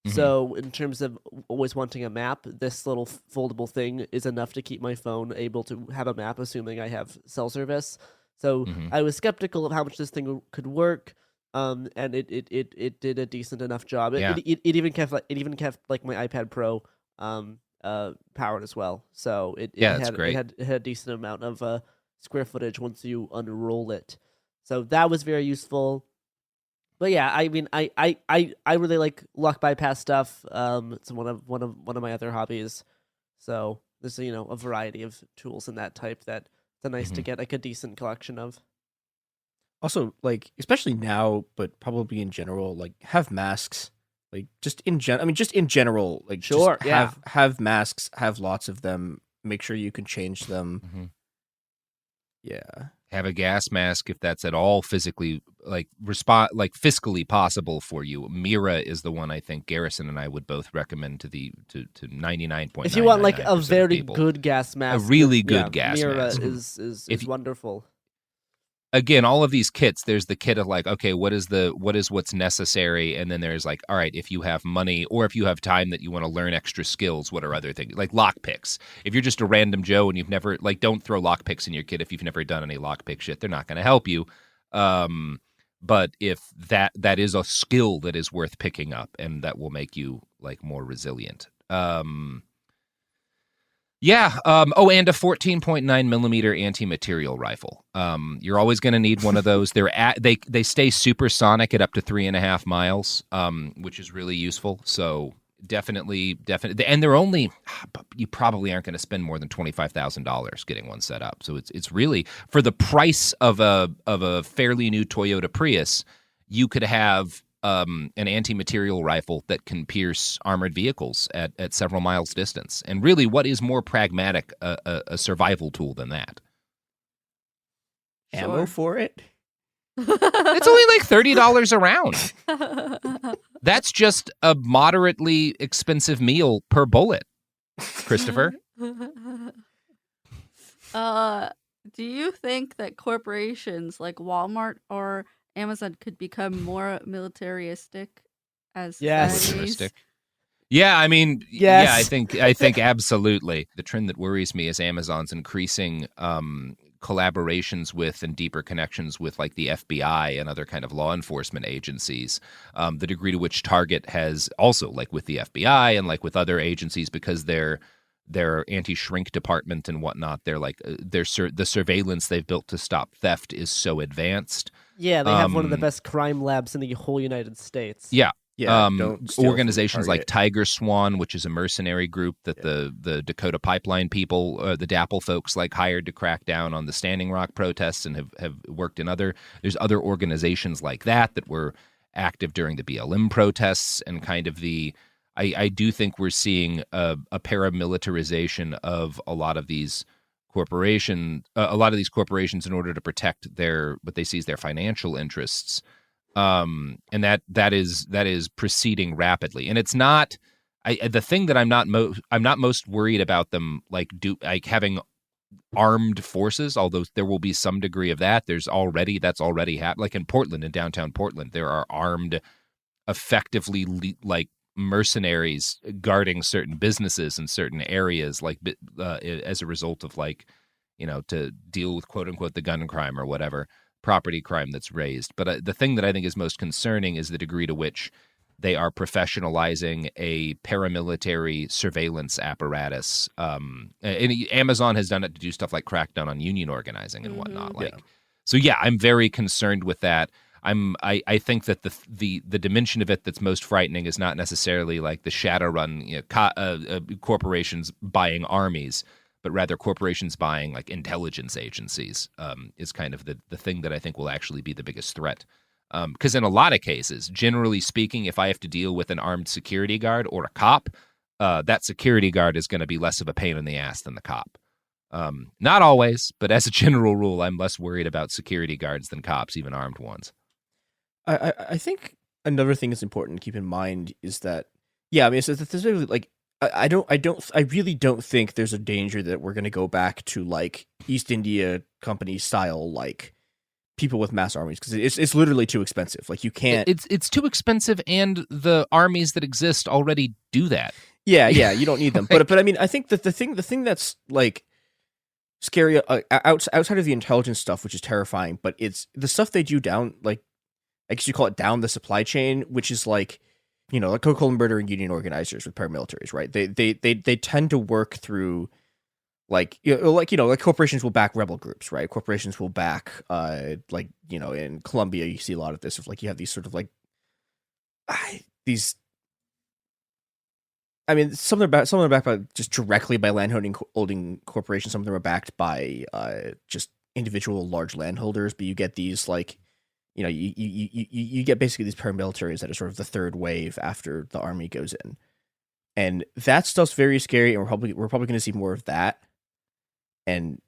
So in terms of always wanting a map, this little foldable thing is enough to keep my phone able to have a map, assuming I have cell service. So I was skeptical of how much this thing could work, and it did a decent enough job. It even kept my iPad Pro powered as well. So it had a decent amount of square footage once you unroll it. So that was very useful. But yeah, I mean, I really like lock bypass stuff. It's one of my other hobbies. So there's a variety of tools in that type that it's nice to get like a decent collection of. Also, like especially now, but probably in general, like have masks. Like just in general, like sure, have masks, have lots of them. Make sure you can change them. Yeah. Have a gas mask if that's at all physically fiscally possible for you. Mira is the one I think Garrison and I would both recommend to 99.9%. If you want like a very good gas mask, a really good gas Mira mask, is wonderful. again, all of these kits, there's the kit of like, okay, what is what's necessary? And then there's like, all right, if you have money or if you have time that you want to learn extra skills, what are other things? Like lockpicks. If you're just a random Joe and you've never, like, don't throw lockpicks in your kit if you've never done any lockpick shit. They're not going to help you. But if that is a skill that is worth picking up and that will make you like more resilient. Yeah. And a 14.9 millimeter anti-material rifle. You're always going to need one of those. They stay supersonic at up to 3.5 miles, which is really useful. So definitely, and they're only. You probably aren't going to spend more than $25,000 getting one set up. So it's really for the price of a fairly new Toyota Prius. You could have an anti-material rifle that can pierce armored vehicles at several miles distance. And really, what is more pragmatic a survival tool than that? Ammo for it? It's only like $30 a round. That's just a moderately expensive meal per bullet, Christopher. Do you think that corporations like Walmart or Amazon could become more militaristic as societies? Yeah, I mean, yes. Yeah, I think absolutely. The trend that worries me is Amazon's increasing collaborations with and deeper connections with like the FBI and other kind of law enforcement agencies. The degree to which Target has also, like with the FBI and like with other agencies, because their anti-shrink department and whatnot, they're like the surveillance they've built to stop theft is so advanced. Yeah, they have one of the best crime labs in the whole United States. Yeah. Don't steal organizations from like Target. Tiger Swan, which is a mercenary group that the Dakota Pipeline people, the DAPL folks, like hired to crack down on the Standing Rock protests, and have worked in there's other organizations like that were active during the BLM protests, and kind of I do think we're seeing a paramilitarization of a lot of these corporations in order to protect what they see as their financial interests. And that is proceeding rapidly, and it's not. The thing that I'm not most worried about them like having armed forces, although there will be some degree of that. That's already happened. Like in Portland, in downtown Portland, there are armed, effectively like mercenaries guarding certain businesses in certain areas, like as a result of like, to deal with quote unquote the gun crime or whatever property crime that's raised. But the thing that I think is most concerning is the degree to which they are professionalizing a paramilitary surveillance apparatus. And Amazon has done it to do stuff like crack down on union organizing and whatnot. So yeah, I'm very concerned with that. I think that the dimension of it that's most frightening is not necessarily like the Shadowrun corporations buying armies, but rather corporations buying like intelligence agencies is kind of the thing that I think will actually be the biggest threat. Because in a lot of cases, generally speaking, if I have to deal with an armed security guard or a cop, that security guard is going to be less of a pain in the ass than the cop. Not always, but as a general rule, I'm less worried about security guards than cops, even armed ones. I think another thing that's important to keep in mind is that, yeah, I mean, so there's really like, I really don't think there's a danger that we're going to go back to like East India Company style, like people with mass armies, because it's literally too expensive. Like you can't. It's too expensive, and the armies that exist already do that. Yeah, you don't need them. But I mean, I think that the thing that's like scary outside of the intelligence stuff, which is terrifying, but it's the stuff they do down, like I guess you call it down the supply chain, which is like, like Coca-Cola murdering union organizers with paramilitaries, right? They tend to work through like corporations will back rebel groups, right? Corporations will back in Colombia you see a lot of this, of like you have these sort of like these. I mean, some of them are backed by just directly by landholding corporations. Some of them are backed by just individual large landholders. But you get these like, you get basically these paramilitaries that are sort of the third wave after the army goes in, and that stuff's very scary. And we're probably going to see more of that. And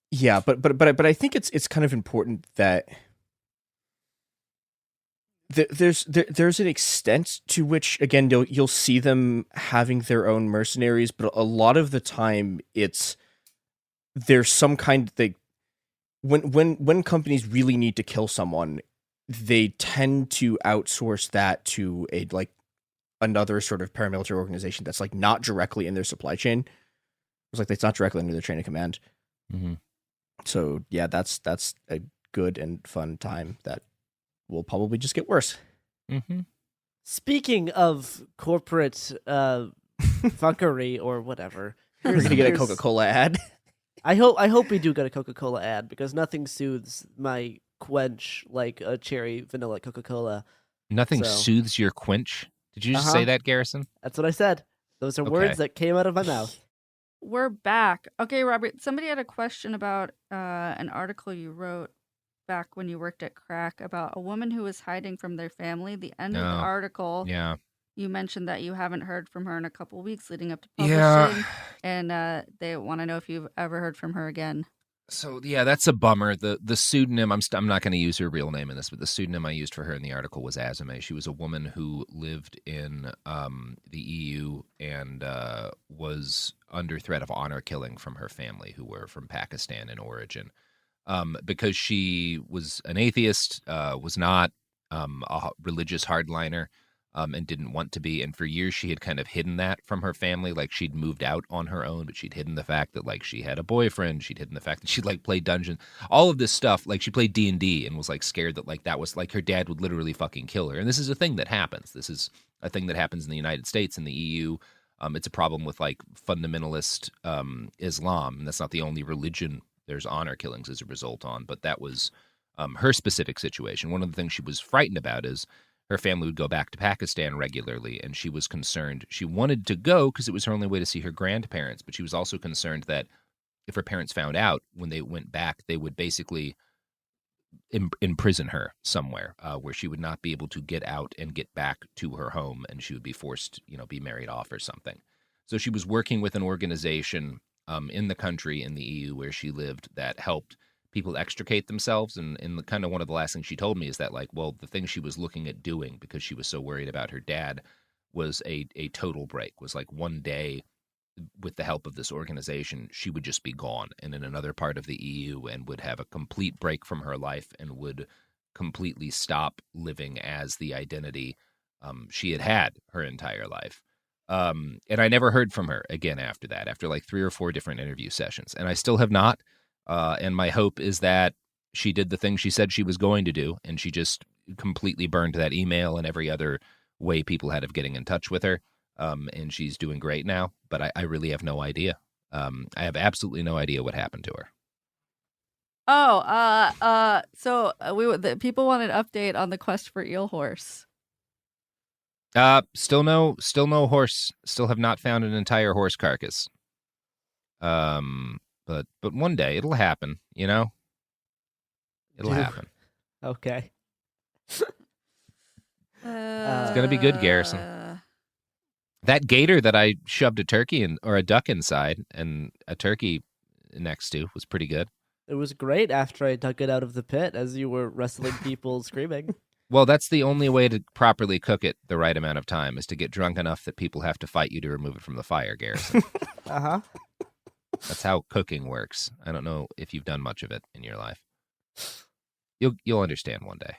yeah, but I think it's kind of important that there's an extent to which, again, you'll see them having their own mercenaries, but a lot of the time there's some kind of when companies really need to kill someone, they tend to outsource that to another sort of paramilitary organization that's like not directly in their supply chain. It's like it's not directly under their chain of command. Mm-hmm. So yeah, that's a good and fun time that will probably just get worse. Mm-hmm. Speaking of corporate fuckery or whatever, we're gonna get a Coca-Cola ad. I hope we do get a Coca-Cola ad, because nothing soothes my quench like a cherry vanilla Coca-Cola. Nothing soothes your quench. Did you just say that, Garrison? That's what I said. Those are words that came out of my mouth. We're back. Okay, Robert, somebody had a question about an article you wrote back when you worked at Crack about a woman who was hiding from their family. The end of the article, you mentioned that you haven't heard from her in a couple weeks leading up to publishing, and they want to know if you've ever heard from her again. So yeah, that's a bummer. The pseudonym, I'm not going to use her real name in this, but the pseudonym I used for her in the article was Azame. She was a woman who lived in the EU and was under threat of honor killing from her family, who were from Pakistan in origin, because she was an atheist, was not a religious hardliner. And didn't want to be. And for years, she had kind of hidden that from her family. Like, she'd moved out on her own, but she'd hidden the fact that, like, she had a boyfriend. She'd hidden the fact that she'd, like, played Dungeons. All of this stuff. Like, she played D&D and was, like, scared that, like, that was, like, her dad would literally fucking kill her. And this is a thing that happens. This is a thing that happens in the United States, in the EU. It's a problem with, like, fundamentalist Islam. And that's not the only religion there's honor killings as a result on. But that was her specific situation. One of the things she was frightened about is her family would go back to Pakistan regularly, and she was concerned. She wanted to go because it was her only way to see her grandparents, but she was also concerned that if her parents found out when they went back, they would basically imprison her somewhere where she would not be able to get out and get back to her home, and she would be forced, be married off or something. So she was working with an organization in the country, in the EU where she lived, that helped people extricate themselves. And the kind of one of the last things she told me is that, like, well, the thing she was looking at doing because she was so worried about her dad was a total break, was like one day with the help of this organization, she would just be gone and in another part of the EU and would have a complete break from her life and would completely stop living as the identity she had her entire life. And I never heard from her again after that, after like 3 or 4 different interview sessions. And I still have not. And my hope is that she did the thing she said she was going to do, and she just completely burned that email and every other way people had of getting in touch with her. And she's doing great now, but I really have no idea. I have absolutely no idea what happened to her. So the people want an update on the quest for eel horse. Still no horse. Still have not found an entire horse carcass. But one day it'll happen, It'll happen. Okay. It's gonna be good, Garrison. That gator that I shoved a duck inside and a turkey next to was pretty good. It was great after I dug it out of the pit as you were wrestling people screaming. Well, that's the only way to properly cook it the right amount of time, is to get drunk enough that people have to fight you to remove it from the fire, Garrison. Uh-huh. That's how cooking works. I don't know if you've done much of it in your life. You'll understand one day.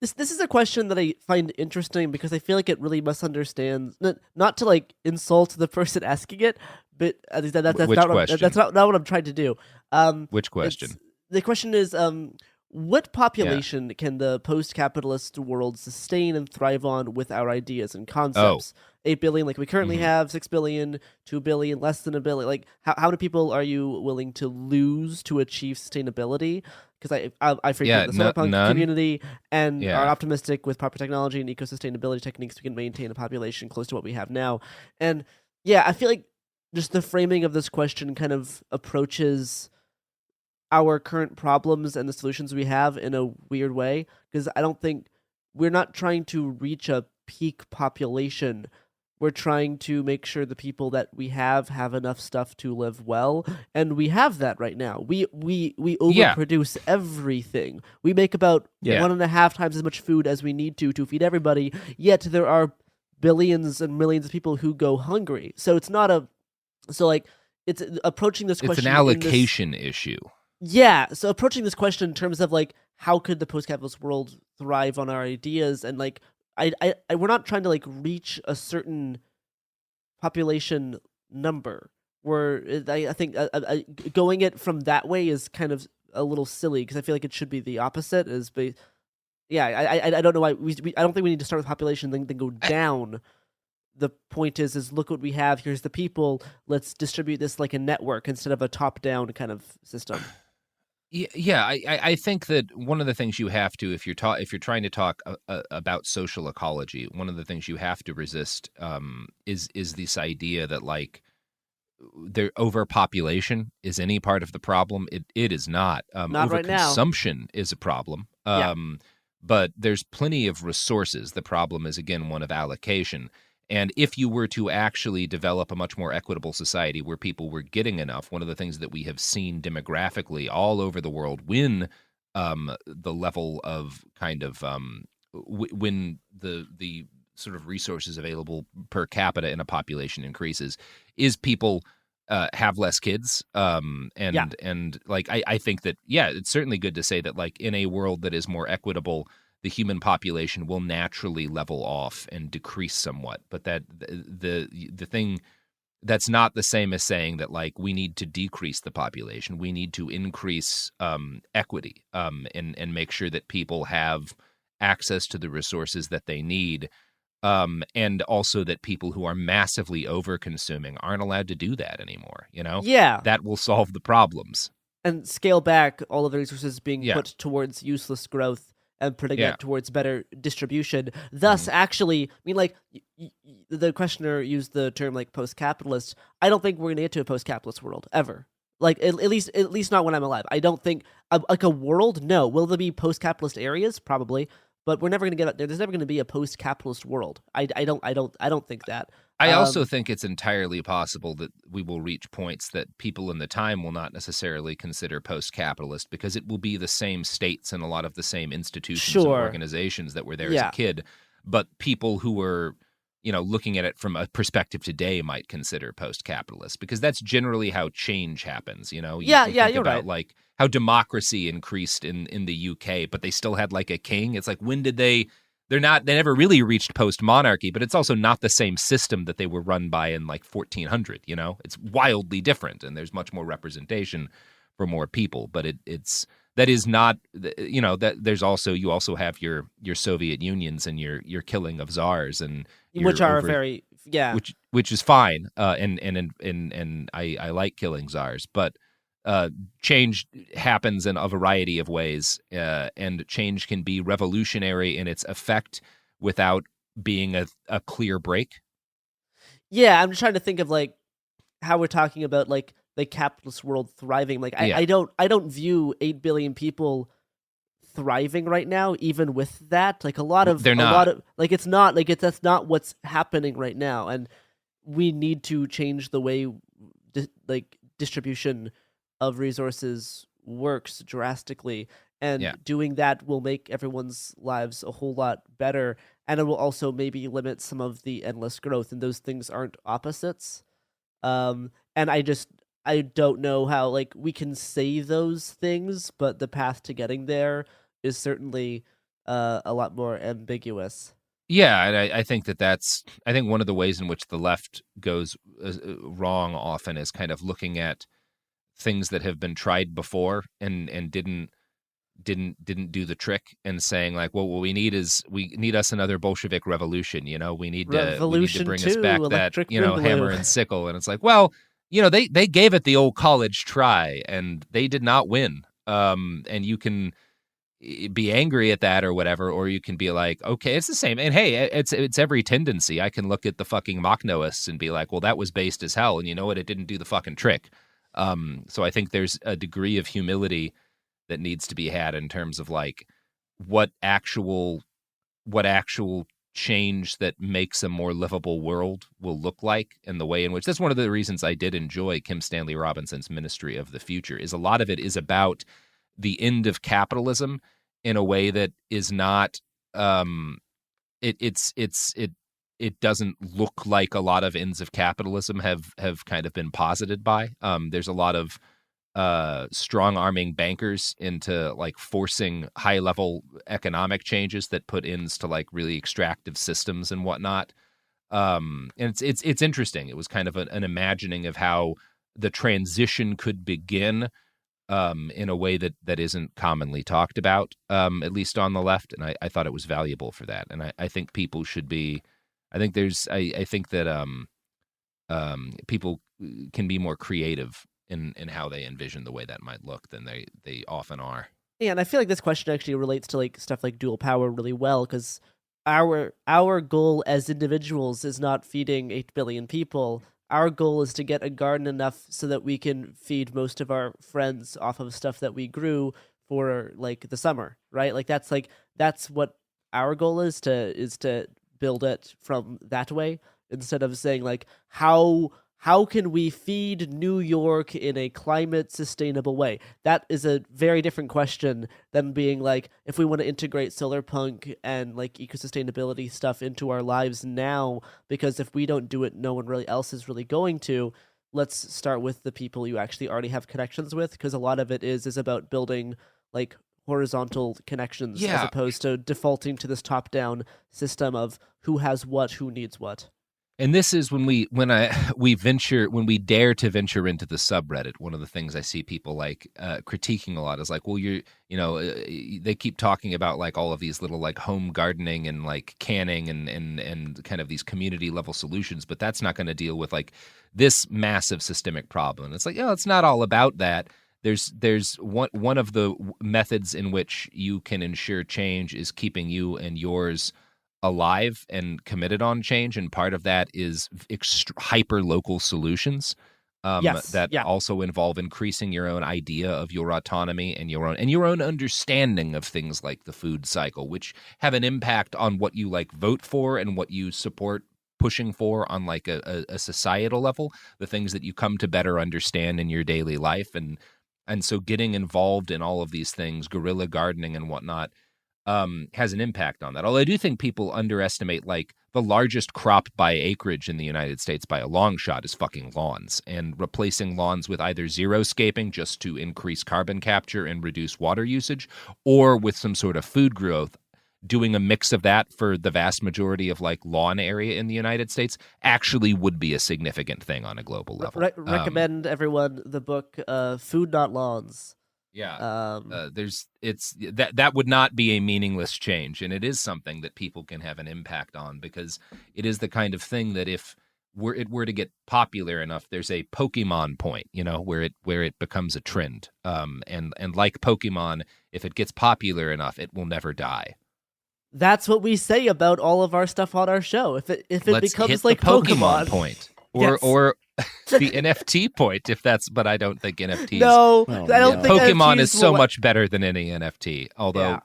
This is a question that I find interesting because I feel like it really misunderstands. Not to like insult the person asking it, but that's not what I'm trying to do. Which question? The question is, what population can the post-capitalist world sustain and thrive on with our ideas and concepts? 8 billion, like we currently have, 6 billion, 2 billion, less than 1 billion. Like, how many people are you willing to lose to achieve sustainability? Because I frequent the solarpunk community and are optimistic with proper technology and eco-sustainability techniques we can maintain a population close to what we have now. And yeah, I feel like just the framing of this question kind of approaches our current problems and the solutions we have in a weird way, because I don't think we're not trying to reach a peak population. We're trying to make sure the people that we have enough stuff to live well, and we have that right now. We overproduce everything. We make about 1.5 times as much food as we need to feed everybody, yet there are billions and millions of people who go hungry. So it's not it's approaching this question. It's an allocation issue. Yeah, so approaching this question in terms of like how could the post-capitalist world thrive on our ideas, and like we're not trying to like reach a certain population number. I think going it from that way is kind of a little silly because I feel like it should be the opposite. I don't know why I don't think we need to start with population then go down. The point is look what we have. Here's the people. Let's distribute this like a network instead of a top-down kind of system. Yeah, I think that one of the things you have to, if you're trying to talk about social ecology, one of the things you have to resist is this idea that like overpopulation is any part of the problem. It is not. Not right now. Overconsumption is a problem. But there's plenty of resources. The problem is again one of allocation. And if you were to actually develop a much more equitable society where people were getting enough, one of the things that we have seen demographically all over the world when the level of kind of when the sort of resources available per capita in a population increases is people have less kids. And like I think that, it's certainly good to say that like in a world that is more equitable, the human population will naturally level off and decrease somewhat. But that the thing that's not the same as saying that like we need to decrease the population. We need to increase equity and make sure that people have access to the resources that they need. And also that people who are massively over-consuming aren't allowed to do that anymore, you know? Yeah. That will solve the problems. And scale back all of the resources being put towards useless growth and putting it towards better distribution. Thus, actually, I mean, like, the questioner used the term, like, post-capitalist. I don't think we're going to get to a post-capitalist world, ever. Like, at least not when I'm alive. I don't think, like, a world, no. Will there be post-capitalist areas? Probably. But we're never going to get up there. There's never going to be a post-capitalist world. I don't think that. I also think it's entirely possible that we will reach points that people in the time will not necessarily consider post-capitalist because it will be the same states and a lot of the same institutions and organizations that were there as a kid. But people who were, looking at it from a perspective today might consider post-capitalist because that's generally how change happens. You think you're about, right. Like how democracy increased in the UK, but they still had like a king. It's like when did they? They never really reached post-monarchy, but it's also not the same system that they were run by in like 1400, It's wildly different, and there's much more representation for more people, but that is not, that there's also, you also have your Soviet Unions and your killing of czars and which are which is fine, and I like killing czars, but change happens in a variety of ways, and change can be revolutionary in its effect without being a clear break. Yeah, I'm just trying to think of like how we're talking about like the capitalist world thriving. Like I don't view 8 billion people thriving right now, even with that. Like that's not what's happening right now, and we need to change the way distribution of resources works drastically, and doing that will make everyone's lives a whole lot better, and it will also maybe limit some of the endless growth, and those things aren't opposites. And I don't know how like we can say those things, but the path to getting there is certainly a lot more ambiguous. Yeah, and I think I think one of the ways in which the left goes wrong often is kind of looking at things that have been tried before and didn't do the trick, and saying like, well, what we need us another Bolshevik revolution. We need to bring us back that hammer and sickle. And it's like, well, they gave it the old college try and they did not win. And you can be angry at that or whatever, or you can be like, okay, it's the same. And hey, it's every tendency. I can look at the fucking Machnoists and be like, well, that was based as hell, and you know what? It didn't do the fucking trick. So I think there's a degree of humility that needs to be had in terms of like what actual change that makes a more livable world will look like, and the way in which that's one of the reasons I did enjoy Kim Stanley Robinson's Ministry of the Future is a lot of it is about the end of capitalism in a way that is not it doesn't look like a lot of ends of capitalism have kind of been posited by. There's a lot of strong-arming bankers into like forcing high-level economic changes that put ends to like really extractive systems and whatnot. And it's interesting. It was kind of an imagining of how the transition could begin in a way that isn't commonly talked about, at least on the left. And I thought it was valuable for that. And I think people should be. I think that people can be more creative in how they envision the way that might look than they often are. Yeah, and I feel like this question actually relates to like stuff like dual power really well, because our goal as individuals is not feeding 8 billion people. Our goal is to get a garden enough so that we can feed most of our friends off of stuff that we grew for like the summer, right? Like that's what our goal is to build it from that way, instead of saying like how can we feed New York in a climate sustainable way? That is a very different question than being like, if we want to integrate solar punk and like eco-sustainability stuff into our lives now, because if we don't do it, no one really else is really going to. Let's start with the people you actually already have connections with, because a lot of it is about building like horizontal connections as opposed to defaulting to this top-down system of who has what, who needs what. And this is when we dare to venture into the subreddit. One of the things I see people like critiquing a lot is like, well, they keep talking about like all of these little like home gardening and like canning and kind of these community level solutions, but that's not going to deal with like this massive systemic problem. And it's like, it's not all about that. There's one of the methods in which you can ensure change is keeping you and yours alive and committed on change, and part of that is hyper local solutions also involve increasing your own idea of your autonomy and your own understanding of things like the food cycle, which have an impact on what you like vote for and what you support pushing for on like a societal level, the things that you come to better understand in your daily life. And so getting involved in all of these things, guerrilla gardening and whatnot, has an impact on that. Although I do think people underestimate, like, the largest crop by acreage in the United States by a long shot is fucking lawns, and replacing lawns with either xeriscaping just to increase carbon capture and reduce water usage, or with some sort of food growth, doing a mix of that for the vast majority of like lawn area in the United States actually would be a significant thing on a global level. Recommend everyone the book Food Not Lawns. Yeah, that would not be a meaningless change, and it is something that people can have an impact on, because it is the kind of thing that if it were to get popular enough, there's a Pokemon point, where it becomes a trend. And like Pokemon, if it gets popular enough, it will never die. That's what we say about all of our stuff on our show. If it becomes hit like the Pokemon point, or the NFT point, but I don't think NFTs. No, I don't think Pokemon NFTs is so will... much better than any NFT. Although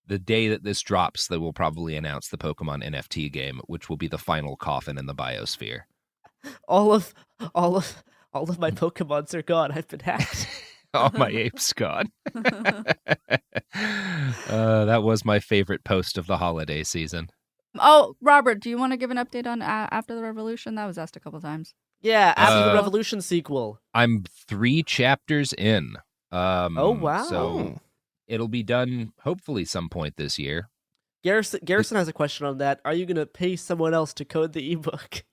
the day that this drops, they will probably announce the Pokemon NFT game, which will be the final coffin in the biosphere. All of my Pokemons are gone. I've been hacked. All my apes gone. That was my favorite post of the holiday season. Oh, Robert, do you want to give an update on After the Revolution? That was asked a couple times. Yeah, After the Revolution sequel. I'm 3 chapters in. Oh, wow. So it'll be done hopefully some point this year. Garrison has a question on that. Are you going to pay someone else to code the ebook?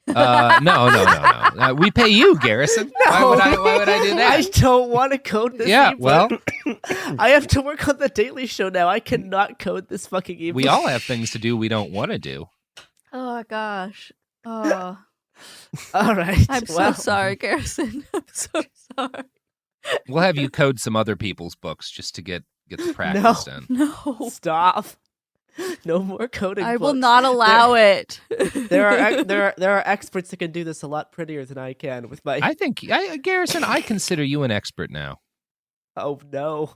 No. We pay you, Garrison. No. Why would I do that? I don't want to code this ebook. Well, I have to work on the Daily Show now. I cannot code this fucking ebook. We all have things to do we don't want to do. Oh, gosh. Oh. All right. I'm so sorry, Garrison. I'm so sorry. We'll have you code some other people's books just to get the practice in. No. Stop. No more coding. I will not allow it. There are experts that can do this a lot prettier than I can with my. I think Garrison, I consider you an expert now. Oh no.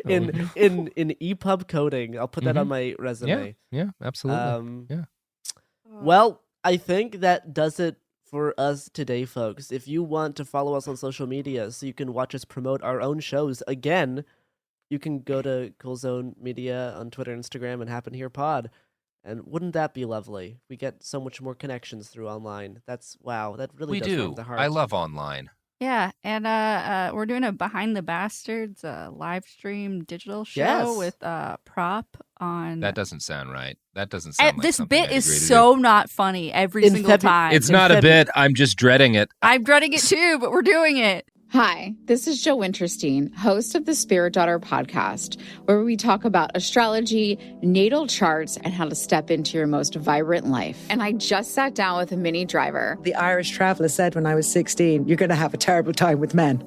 In EPUB coding, I'll put that on my resume. Yeah, absolutely. Well, I think that does it for us today, folks. If you want to follow us on social media so you can watch us promote our own shows again, you can go to Cool Zone Media on Twitter, Instagram, and Happen Here Pod. And wouldn't that be lovely? We get so much more connections through online. That really does warm the heart. I love online. Yeah, and we're doing a Behind the Bastards live stream digital show with Prop on. That doesn't sound right. That doesn't sound like this something bit I'd is agree to so do. not funny every single time. It's not a bit. I'm just dreading it. I'm dreading it too, but we're doing it. Hi, this is Jill Winterstein, host of the Spirit Daughter podcast, where we talk about astrology, natal charts, and how to step into your most vibrant life. And I just sat down with a Mini Driver. The Irish traveller said when I was 16, you're going to have a terrible time with men.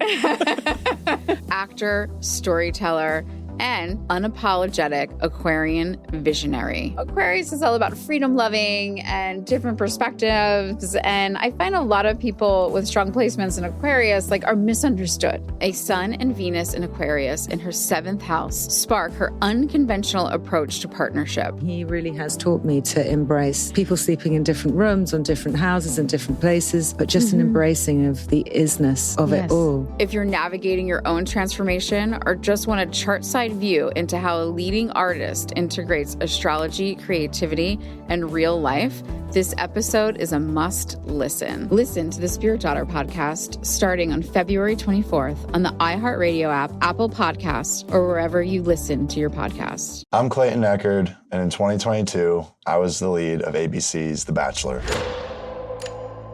Actor, storyteller, and unapologetic Aquarian visionary. Aquarius is all about freedom loving and different perspectives. And I find a lot of people with strong placements in Aquarius are misunderstood. A Sun and Venus in Aquarius in her 7th house spark her unconventional approach to partnership. He really has taught me to embrace people sleeping in different rooms, on different houses, in different places, but just an embracing of the isness of it all. If you're navigating your own transformation or just want a chart-side view into how a leading artist integrates astrology, creativity, and real life, this episode is a must listen. Listen to the Spirit Daughter podcast starting on February 24th on the iHeartRadio app, Apple Podcasts, or wherever you listen to your podcasts. I'm Clayton Eckerd, and in 2022, I was the lead of ABC's The Bachelor.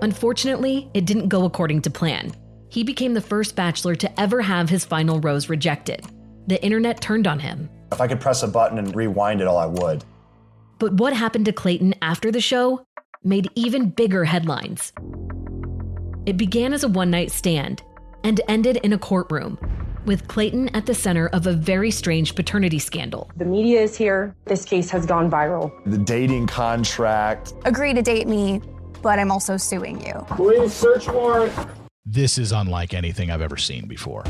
Unfortunately, it didn't go according to plan. He became the first Bachelor to ever have his final rose rejected. The internet turned on him. If I could press a button and rewind it all, I would. But what happened to Clayton after the show made even bigger headlines. It began as a one-night stand and ended in a courtroom, with Clayton at the center of a very strange paternity scandal. The media is here. This case has gone viral. The dating contract. Agree to date me, but I'm also suing you. Please search warrant. This is unlike anything I've ever seen before.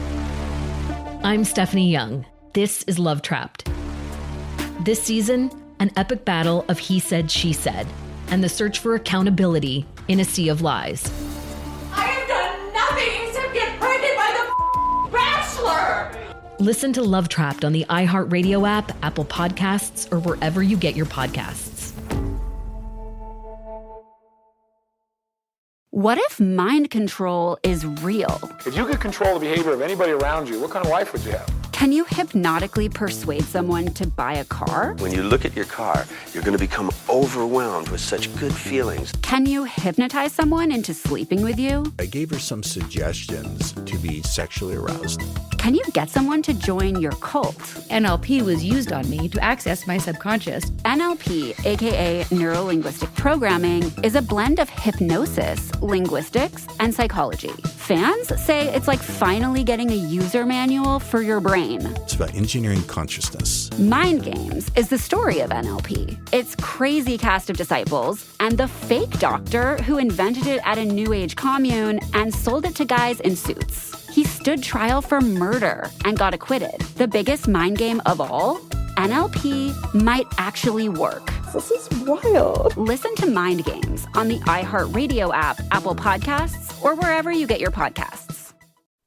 I'm Stephanie Young. This is Love Trapped. This season, an epic battle of he said, she said, and the search for accountability in a sea of lies. I have done nothing except get pregnant by the Bachelor! Listen to Love Trapped on the iHeartRadio app, Apple Podcasts, or wherever you get your podcasts. What if mind control is real? If you could control the behavior of anybody around you, what kind of life would you have? Can you hypnotically persuade someone to buy a car? When you look at your car, you're going to become overwhelmed with such good feelings. Can you hypnotize someone into sleeping with you? I gave her some suggestions to be sexually aroused. Can you get someone to join your cult? NLP was used on me to access my subconscious. NLP, aka Neuro-Linguistic Programming, is a blend of hypnosis, linguistics, and psychology. Fans say it's like finally getting a user manual for your brain. It's about engineering consciousness. Mind Games is the story of NLP. Its crazy cast of disciples and the fake doctor who invented it at a New Age commune and sold it to guys in suits. He stood trial for murder and got acquitted. The biggest mind game of all? NLP might actually work. This is wild. Listen to Mind Games on the iHeartRadio app, Apple Podcasts, or wherever you get your podcasts.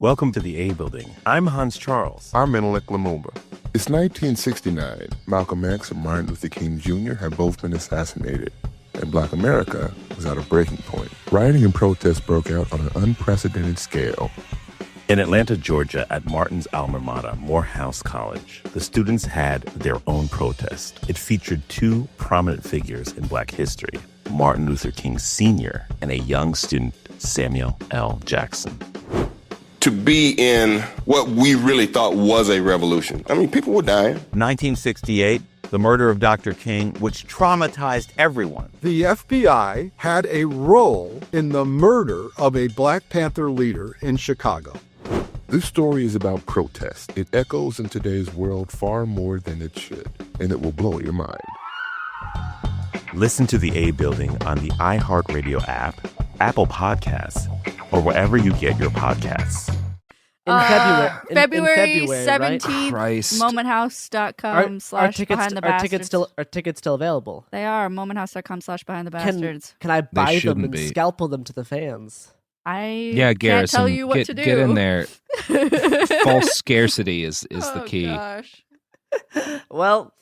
Welcome to the A Building. I'm Hans Charles. I'm Menelik Lumumba. It's 1969. Malcolm X and Martin Luther King Jr. had both been assassinated, and Black America was at a breaking point. Rioting and protests broke out on an unprecedented scale. In Atlanta, Georgia, at Martin's alma mater, Morehouse College, the students had their own protest. It featured two prominent figures in Black history, Martin Luther King Sr. and a young student, Samuel L. Jackson. To be in what we really thought was a revolution. I mean, people were dying. 1968, the murder of Dr. King, which traumatized everyone. The FBI had a role in the murder of a Black Panther leader in Chicago. This story is about protest. It echoes in today's world far more than it should, and it will blow your mind. Listen to the A Building on the iHeartRadio app, Apple Podcasts, or wherever you get your podcasts. February right? 17th, Christ. momenthouse.com/behindthebastards. Are tickets still available? They are, momenthouse.com/behindthebastards. Can I buy They them shouldn't and be. scalpel them to the fans? Can't Garrison, tell you what get, to do. Get in there. False scarcity is the key. Gosh. Well,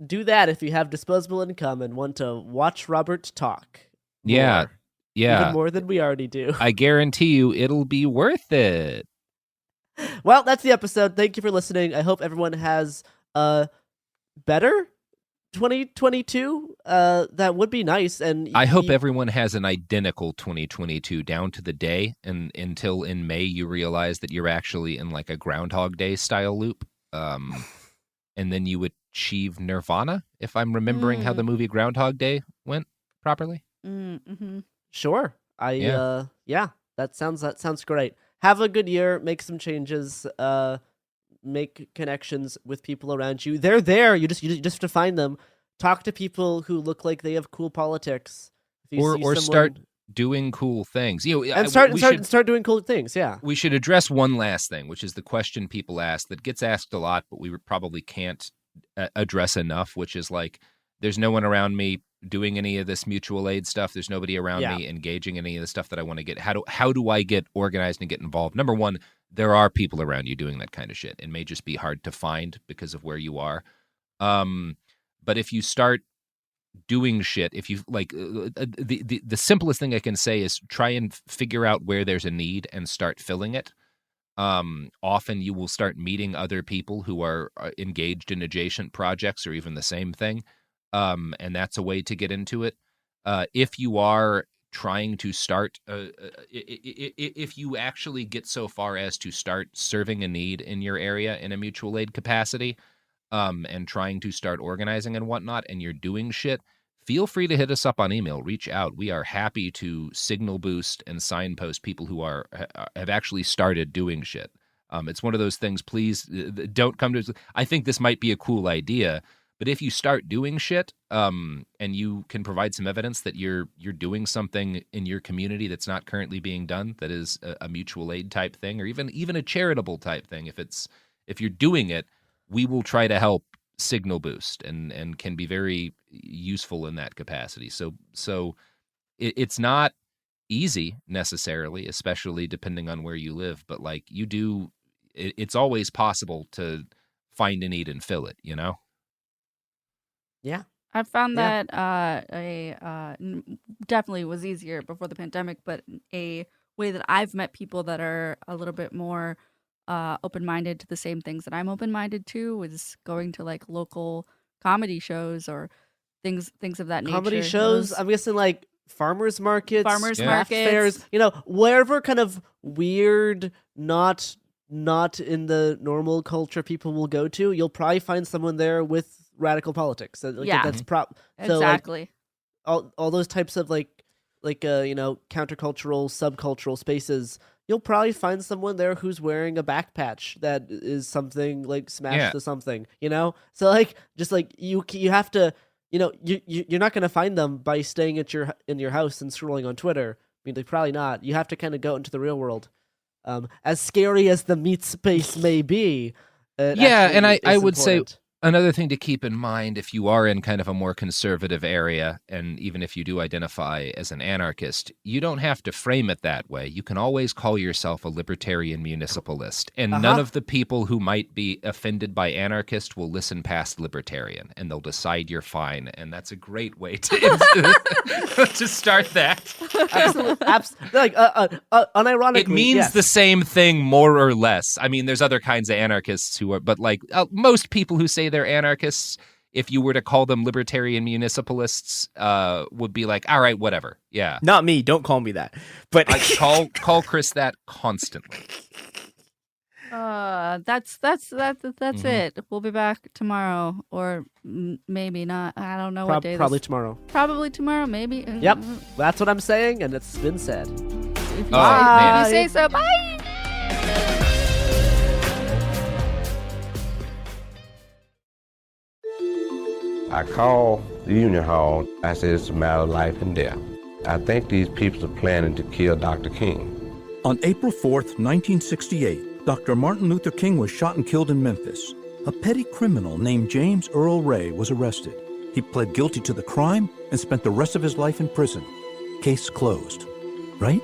do that if you have disposable income and want to watch Robert talk. Yeah. more. Yeah. Even more than we already do. I guarantee you it'll be worth it. Well, that's the episode. Thank you for listening. I hope everyone has a better 2022. That would be nice. And I hope everyone has an identical 2022 down to the day, and until in May you realize that you're actually in like a Groundhog Day style loop. And then you achieve nirvana, if I'm remembering how the movie Groundhog Day went properly. Mm-hmm. Sure. That sounds great. Have a good year. Make some changes. Make connections with people around you. They're there. You just have to find them. Talk to people who look like they have cool politics. Or start doing cool things. And start doing cool things. Yeah. We should address one last thing, which is the question people ask that gets asked a lot, but we probably can't address enough, which is like, there's no one around me doing any of this mutual aid stuff. There's nobody around me engaging in any of the stuff that I want to get. How do I get organized and get involved? Number one, there are people around you doing that kind of shit. It may just be hard to find because of where you are. But if you start doing shit, if you like, the simplest thing I can say is try and figure out where there's a need and start filling it. Often you will start meeting other people who are engaged in adjacent projects or even the same thing. And that's a way to get into it. If you are trying to start, if you actually get so far as to start serving a need in your area in a mutual aid capacity, and trying to start organizing and whatnot, and you're doing shit, feel free to hit us up on email. Reach out. We are happy to signal boost and signpost people who have actually started doing shit. It's one of those things. Please don't come to us. I think this might be a cool idea, but if you start doing shit, and you can provide some evidence that you're doing something in your community that's not currently being done, that is a mutual aid type thing, or even a charitable type thing, if you're doing it, we will try to help signal boost and can be very useful in that capacity. So it's not easy necessarily, especially depending on where you live, but like it's always possible to find a need and fill it, you know? Yeah. I found that definitely was easier before the pandemic, but a way that I've met people that are a little bit more open-minded to the same things that I'm open-minded to is going to like local comedy shows or things of that nature. Comedy shows, I'm guessing like farmers markets, craft fairs, wherever kind of weird, not in the normal culture people will go to, you'll probably find someone there with radical politics. That's exactly. So, all those types of like countercultural, subcultural spaces, you'll probably find someone there who's wearing a back patch that is something like smashed to something, So like, just like you have to, you're not going to find them by staying in your house and scrolling on Twitter. I mean, they're probably not. You have to kind of go into the real world. As scary as the meat space may be. And I would say another thing to keep in mind, if you are in kind of a more conservative area, and even if you do identify as an anarchist, you don't have to frame it that way. You can always call yourself a libertarian municipalist, and none of the people who might be offended by anarchist will listen past libertarian, and they'll decide you're fine, and that's a great way to start that. Absolutely. Like, unironically, it means the same thing, more or less. I mean, there's other kinds of anarchists who are, but like most people who say they're anarchists, if you were to call them libertarian municipalists, would be like, all right, whatever. Yeah. Not me. Don't call me that. But I call Chris that constantly. That's it. We'll be back tomorrow, or maybe not. I don't know what day. Probably tomorrow. Probably tomorrow, maybe. Yep. That's what I'm saying, and it's been said. If you say so, bye. I called the Union Hall. I said it's a matter of life and death. I think these people are planning to kill Dr. King. On April 4th, 1968, Dr. Martin Luther King was shot and killed in Memphis. A petty criminal named James Earl Ray was arrested. He pled guilty to the crime and spent the rest of his life in prison. Case closed. Right?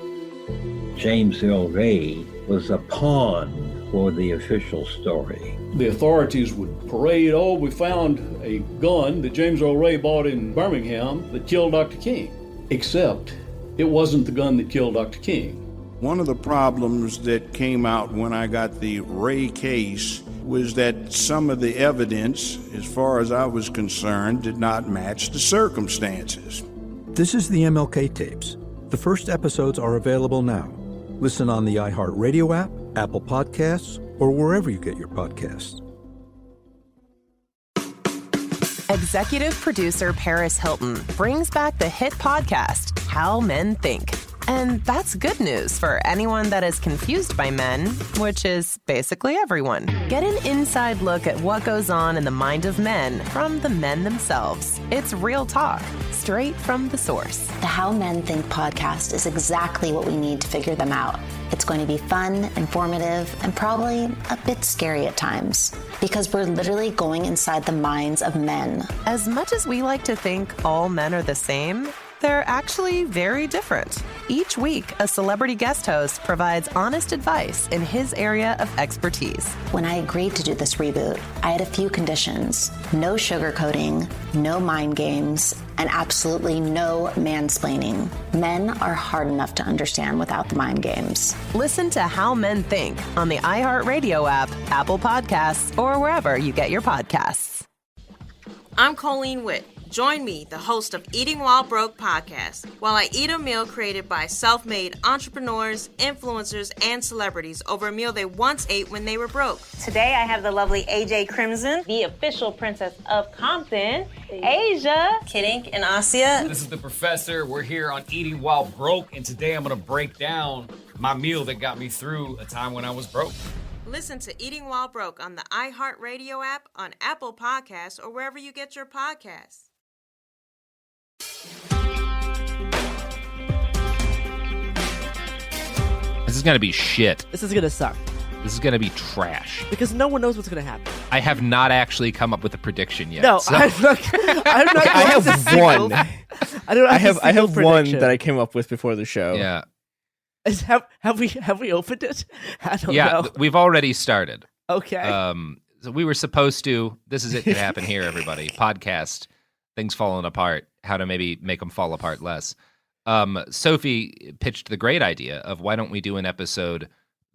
James Earl Ray was a pawn for the official story. The authorities would parade, we found a gun that James Earl Ray bought in Birmingham that killed Dr. King. Except it wasn't the gun that killed Dr. King. One of the problems that came out when I got the Ray case was that some of the evidence, as far as I was concerned, did not match the circumstances. This is the MLK tapes. The first episodes are available now. Listen on the iHeartRadio app, Apple Podcasts, or wherever you get your podcasts. Executive producer Paris Hilton brings back the hit podcast, How Men Think. And that's good news for anyone that is confused by men, which is basically everyone. Get an inside look at what goes on in the mind of men from the men themselves. It's real talk, straight from the source. The How Men Think podcast is exactly what we need to figure them out. It's going to be fun, informative, and probably a bit scary at times, because we're literally going inside the minds of men. As much as we like to think all men are the same, they're actually very different. Each week, a celebrity guest host provides honest advice in his area of expertise. When I agreed to do this reboot, I had a few conditions. No sugarcoating, no mind games, and absolutely no mansplaining. Men are hard enough to understand without the mind games. Listen to How Men Think on the iHeartRadio app, Apple Podcasts, or wherever you get your podcasts. I'm Colleen Witt. Join me, the host of Eating While Broke podcast, while I eat a meal created by self-made entrepreneurs, influencers, and celebrities over a meal they once ate when they were broke. Today I have the lovely AJ Crimson, the official princess of Compton, Asia, Kidding, and Asia. This is the professor. We're here on Eating While Broke, and today I'm going to break down my meal that got me through a time when I was broke. Listen to Eating While Broke on the iHeartRadio app, on Apple Podcasts, or wherever you get your podcasts. This is going to be shit. This is going to suck. This is going to be trash. Because no one knows what's going to happen. I have not actually come up with a prediction yet. No, so. I'm not I have one. I have one that I came up with before the show. Yeah. Have we opened it? I don't know. We've already started. Okay. So we were supposed to. This is it. Could happen here, everybody. Podcast. Things falling apart. How to maybe make them fall apart less. Sophie pitched the great idea of why don't we do an episode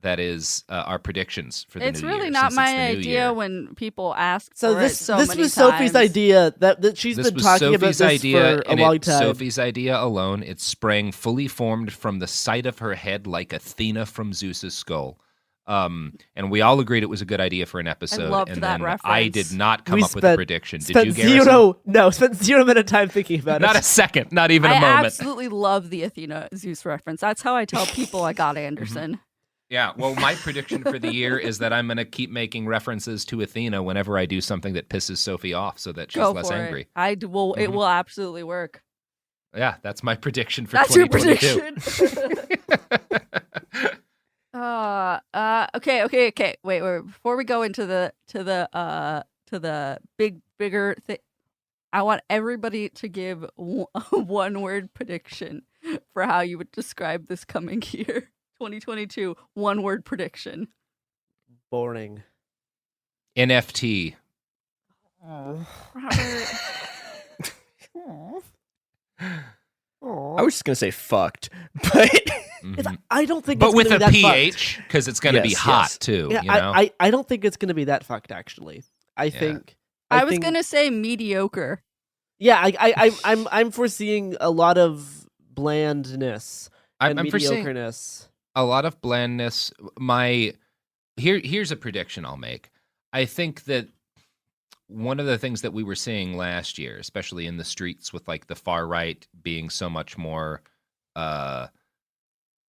that is our predictions for the new year. It's really not my idea when people ask so for this, it so this many was times. Sophie's idea that she's been talking about this for a long time. Sophie's idea alone. It sprang fully formed from the side of her head like Athena from Zeus's skull. And we all agreed it was a good idea for an episode. I loved and that then reference. I did not come up with a prediction. Did you, Spent 0 minute time thinking about it. Not a second, not even a moment. I absolutely love the Athena Zeus reference. That's how I tell people I got Anderson. Yeah, well, my prediction for the year is that I'm going to keep making references to Athena whenever I do something that pisses Sophie off so that she's less angry. It will absolutely work. Yeah, that's my prediction for that's 2022. Your prediction. Okay. Wait. Before we go into the bigger thing, I want everybody to give one word prediction for how you would describe this coming year, 2022. One word prediction. Boring. NFT. Oh. I was just gonna say fucked, but I don't think. But it's with gonna a be that PH, because it's going to be hot too. Yeah, you know? I don't think it's going to be that fucked. Actually, I think. I was going to say mediocre. Yeah, I'm foreseeing a lot of blandness and mediocreness. A lot of blandness. Here's a prediction I'll make. I think that one of the things that we were seeing last year, especially in the streets with like the far right being so much more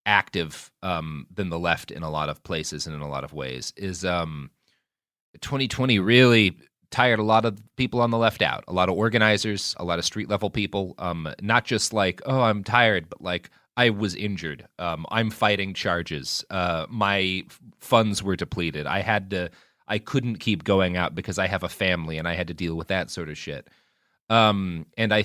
active than the left in a lot of places and in a lot of ways, is 2020 really tired a lot of people on the left out. A lot of organizers, a lot of street level people, not just like, oh, I'm tired, but like, I was injured. I'm fighting charges. My funds were depleted. I couldn't keep going out because I have a family and I had to deal with that sort of shit. And I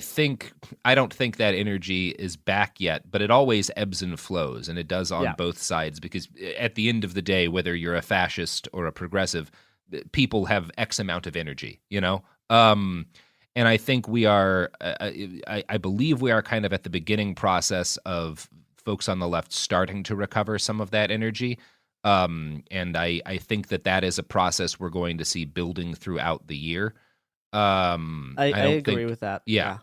don't think that energy is back yet, but it always ebbs and flows, and it does on both sides, because at the end of the day, whether you're a fascist or a progressive, people have X amount of energy, you know? And I think we are, I believe we are kind of at the beginning process of folks on the left starting to recover some of that energy. And I think that is a process we're going to see building throughout the year. I agree with that. Yeah.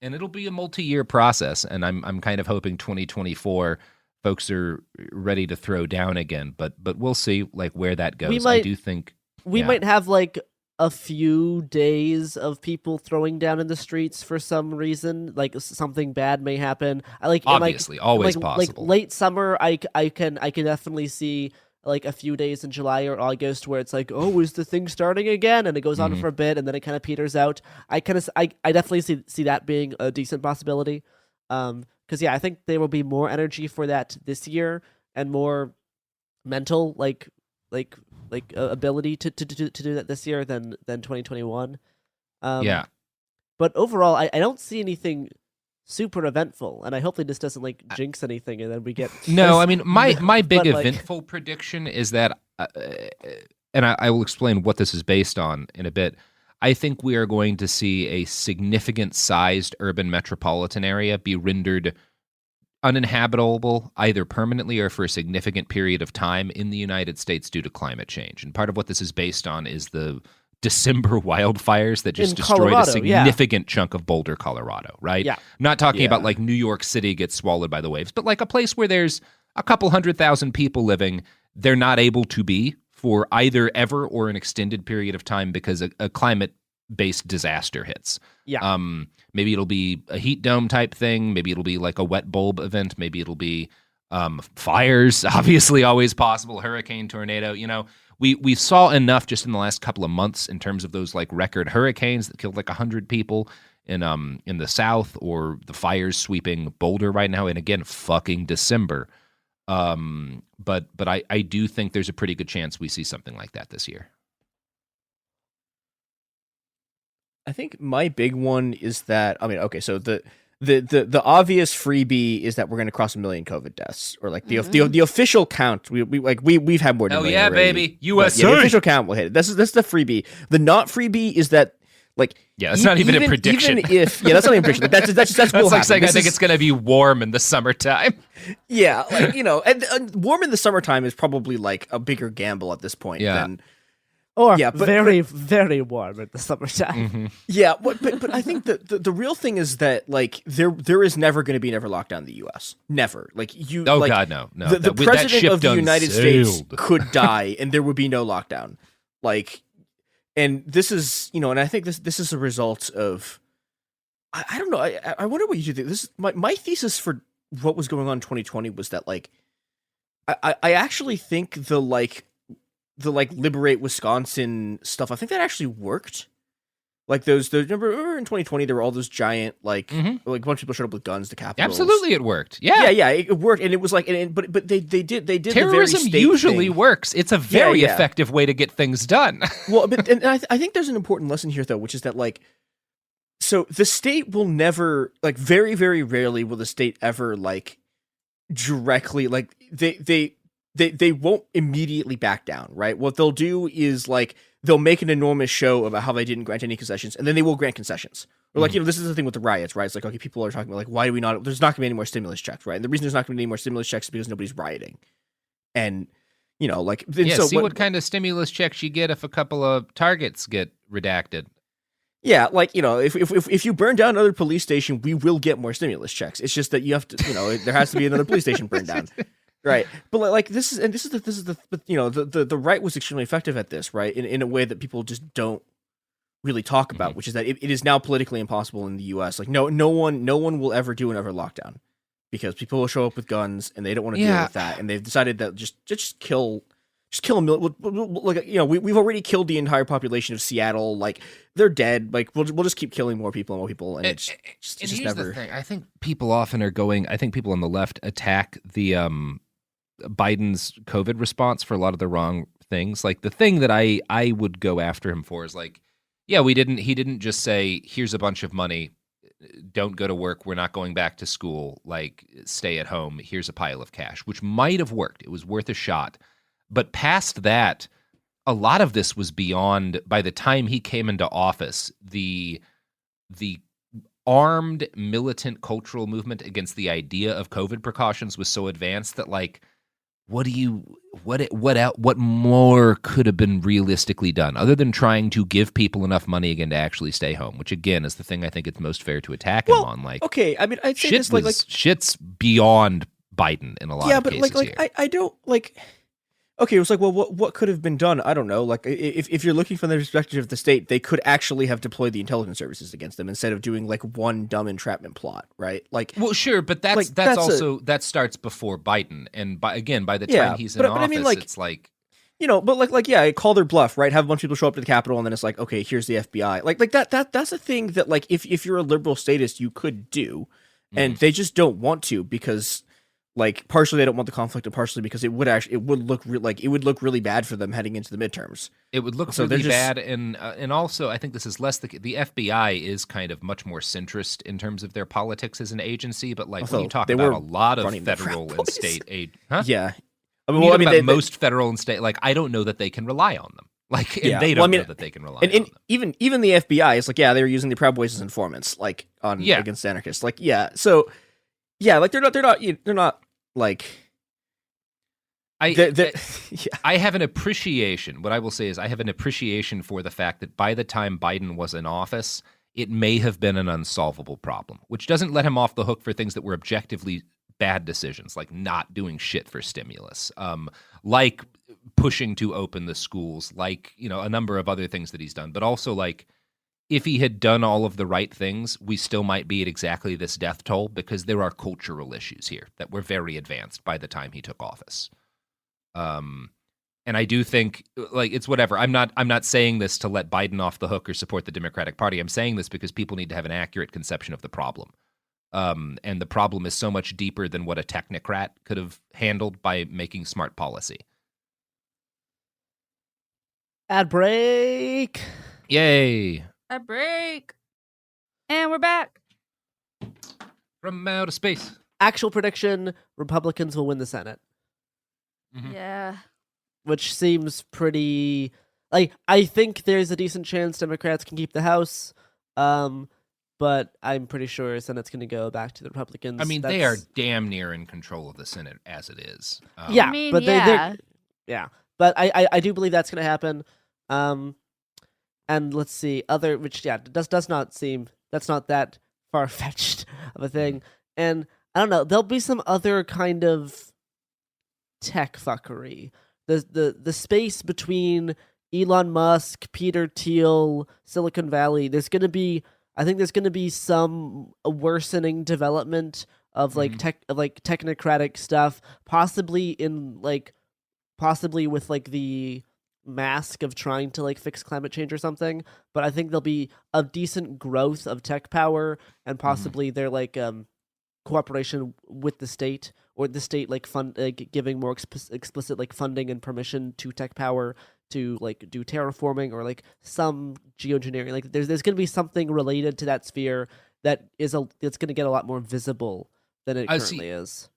And it'll be a multi-year process. And I'm kind of hoping 2024 folks are ready to throw down again. But we'll see like where that goes. I do think we might have like a few days of people throwing down in the streets for some reason, like something bad may happen. Obviously, always possible. Like late summer, I can definitely see like a few days in July or August where it's like, oh, is the thing starting again? And it goes on for a bit, and then it kind of peters out. I definitely see that being a decent possibility. Because I think there will be more energy for that this year and more mental ability to do that this year than 2021. But overall, I don't see anything super eventful, and I hopefully this doesn't like jinx anything, and then we get no. I mean, my big eventful prediction is that, and I will explain what this is based on in a bit. I think we are going to see a significant sized urban metropolitan area be rendered uninhabitable either permanently or for a significant period of time in the United States due to climate change. And part of what this is based on is the December wildfires that just destroyed a significant chunk of Boulder, Colorado, right? Yeah. Not talking about like New York City gets swallowed by the waves, but like a place where there's a couple 100,000 people living, they're not able to be for either ever or an extended period of time because a climate-based disaster hits. Yeah. Maybe it'll be a heat dome type thing. Maybe it'll be like a wet bulb event. Maybe it'll be fires, obviously always possible, hurricane, tornado. You know, we saw enough just in the last couple of months in terms of those like record hurricanes that killed like 100 people in the South, or the fires sweeping Boulder right now. And again, fucking December. But I do think there's a pretty good chance we see something like that this year. I think my big one is that, I mean, okay, so the obvious freebie is that we're going to cross 1 million COVID deaths, or like the official count. We've had more than 1 million already. Baby, USA. The official count will hit it. That's the freebie. The not freebie is that that's not even a prediction. That's not even a prediction. Like, that's cool. Like saying I think it's going to be warm in the summertime. Yeah, like, and warm in the summertime is probably like a bigger gamble at this point than. But very, very warm in the summertime. Mm-hmm. Yeah, but I think the real thing is that like there is never going to be another lockdown in the U.S. Never. Like you. Oh like, God, no. The president of the United States could die, and there would be no lockdown. Like, and this is and I think this is a result of I don't know. I wonder what you think. This is my thesis for what was going on in 2020 was that like I actually think the Liberate Wisconsin stuff, I think that actually worked. Like those remember in 2020 there were all those giant like a bunch of people showed up with guns to Capitals. Absolutely, it worked. Yeah, it worked, and it was like, but they did terrorism the very usually thing. Works. It's a very effective way to get things done. Well, but and I think there's an important lesson here though, which is that like, so the state will never, like, very very rarely will the state ever like directly like they won't immediately back down, right? What they'll do is like they'll make an enormous show about how they didn't grant any concessions, and then they will grant concessions. Or like, this is the thing with the riots, right? It's like, okay, people are talking about like, why do we not? There's not going to be any more stimulus checks, right? And the reason there's not going to be any more stimulus checks is because nobody's rioting, and like, what kind of stimulus checks you get if a couple of targets get redacted. Yeah, like, if you burn down another police station, we will get more stimulus checks. It's just that you have to, there has to be another police station burned down. Right, but like this is the right was extremely effective at this, right? In a way that people just don't really talk about, which is that it is now politically impossible in the U.S. Like no one will ever do another lockdown because people will show up with guns and they don't want to deal with that, and they've decided that just kill a million. Like we've already killed the entire population of Seattle. Like they're dead. Like we'll just keep killing more people, and it's just never. The thing. I think people often are going. I think people on the left attack the Biden's COVID response for a lot of the wrong things. Like the thing that I would go after him for is like, yeah, he didn't just say, here's a bunch of money, don't go to work, we're not going back to school, like stay at home, here's a pile of cash, which might have worked. It was worth a shot. But past that, a lot of this was beyond, by the time he came into office, the the armed militant cultural movement against the idea of COVID precautions was so advanced that like, what more could have been realistically done other than trying to give people enough money again to actually stay home, which again is the thing I think it's most fair to attack him on. Like, okay, I mean, I'd say this shit's beyond Biden in a lot of cases. Yeah, but I don't like. Okay, it was like, well, what could have been done? I don't know. Like, if you're looking from the perspective of the state, they could actually have deployed the intelligence services against them instead of doing like one dumb entrapment plot, right? Like, well, sure, but that's also that starts before Biden, and by the time he's in office, I mean, like, it's like, you know, but like yeah, call their bluff, right? Have a bunch of people show up to the Capitol, and then it's like, okay, here's the FBI. Like that's a thing that like if you're a liberal statist, you could do, and they just don't want to because. Like partially they don't want the conflict, and partially because it would look really bad for them heading into the midterms. It would look really bad, and also I think this is less the FBI is kind of much more centrist in terms of their politics as an agency. But like when you talk about a lot of federal and state aid, yeah, most federal and state, like I don't know that they can rely on them. Like and they don't know that they can rely on them. Even the FBI is like, yeah, they were using the Proud Boys as informants, like against anarchists, like so yeah, like they're not. Like, I have an appreciation. What I will say is I have an appreciation for the fact that by the time Biden was in office, it may have been an unsolvable problem, which doesn't let him off the hook for things that were objectively bad decisions, like not doing shit for stimulus, like pushing to open the schools, like, you know, a number of other things that he's done, but also like, if he had done all of the right things, we still might be at exactly this death toll because there are cultural issues here that were very advanced by the time he took office. And I do think, like, it's whatever. I'm not saying this to let Biden off the hook or support the Democratic Party. I'm saying this because people need to have an accurate conception of the problem. And the problem is so much deeper than what a technocrat could have handled by making smart policy. Ad break. Yay. A break. And we're back. From outer space. Actual prediction, Republicans will win the Senate. Mm-hmm. Yeah. Which seems pretty... Like, I think there's a decent chance Democrats can keep the House, but I'm pretty sure the Senate's going to go back to the Republicans. I mean, they are damn near in control of the Senate as it is. But I do believe that's going to happen. And let's see, does not seem, that's not that far-fetched of a thing. And I don't know, there'll be some other kind of tech fuckery. The space between Elon Musk, Peter Thiel, Silicon Valley, there's going to be some worsening development of like technocratic stuff, possibly with like the mask of trying to like fix climate change or something, but I think there'll be a decent growth of tech power and possibly their like cooperation with the state, or the state like giving more explicit like funding and permission to tech power to like do terraforming or like some geoengineering. Like there's going to be something related to that sphere that's going to get a lot more visible than it currently is.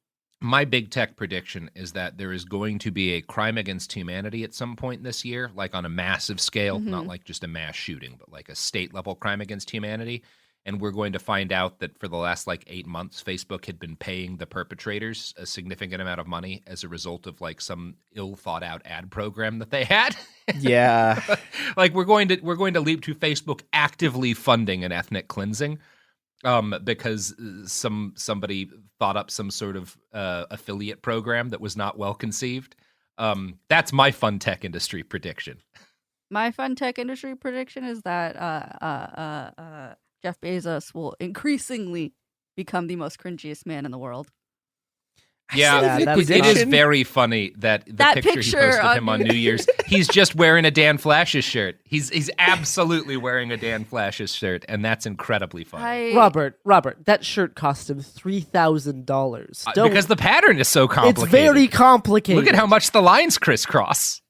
My big tech prediction is that there is going to be a crime against humanity at some point this year, like on a massive scale, not like just a mass shooting, but like a state-level crime against humanity. And we're going to find out that for the last like 8 months, Facebook had been paying the perpetrators a significant amount of money as a result of like some ill-thought-out ad program that they had. Yeah. Like we're going to leap to Facebook actively funding an ethnic cleansing. Because somebody thought up some sort of affiliate program that was not well conceived. That's my fun tech industry prediction. My fun tech industry prediction is that Jeff Bezos will increasingly become the most cringiest man in the world. Yeah, it is very funny that picture he posted of him on New Year's. He's just wearing a Dan Flash's shirt. He's absolutely wearing a Dan Flash's shirt, and that's incredibly funny. Robert, that shirt cost him $3,000. Because the pattern is so complicated. It's very complicated. Look at how much the lines crisscross.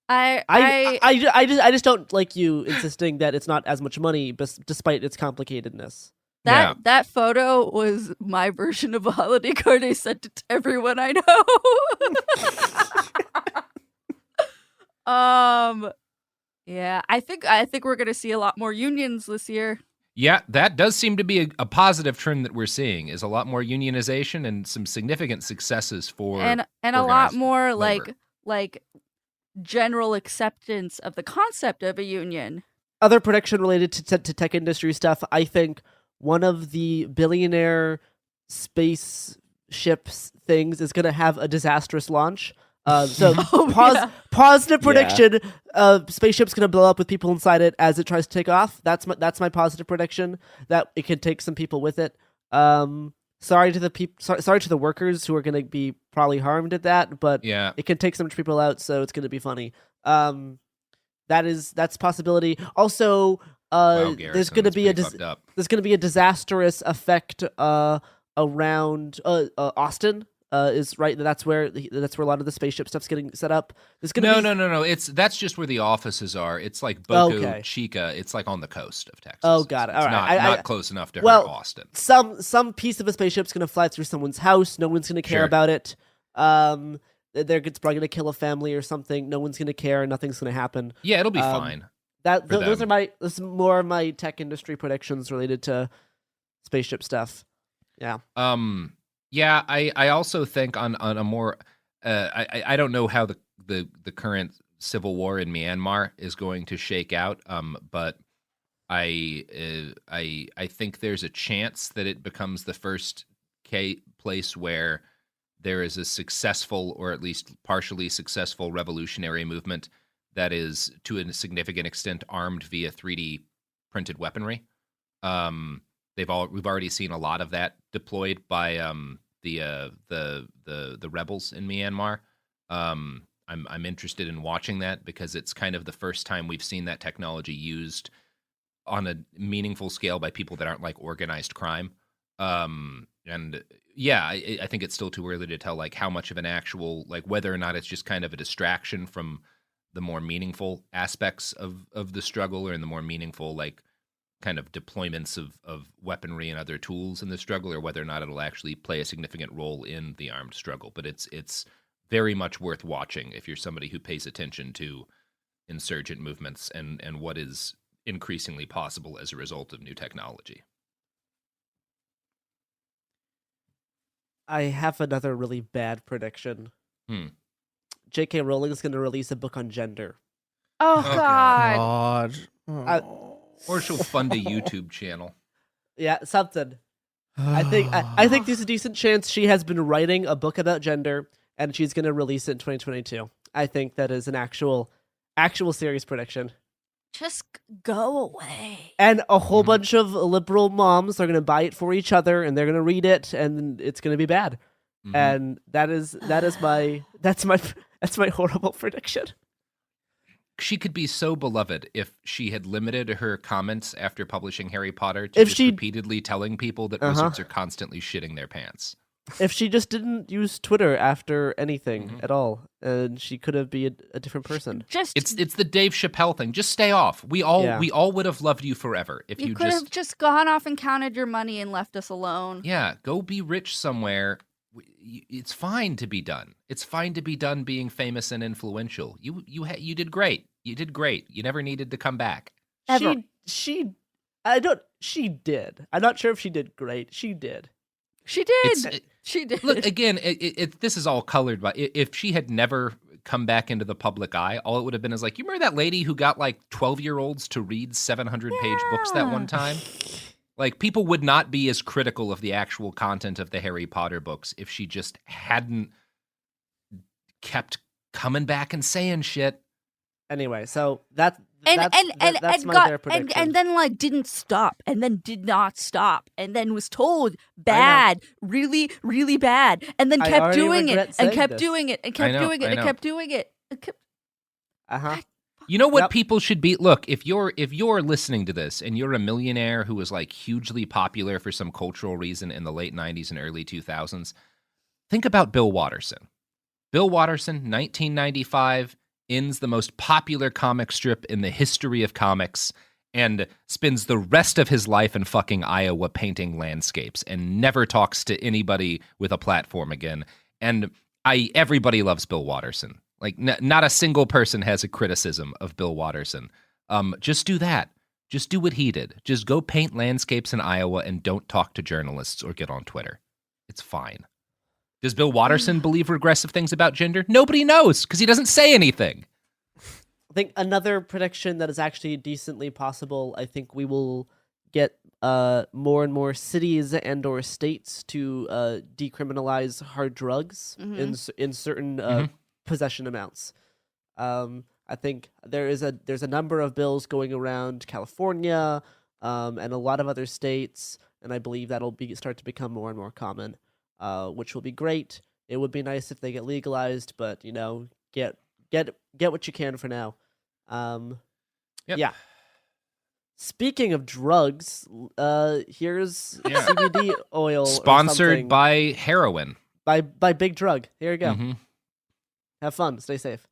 I just don't like you insisting that it's not as much money, despite its complicatedness. That photo was my version of a holiday card I sent it to everyone I know. Yeah, I think we're gonna see a lot more unions this year. Yeah, that does seem to be a positive trend that we're seeing, is a lot more unionization and some significant successes for and a lot more like general acceptance of the concept of a union. Other prediction related to tech industry stuff, I think one of the billionaire spaceships things is going to have a disastrous launch. Positive prediction, spaceship's going to blow up with people inside it as it tries to take off. That's my positive prediction, that it can take some people with it. Sorry to the workers who are going to be probably harmed at that, but it can take some people out, so it's going to be funny. That's a possibility. Also, there's going to be a disastrous effect around Austin. Is right. That's where a lot of the spaceship stuff's getting set up. No. That's just where the offices are. It's like Boca Chica. It's like on the coast of Texas. Oh, got it. All right. Not close enough to hurt Austin. Some piece of a spaceship's gonna fly through someone's house. No one's gonna care about it. It's probably gonna kill a family or something. No one's gonna care. Nothing's gonna happen. Yeah, it'll be fine. Those are more of my tech industry predictions related to spaceship stuff. Yeah. Yeah, I also think on a more I don't know how the current civil war in Myanmar is going to shake out, but I think there's a chance that it becomes the first place where there is a successful, or at least partially successful, revolutionary movement that is to a significant extent armed via 3D printed weaponry. We've already seen a lot of that deployed by the rebels in Myanmar. I'm interested in watching that because it's kind of the first time we've seen that technology used on a meaningful scale by people that aren't like organized crime. And yeah, I think it's still too early to tell like how much of an actual, like whether or not it's just kind of a distraction from the more meaningful aspects of the struggle, or in the more meaningful like kind of deployments of weaponry and other tools in the struggle, or whether or not it'll actually play a significant role in the armed struggle. But it's very much worth watching if you're somebody who pays attention to insurgent movements and what is increasingly possible as a result of new technology. I have another really bad prediction. J.K. Rowling is going to release a book on gender. Oh God. Or she'll fund a YouTube channel. Yeah, something. I think there's a decent chance she has been writing a book about gender, and she's going to release it in 2022. I think that is an actual serious prediction. Just go away. And a whole bunch of liberal moms are going to buy it for each other, and they're going to read it, and it's going to be bad. And that's my horrible prediction. She could be so beloved if she had limited her comments after publishing Harry Potter to repeatedly telling people that wizards are constantly shitting their pants. If she just didn't use Twitter after anything at all, and she could have been a different person. It's the Dave Chappelle thing. Just stay off. We all would have loved you forever if you could have just gone off and counted your money and left us alone. Yeah, go be rich somewhere. It's fine to be done. It's fine to be done being famous and influential. You did great. You did great. You never needed to come back. Ever. She did. I'm not sure if she did great. She did. She did. She did. Look, again, this is all colored by, if she had never come back into the public eye, all it would have been is like, you remember that lady who got like 12-year-olds to read 700-page books that one time? Like, people would not be as critical of the actual content of the Harry Potter books if she just hadn't kept coming back and saying shit. Anyway, so that's my prediction. And then like didn't stop, and then did not stop, and then was told bad, really, really bad, and then kept doing it, and kept doing it, and kept doing it, and kept doing it. You know what people should be? Look, if you're listening to this and you're a millionaire who was like hugely popular for some cultural reason in the late 90s and early 2000s, think about Bill Watterson. Bill Watterson, 1995, ends the most popular comic strip in the history of comics and spends the rest of his life in fucking Iowa painting landscapes and never talks to anybody with a platform again. And everybody loves Bill Watterson. Like, not a single person has a criticism of Bill Watterson. Just do that. Just do what he did. Just go paint landscapes in Iowa and don't talk to journalists or get on Twitter. It's fine. Does Bill Watterson believe regressive things about gender? Nobody knows because he doesn't say anything. I think another prediction that is actually decently possible, I think we will get more and more cities and or states to decriminalize hard drugs in certain possession amounts. I think there's a number of bills going around California and a lot of other states, and I believe that'll start to become more and more common, which will be great. It would be nice if they get legalized, but get what you can for now. Yeah. Speaking of drugs, here's CBD oil, sponsored by heroin, by Big Drug. Here you go. Have fun. Stay safe.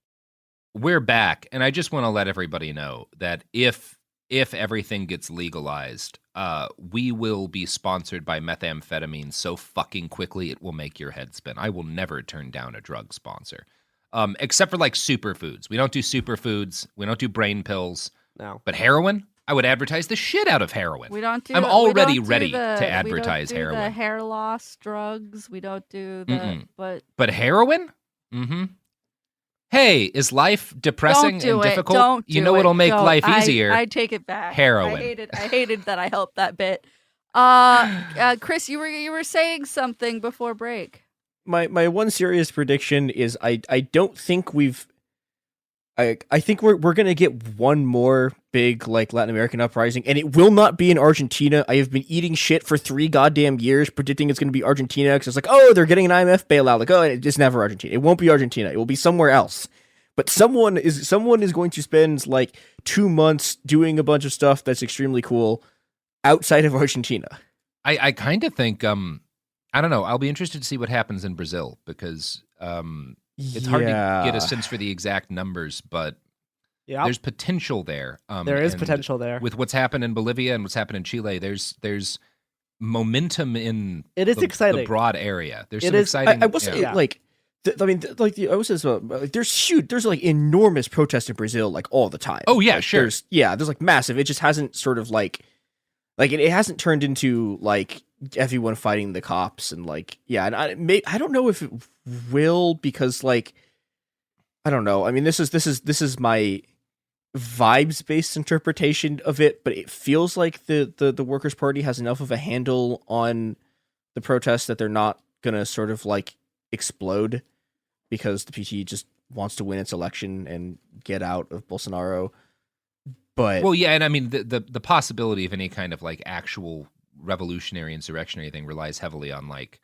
We're back, and I just want to let everybody know that if everything gets legalized, we will be sponsored by methamphetamine so fucking quickly it will make your head spin. I will never turn down a drug sponsor, except for like superfoods. We don't do superfoods. We don't do brain pills. No, but heroin, I would advertise the shit out of heroin. We don't do. I'm already ready to advertise we don't do heroin. The hair loss drugs. We don't do the but heroin. Hey, is life depressing and difficult? Don't do you know what'll make life easier? I take it back. Heroin. I hated that I helped that bit. Chris, you were saying something before break. My one serious prediction is I don't think I think we're gonna get one more big like Latin American uprising, and it will not be in Argentina. I have been eating shit for 3 goddamn years predicting it's gonna be Argentina because it's like, oh, they're getting an IMF bailout. Like, oh, it's never Argentina. It won't be Argentina. It will be somewhere else. But someone is going to spend like 2 months doing a bunch of stuff that's extremely cool outside of Argentina. I kind of think I don't know. I'll be interested to see what happens in Brazil because it's hard to get a sense for the exact numbers, but there's potential there. There is potential there. With what's happened in Bolivia and what's happened in Chile, there's momentum in exciting. The broad area. There's some exciting. I will say, there's like enormous protests in Brazil like all the time. Oh yeah, like, sure. There's like massive. It just hasn't sort of like it hasn't turned into like everyone fighting the cops and like and I don't know if it will because like I don't know. I mean, this is my vibes based interpretation of it, but it feels like the Workers' Party has enough of a handle on the protests that they're not gonna sort of like explode because the PT just wants to win its election and get out of Bolsonaro. But well, yeah, and I mean the possibility of any kind of like actual revolutionary insurrectionary thing relies heavily on like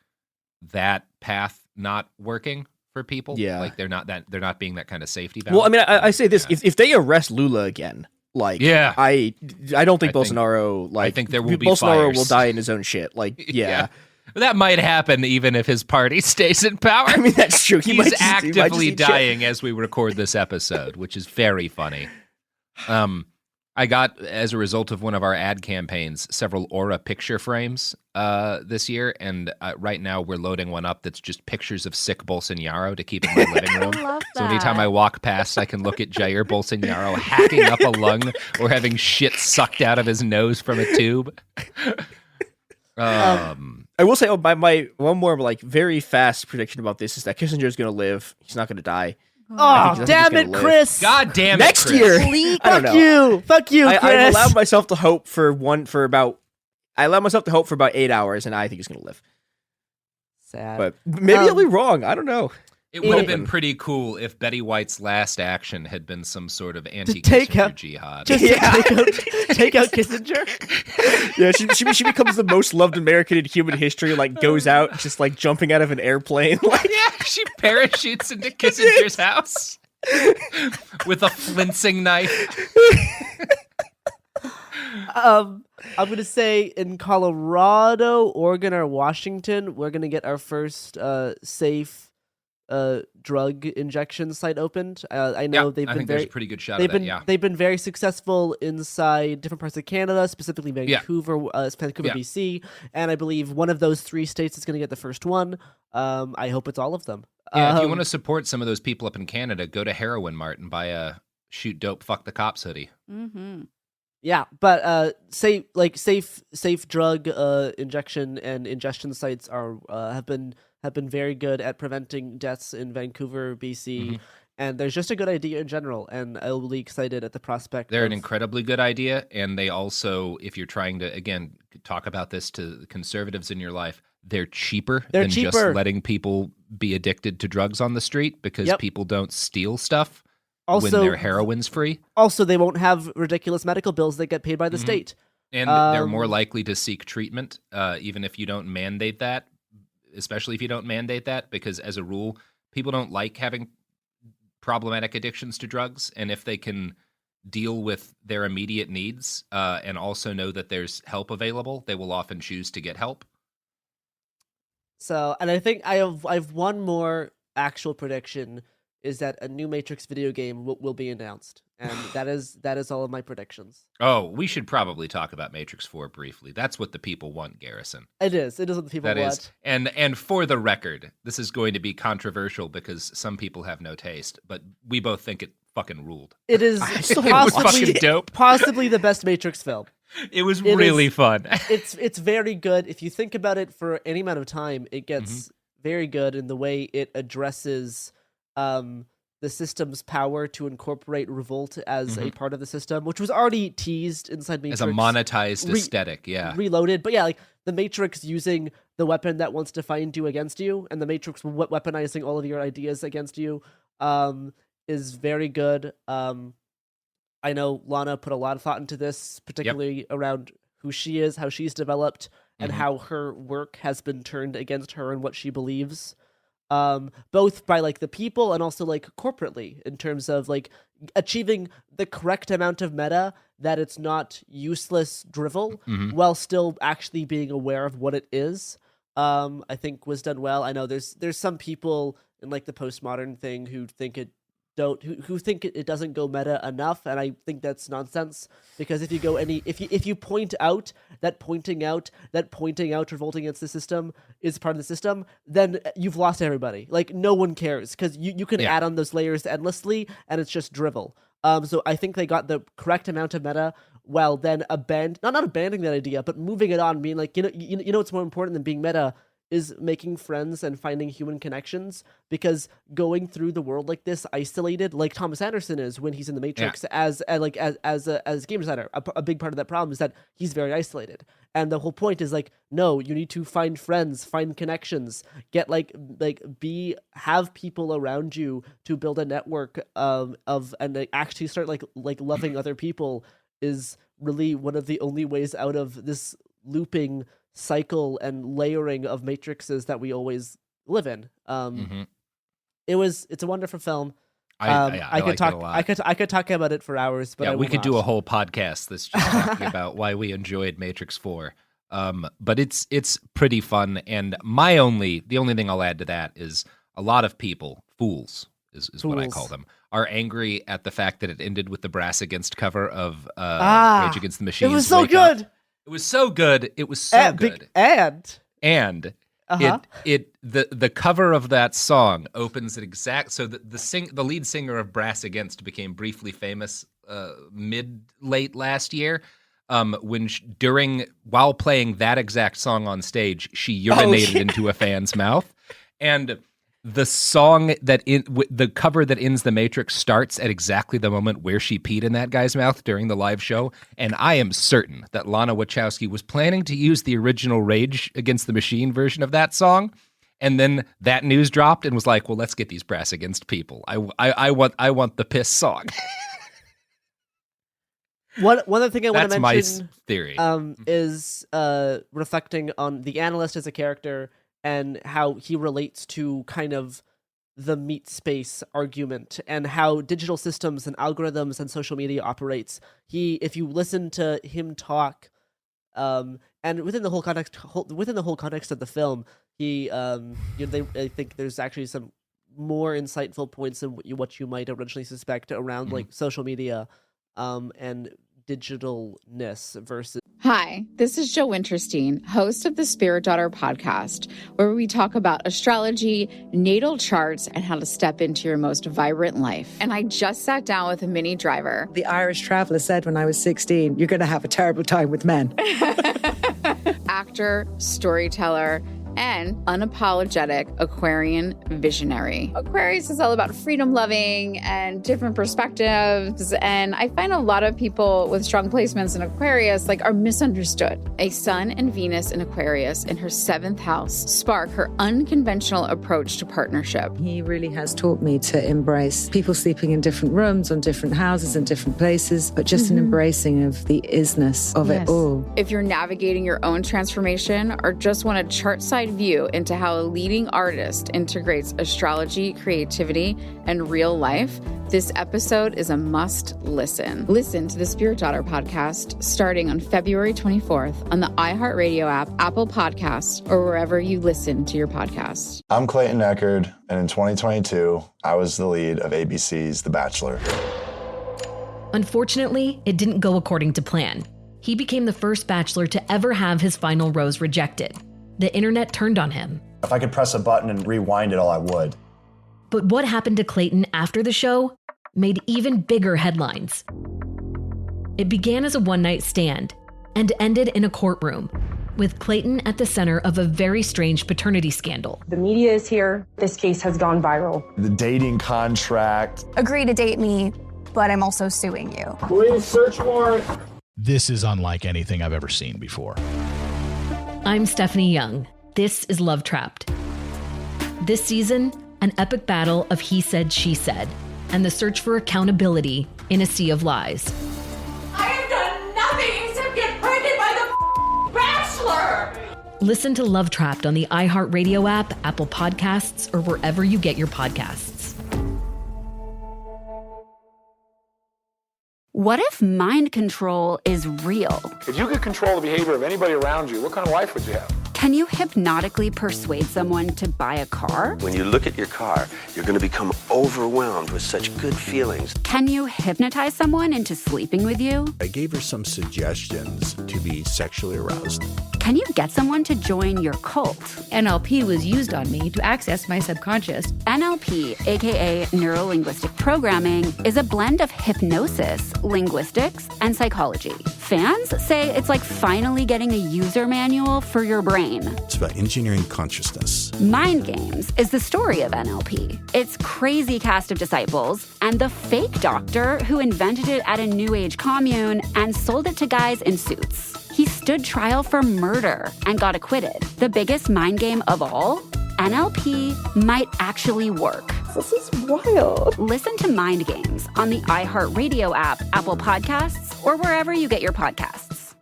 that path not working for people. Yeah, like they're not being that kind of safety valve. Well, I mean, I say this: if they arrest Lula again, like, I don't think Bolsonaro. I think there will be Bolsonaro fires. will die in his own shit. Like, yeah. That might happen even if his party stays in power. I mean, that's true. He's actively dying as we record this episode, which is very funny. I got, as a result of one of our ad campaigns, several Aura picture frames this year, and right now we're loading one up that's just pictures of sick Bolsonaro to keep in my living room. I love So that. anytime I walk past, I can look at Jair Bolsonaro hacking up a lung or having shit sucked out of his nose from a tube. I will say, my one more like very fast prediction about this is that Kissinger is going to live. He's not going to die. Oh, damn it, Chris! God damn it, Next Chris. year, Fuck you, Chris. I allowed myself to hope for about 8 hours, and I think he's going to live. Sad, but maybe I'll be wrong. I don't know. It would have been pretty cool if Betty White's last action had been some sort of take anti-Kissinger out jihad. Take out Kissinger. Yeah, she becomes the most loved American in human history. Like goes out just like jumping out of an airplane. Like yeah, she parachutes into Kissinger's house with a flincing knife. I'm gonna say in Colorado, Oregon, or Washington, we're gonna get our first safe drug injection site opened. I know they've I been think very there's a pretty good shot of that, yeah. They've been very successful inside different parts of Canada, specifically Vancouver, Vancouver, BC, and I believe one of those 3 states is going to get the first one. I hope it's all of them. Yeah, if you want to support some of those people up in Canada, go to Heroin Mart and buy a Shoot Dope, Fuck the Cops hoodie. Mm-hmm. Yeah, but safe drug injection and ingestion sites are have been very good at preventing deaths in Vancouver, BC, and there's just a good idea in general, and I'm really excited at the prospect. They're an incredibly good idea, and they also, if you're trying to again talk about this to conservatives in your life, they're cheaper than just letting people be addicted to drugs on the street because people don't steal stuff. Also, when their heroin's free. Also, they won't have ridiculous medical bills that get paid by the state. And they're more likely to seek treatment, even if you don't mandate that, especially if you don't mandate that, because as a rule, people don't like having problematic addictions to drugs. And if they can deal with their immediate needs and also know that there's help available, they will often choose to get help. So, and I think I have one more actual prediction, is that a new Matrix video game will be announced, and that is all of my predictions. Oh, we should probably talk about Matrix 4 briefly. That's what the people want, Garrison. It is what the people want. And for the record, this is going to be controversial because some people have no taste, but we both think it fucking ruled. It is fucking dope. Possibly the best Matrix film. It was really fun. It's very good. If you think about it for any amount of time, it gets very good in the way it addresses the system's power to incorporate revolt as a part of the system, which was already teased inside Matrix. As a monetized aesthetic, Reloaded. But yeah, like the Matrix using the weapon that wants to find you against you, and the Matrix weaponizing all of your ideas against you, is very good. I know Lana put a lot of thought into this, particularly around who she is, how she's developed, and how her work has been turned against her and what she believes. Both by like the people and also like corporately, in terms of like achieving the correct amount of meta that it's not useless drivel while still actually being aware of what it is. I think was done well. I know there's some people in like the postmodern thing who think it doesn't go meta enough, and I think that's nonsense, because if you go if you point out that pointing out revolting against the system is part of the system, then you've lost everybody. Like no one cares, because you can add on those layers endlessly and it's just drivel. So I think they got the correct amount of meta while then not abandoning that idea, but moving it on, being like, you know what's more important than being meta is making friends and finding human connections, because going through the world like this isolated, like Thomas Anderson is when he's in the Matrix, as a game designer, a big part of that problem is that he's very isolated, and the whole point is like, no, you need to find friends, find connections, get have people around you to build a network and actually start like loving other people is really one of the only ways out of this looping cycle and layering of matrices that we always live in. It's a wonderful film. I could talk about it for hours, but we could do a whole podcast that's just talking about why we enjoyed Matrix 4. But it's pretty fun, and the only thing I'll add to that is a lot of people, fools is what I call them, are angry at the fact that it ended with the Brass Against cover of Rage Against the Machine. It was so good. It was so good. It was so good. And the cover of that song opens at exact. So the lead singer of Brass Against became briefly famous late last year. While playing that exact song on stage, she urinated into a fan's mouth, and the song the cover that ends The Matrix starts at exactly the moment where she peed in that guy's mouth during the live show. And I am certain that Lana Wachowski was planning to use the original Rage Against the Machine version of that song. And then that news dropped and was like, well, let's get these Brass Against people. I want the piss song. One other thing I want to mention, my theory, is reflecting on the analyst as a character and how he relates to kind of the meat space argument and how digital systems and algorithms and social media operates. If you listen to him talk, and within the whole context of the film, I think there's actually some more insightful points than what you might originally suspect around like social media, and digitalness versus. Hi, this is Jill Winterstein, host of the Spirit Daughter podcast, where we talk about astrology, natal charts, and how to step into your most vibrant life. And I just sat down with a Minnie Driver. The Irish traveller said when I was 16, you're going to have a terrible time with men. Actor, storyteller, and unapologetic Aquarian visionary. Aquarius is all about freedom loving and different perspectives. And I find a lot of people with strong placements in Aquarius are misunderstood. A Sun and Venus in Aquarius in her 7th house spark her unconventional approach to partnership. He really has taught me to embrace people sleeping in different rooms, on different houses, in different places, but just an embracing of the isness of it all. If you're navigating your own transformation or just want a chart side view into how a leading artist integrates astrology, creativity, and real life, this episode is a must listen. Listen to the Spirit Daughter podcast starting on February 24th on the iHeartRadio app, Apple Podcasts, or wherever you listen to your podcasts. I'm Clayton Eckerd, and in 2022, I was the lead of ABC's The Bachelor. Unfortunately, it didn't go according to plan. He became the first Bachelor to ever have his final rose rejected. The internet turned on him. If I could press a button and rewind it all, I would. But what happened to Clayton after the show made even bigger headlines. It began as a one-night stand and ended in a courtroom, with Clayton at the center of a very strange paternity scandal. The media is here. This case has gone viral. The dating contract. Agree to date me, but I'm also suing you. Please search warrant. This is unlike anything I've ever seen before. I'm Stephanie Young. This is Love Trapped. This season, an epic battle of he said, she said, and the search for accountability in a sea of lies. I have done nothing except get pregnant by the Bachelor! Listen to Love Trapped on the iHeartRadio app, Apple Podcasts, or wherever you get your podcasts. What if mind control is real? If you could control the behavior of anybody around you, what kind of life would you have? Can you hypnotically persuade someone to buy a car? When you look at your car, you're going to become overwhelmed with such good feelings. Can you hypnotize someone into sleeping with you? I gave her some suggestions to be sexually aroused. Can you get someone to join your cult? NLP was used on me to access my subconscious. NLP, aka Neuro-Linguistic Programming, is a blend of hypnosis, linguistics, and psychology. Fans say it's like finally getting a user manual for your brain. It's about engineering consciousness. Mind Games is the story of NLP. Its crazy cast of disciples and the fake doctor who invented it at a New Age commune and sold it to guys in suits. He stood trial for murder and got acquitted. The biggest mind game of all? NLP might actually work. This is wild. Listen to Mind Games on the iHeartRadio app, Apple Podcasts, or wherever you get your podcasts.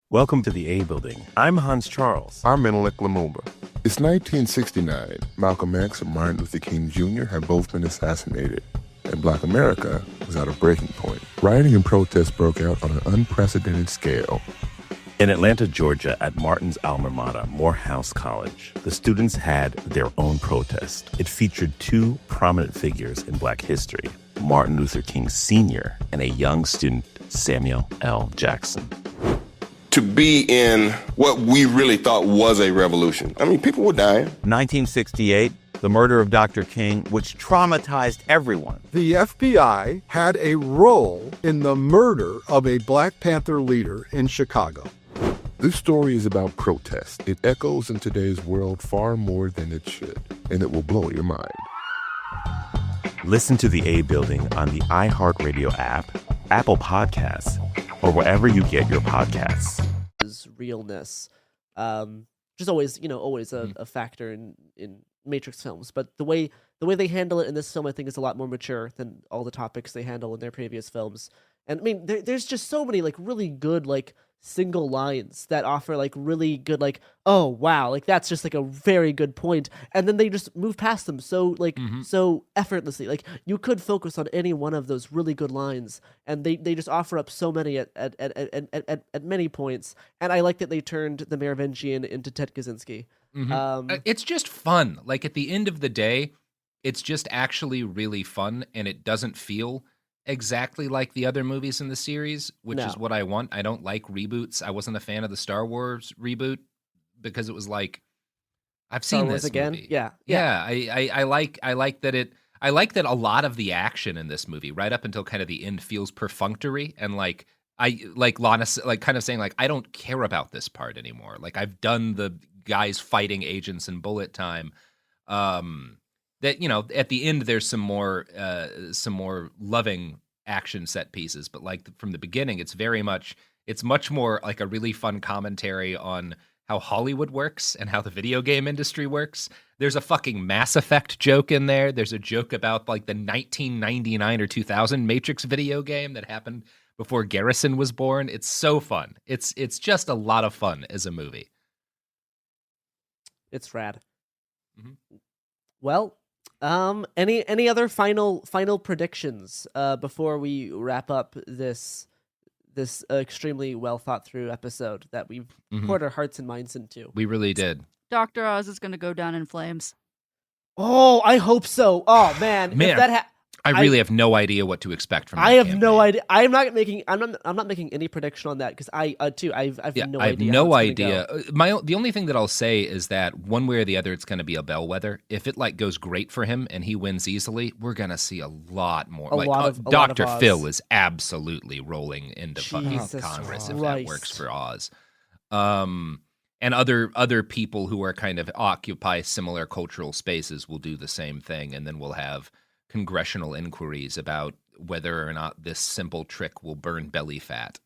Welcome to the A Building. I'm Hans Charles. I'm Menelik Lumumba. It's 1969. Malcolm X and Martin Luther King Jr. had both been assassinated, and Black America was at a breaking point. Rioting and protests broke out on an unprecedented scale. In Atlanta, Georgia, at Martin's alma mater, Morehouse College, the students had their own protest. It featured two prominent figures in Black history, Martin Luther King Sr. and a young student, Samuel L. Jackson. To be in what we really thought was a revolution. I mean, people were dying. 1968, the murder of Dr. King, which traumatized everyone. The FBI had a role in the murder of a Black Panther leader in Chicago. This story is about protest. It echoes in today's world far more than it should, and it will blow your mind. Listen to the A Building on the iHeartRadio app, Apple Podcasts, or wherever you get your podcasts. Realness, just always, always a factor in Matrix films. But the way they handle it in this film, I think, is a lot more mature than all the topics they handle in their previous films. And I mean, there's just so many really good single lines that offer really good oh wow, that's just a very good point, and then they just move past them so so effortlessly. You could focus on any one of those really good lines, and they just offer up so many at many points. And I like that they turned the Merovingian into Ted Kaczynski. It's just fun. At the end of the day, it's just actually really fun, and it doesn't feel exactly like the other movies in the series, which No. is what I want. I don't like reboots. I wasn't a fan of the Star Wars reboot because it was like, I've Star seen Wars this again? movie. Yeah. I like that a lot of the action in this movie, right up until kind of the end, feels perfunctory and like Lana, like kind of saying like, I don't care about this part anymore. Like I've done the guys fighting agents in bullet time. That, you know, at the end there's some more loving action set pieces, but like from the beginning it's much more like a really fun commentary on how Hollywood works and how the video game industry works. There's a fucking Mass Effect joke in there. There's a joke about like the 1999 or 2000 Matrix video game that happened before Garrison was born. It's so fun. It's just a lot of fun as a movie. It's rad. Mm-hmm. Well, any other final predictions before we wrap up this extremely well thought through episode that we've poured our hearts and minds into? We really did. Dr. Oz is going to go down in flames. Oh, I hope so. Oh man, if that I really have no idea what to expect from. I have no idea. I'm not making any prediction on that because I have no idea. I have no idea. The only thing that I'll say is that one way or the other, it's going to be a bellwether. If it like goes great for him and he wins easily, we're going to see a lot more. Dr. Phil is absolutely rolling into fucking Congress if that works for Oz. And other people who are kind of occupy similar cultural spaces will do the same thing, and then we'll have congressional inquiries about whether or not this simple trick will burn belly fat.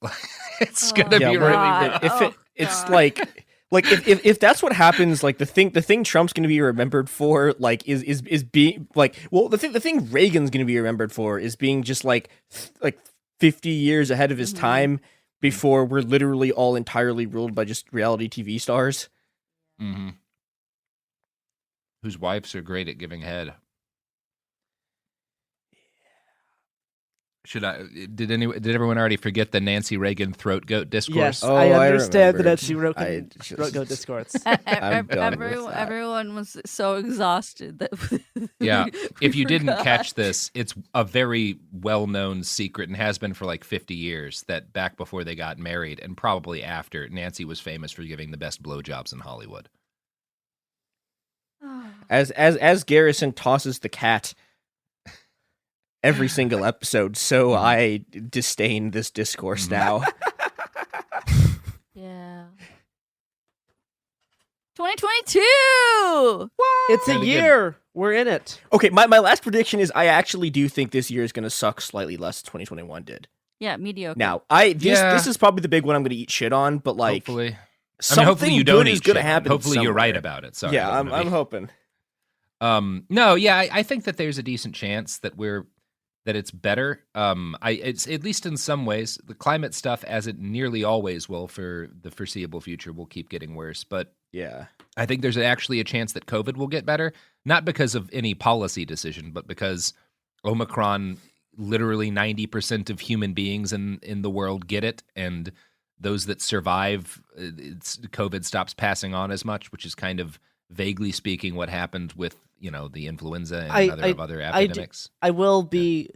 It's gonna be really. It's like if that's what happens, like the thing Trump's gonna be remembered for, like is being like, well, the thing Reagan's gonna be remembered for is being just like 50 years ahead of his time before we're literally all entirely ruled by just reality TV stars. Mm-hmm. Whose wives are great at giving head. Did everyone already forget the Nancy Reagan throat goat discourse? Yes, I understand the Nancy Reagan throat goat discourse. Everyone was so exhausted that yeah. If you didn't catch this, it's a very well-known secret and has been for like 50 years that back before they got married and probably after, Nancy was famous for giving the best blowjobs in Hollywood. As Garrison tosses the cat every single episode, so I disdain this discourse now. Yeah. 2022! It's a year! We're in it. Okay, my last prediction is I actually do think this year is going to suck slightly less than 2021 did. Yeah, mediocre. Now, this is probably the big one I'm going to eat shit on, but like... Hopefully. Something you don't good is going to happen Hopefully somewhere. You're right about it. Sorry. Yeah, I'm hoping. I think that there's a decent chance that it's better. It's at least in some ways. The climate stuff, as it nearly always will for the foreseeable future, will keep getting worse. But yeah, I think there's actually a chance that COVID will get better, not because of any policy decision, but because Omicron, literally 90% of human beings in the world get it, and those that survive, COVID stops passing on as much, which is kind of vaguely speaking what happened with the influenza and other epidemics. I will be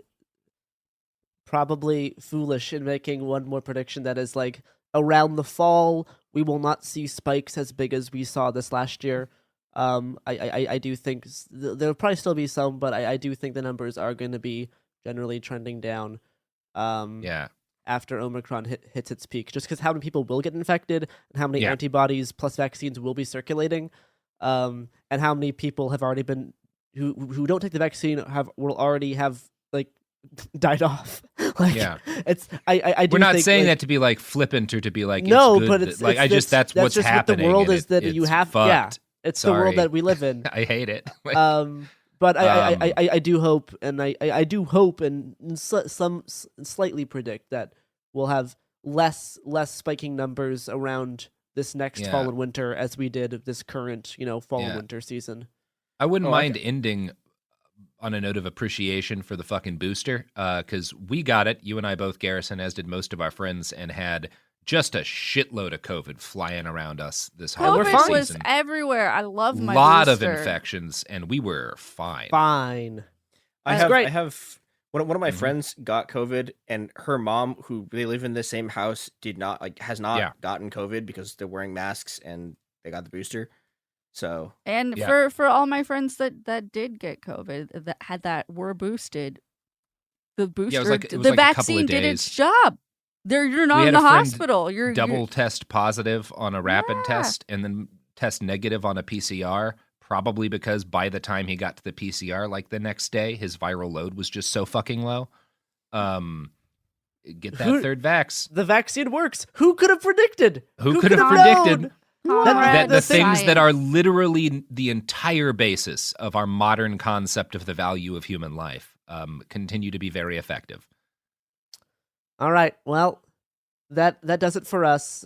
probably foolish in making one more prediction that is like around the fall we will not see spikes as big as we saw this last year. I do think there'll probably still be some, but I do think the numbers are going to be generally trending down. After Omicron hits its peak, just because how many people will get infected and how many antibodies plus vaccines will be circulating. And how many people have already been who don't take the vaccine will already have like died off. It's I do. We're not think, saying like, that to be like flippant or to be like no, it's good but it's like it's, that's what's just happening. What the world and is that you have. fucked. Yeah, it's the world that we live in. I hate it. But I do hope, and I do hope, and some slightly predict that we'll have less spiking numbers around this next fall and winter as we did this current fall and winter season. I wouldn't mind ending on a note of appreciation for the fucking booster, because we got it, you and I both, Garrison, as did most of our friends, and had just a shitload of COVID flying around us this holiday season. COVID was everywhere. I love my lot booster. of infections, and we were fine. Fine. I have One of my friends got COVID, and her mom, who they live in the same house, has not gotten COVID because they're wearing masks and they got the booster. So for all my friends that did get COVID that were boosted, the booster the vaccine did its job. You're not in the hospital. You're double test positive on a rapid test and then test negative on a PCR. Probably because by the time he got to the PCR, like the next day, his viral load was just so fucking low. Get that third vax. The vaccine works. Who could have predicted? Who could have predicted that the things that are literally the entire basis of our modern concept of the value of human life continue to be very effective? All right. Well, that does it for us.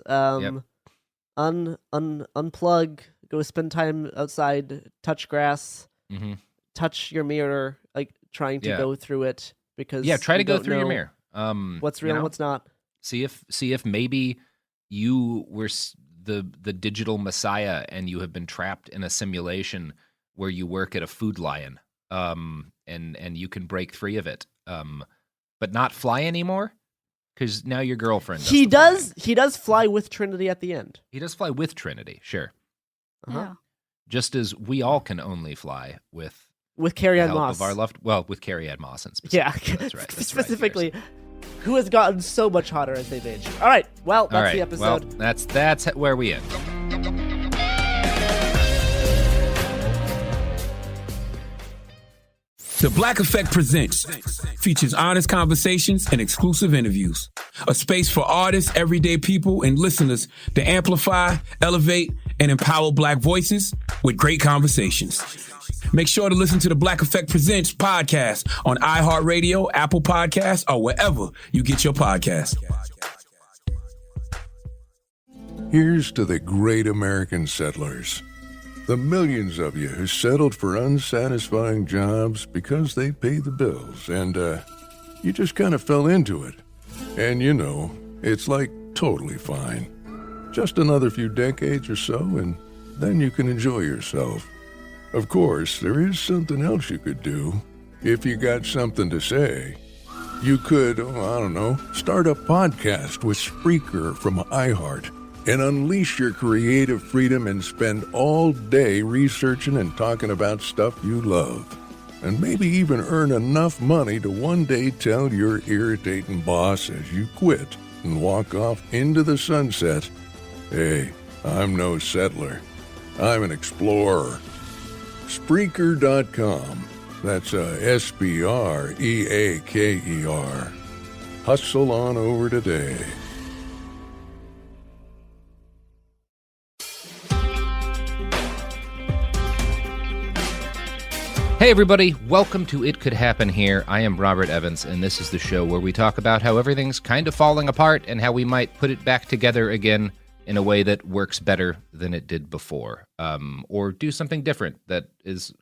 Unplug. Go spend time outside. Touch grass. Mm-hmm. Touch your mirror. Like trying to go through it because try to go through your mirror. What's real and what's not. See if maybe you were the digital messiah and you have been trapped in a simulation where you work at a Food Lion. And you can break free of it. But not fly anymore. Because now your girlfriend does. He does fly with Trinity at the end. He does fly with Trinity, sure. Uh-huh. Just as we all can only fly with Carrie-Anne Moss. With Carrie-Anne Moss in specific. Yeah, that's right. Specifically, who has gotten so much hotter as they've aged. All right, well, that's the episode. Well, that's where we end. The Black Effect Presents features honest conversations and exclusive interviews. A space for artists, everyday people, and listeners to amplify, elevate, and empower Black voices with great conversations. Make sure to listen to the Black Effect Presents podcast on iHeartRadio, Apple Podcasts, or wherever you get your podcasts. Here's to the great American settlers. The millions of you who settled for unsatisfying jobs because they pay the bills and, you just kind of fell into it. And it's like totally fine. Just another few decades or so and then you can enjoy yourself. Of course, there is something else you could do if you got something to say. You could, start a podcast with Spreaker from iHeart. And unleash your creative freedom and spend all day researching and talking about stuff you love. And maybe even earn enough money to one day tell your irritating boss as you quit and walk off into the sunset, hey, I'm no settler. I'm an explorer. Spreaker.com. That's Spreaker. Hustle on over today. Hey everybody, welcome to It Could Happen Here. I am Robert Evans, and this is the show where we talk about how everything's kind of falling apart and how we might put it back together again in a way that works better than it did before. Or do something different that is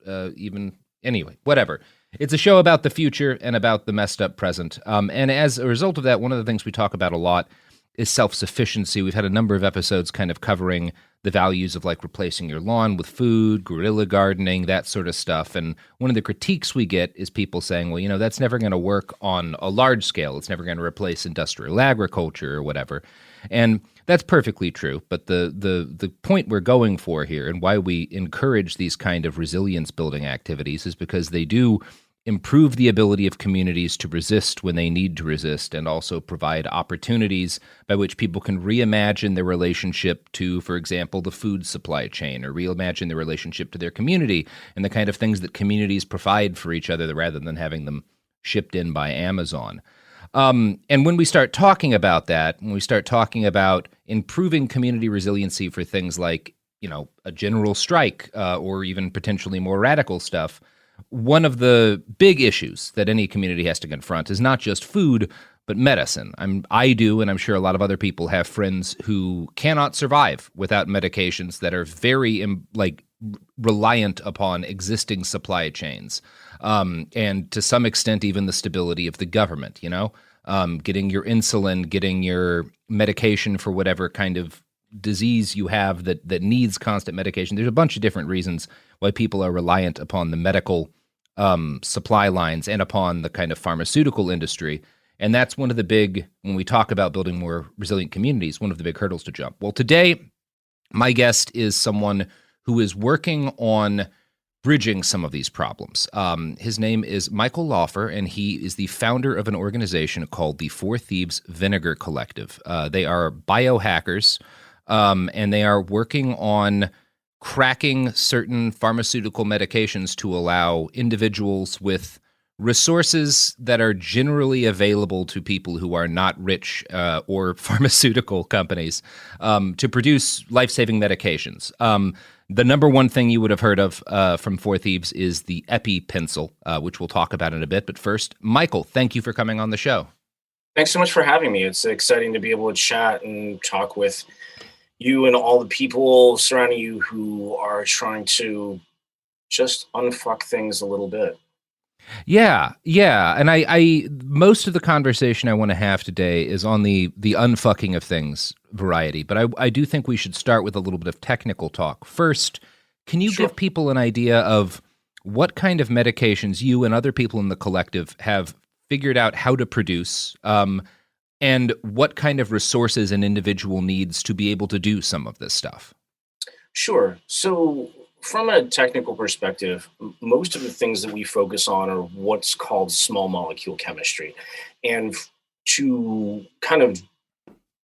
anyway, whatever. It's a show about the future and about the messed up present. And as a result of that, one of the things we talk about a lot is self-sufficiency. We've had a number of episodes kind of covering the values of like replacing your lawn with food, guerrilla gardening, that sort of stuff. And one of the critiques we get is people saying, well, that's never going to work on a large scale. It's never going to replace industrial agriculture or whatever. And that's perfectly true. But the point we're going for here and why we encourage these kind of resilience building activities is because they do improve the ability of communities to resist when they need to resist, and also provide opportunities by which people can reimagine their relationship to, for example, the food supply chain, or reimagine their relationship to their community and the kind of things that communities provide for each other rather than having them shipped in by Amazon. And when we start talking about that, when we start talking about improving community resiliency for things like, a general strike or even potentially more radical stuff, one of the big issues that any community has to confront is not just food, but medicine. I do, and I'm sure a lot of other people have friends who cannot survive without medications that are very reliant upon existing supply chains, and to some extent even the stability of the government. Getting your insulin, getting your medication for whatever kind of disease you have that needs constant medication. There's a bunch of different reasons why people are reliant upon the medical supply lines and upon the kind of pharmaceutical industry. And that's one of the big, when we talk about building more resilient communities, one of the big hurdles to jump. Well, today, my guest is someone who is working on bridging some of these problems. His name is Michael Laufer, and he is the founder of an organization called the Four Thieves Vinegar Collective. They are biohackers, and they are working on cracking certain pharmaceutical medications to allow individuals with resources that are generally available to people who are not rich or pharmaceutical companies to produce life-saving medications. The number one thing you would have heard of from Four Thieves is the EpiPencil, which we'll talk about in a bit. But first, Michael, thank you for coming on the show. Thanks so much for having me. It's exciting to be able to chat and talk with you and all the people surrounding you who are trying to just unfuck things a little bit. Yeah. And I most of the conversation I want to have today is on the unfucking of things variety, but I do think we should start with a little bit of technical talk. First, can you give people an idea of what kind of medications you and other people in the collective have figured out how to produce, and what kind of resources an individual needs to be able to do some of this stuff? Sure. So from a technical perspective, most of the things that we focus on are what's called small molecule chemistry. And to kind of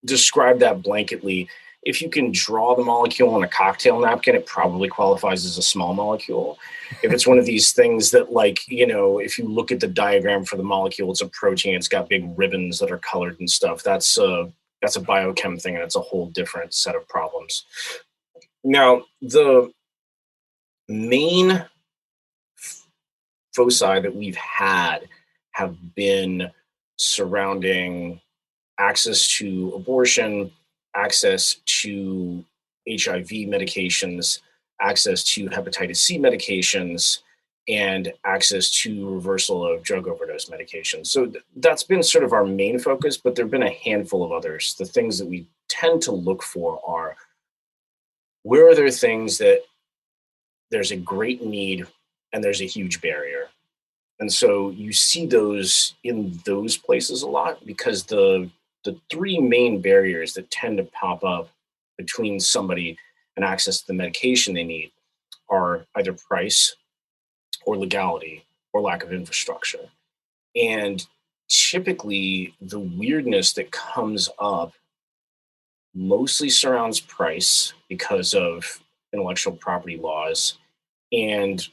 describe that blanketly, if you can draw the molecule on a cocktail napkin, it probably qualifies as a small molecule. If it's one of these things that, like, if you look at the diagram for the molecule, it's a protein, it's got big ribbons that are colored and stuff. That's a biochem thing, and it's a whole different set of problems. Now, the main foci that we've had have been surrounding access to abortion, access to HIV medications, access to hepatitis C medications, and access to reversal of drug overdose medications. So that's been sort of our main focus, but there have been a handful of others. The things that we tend to look for are, where are there things that there's a great need and there's a huge barrier? And so you see those in those places a lot, because the three main barriers that tend to pop up between somebody and access to the medication they need are either price or legality or lack of infrastructure. And typically the weirdness that comes up mostly surrounds price because of intellectual property laws and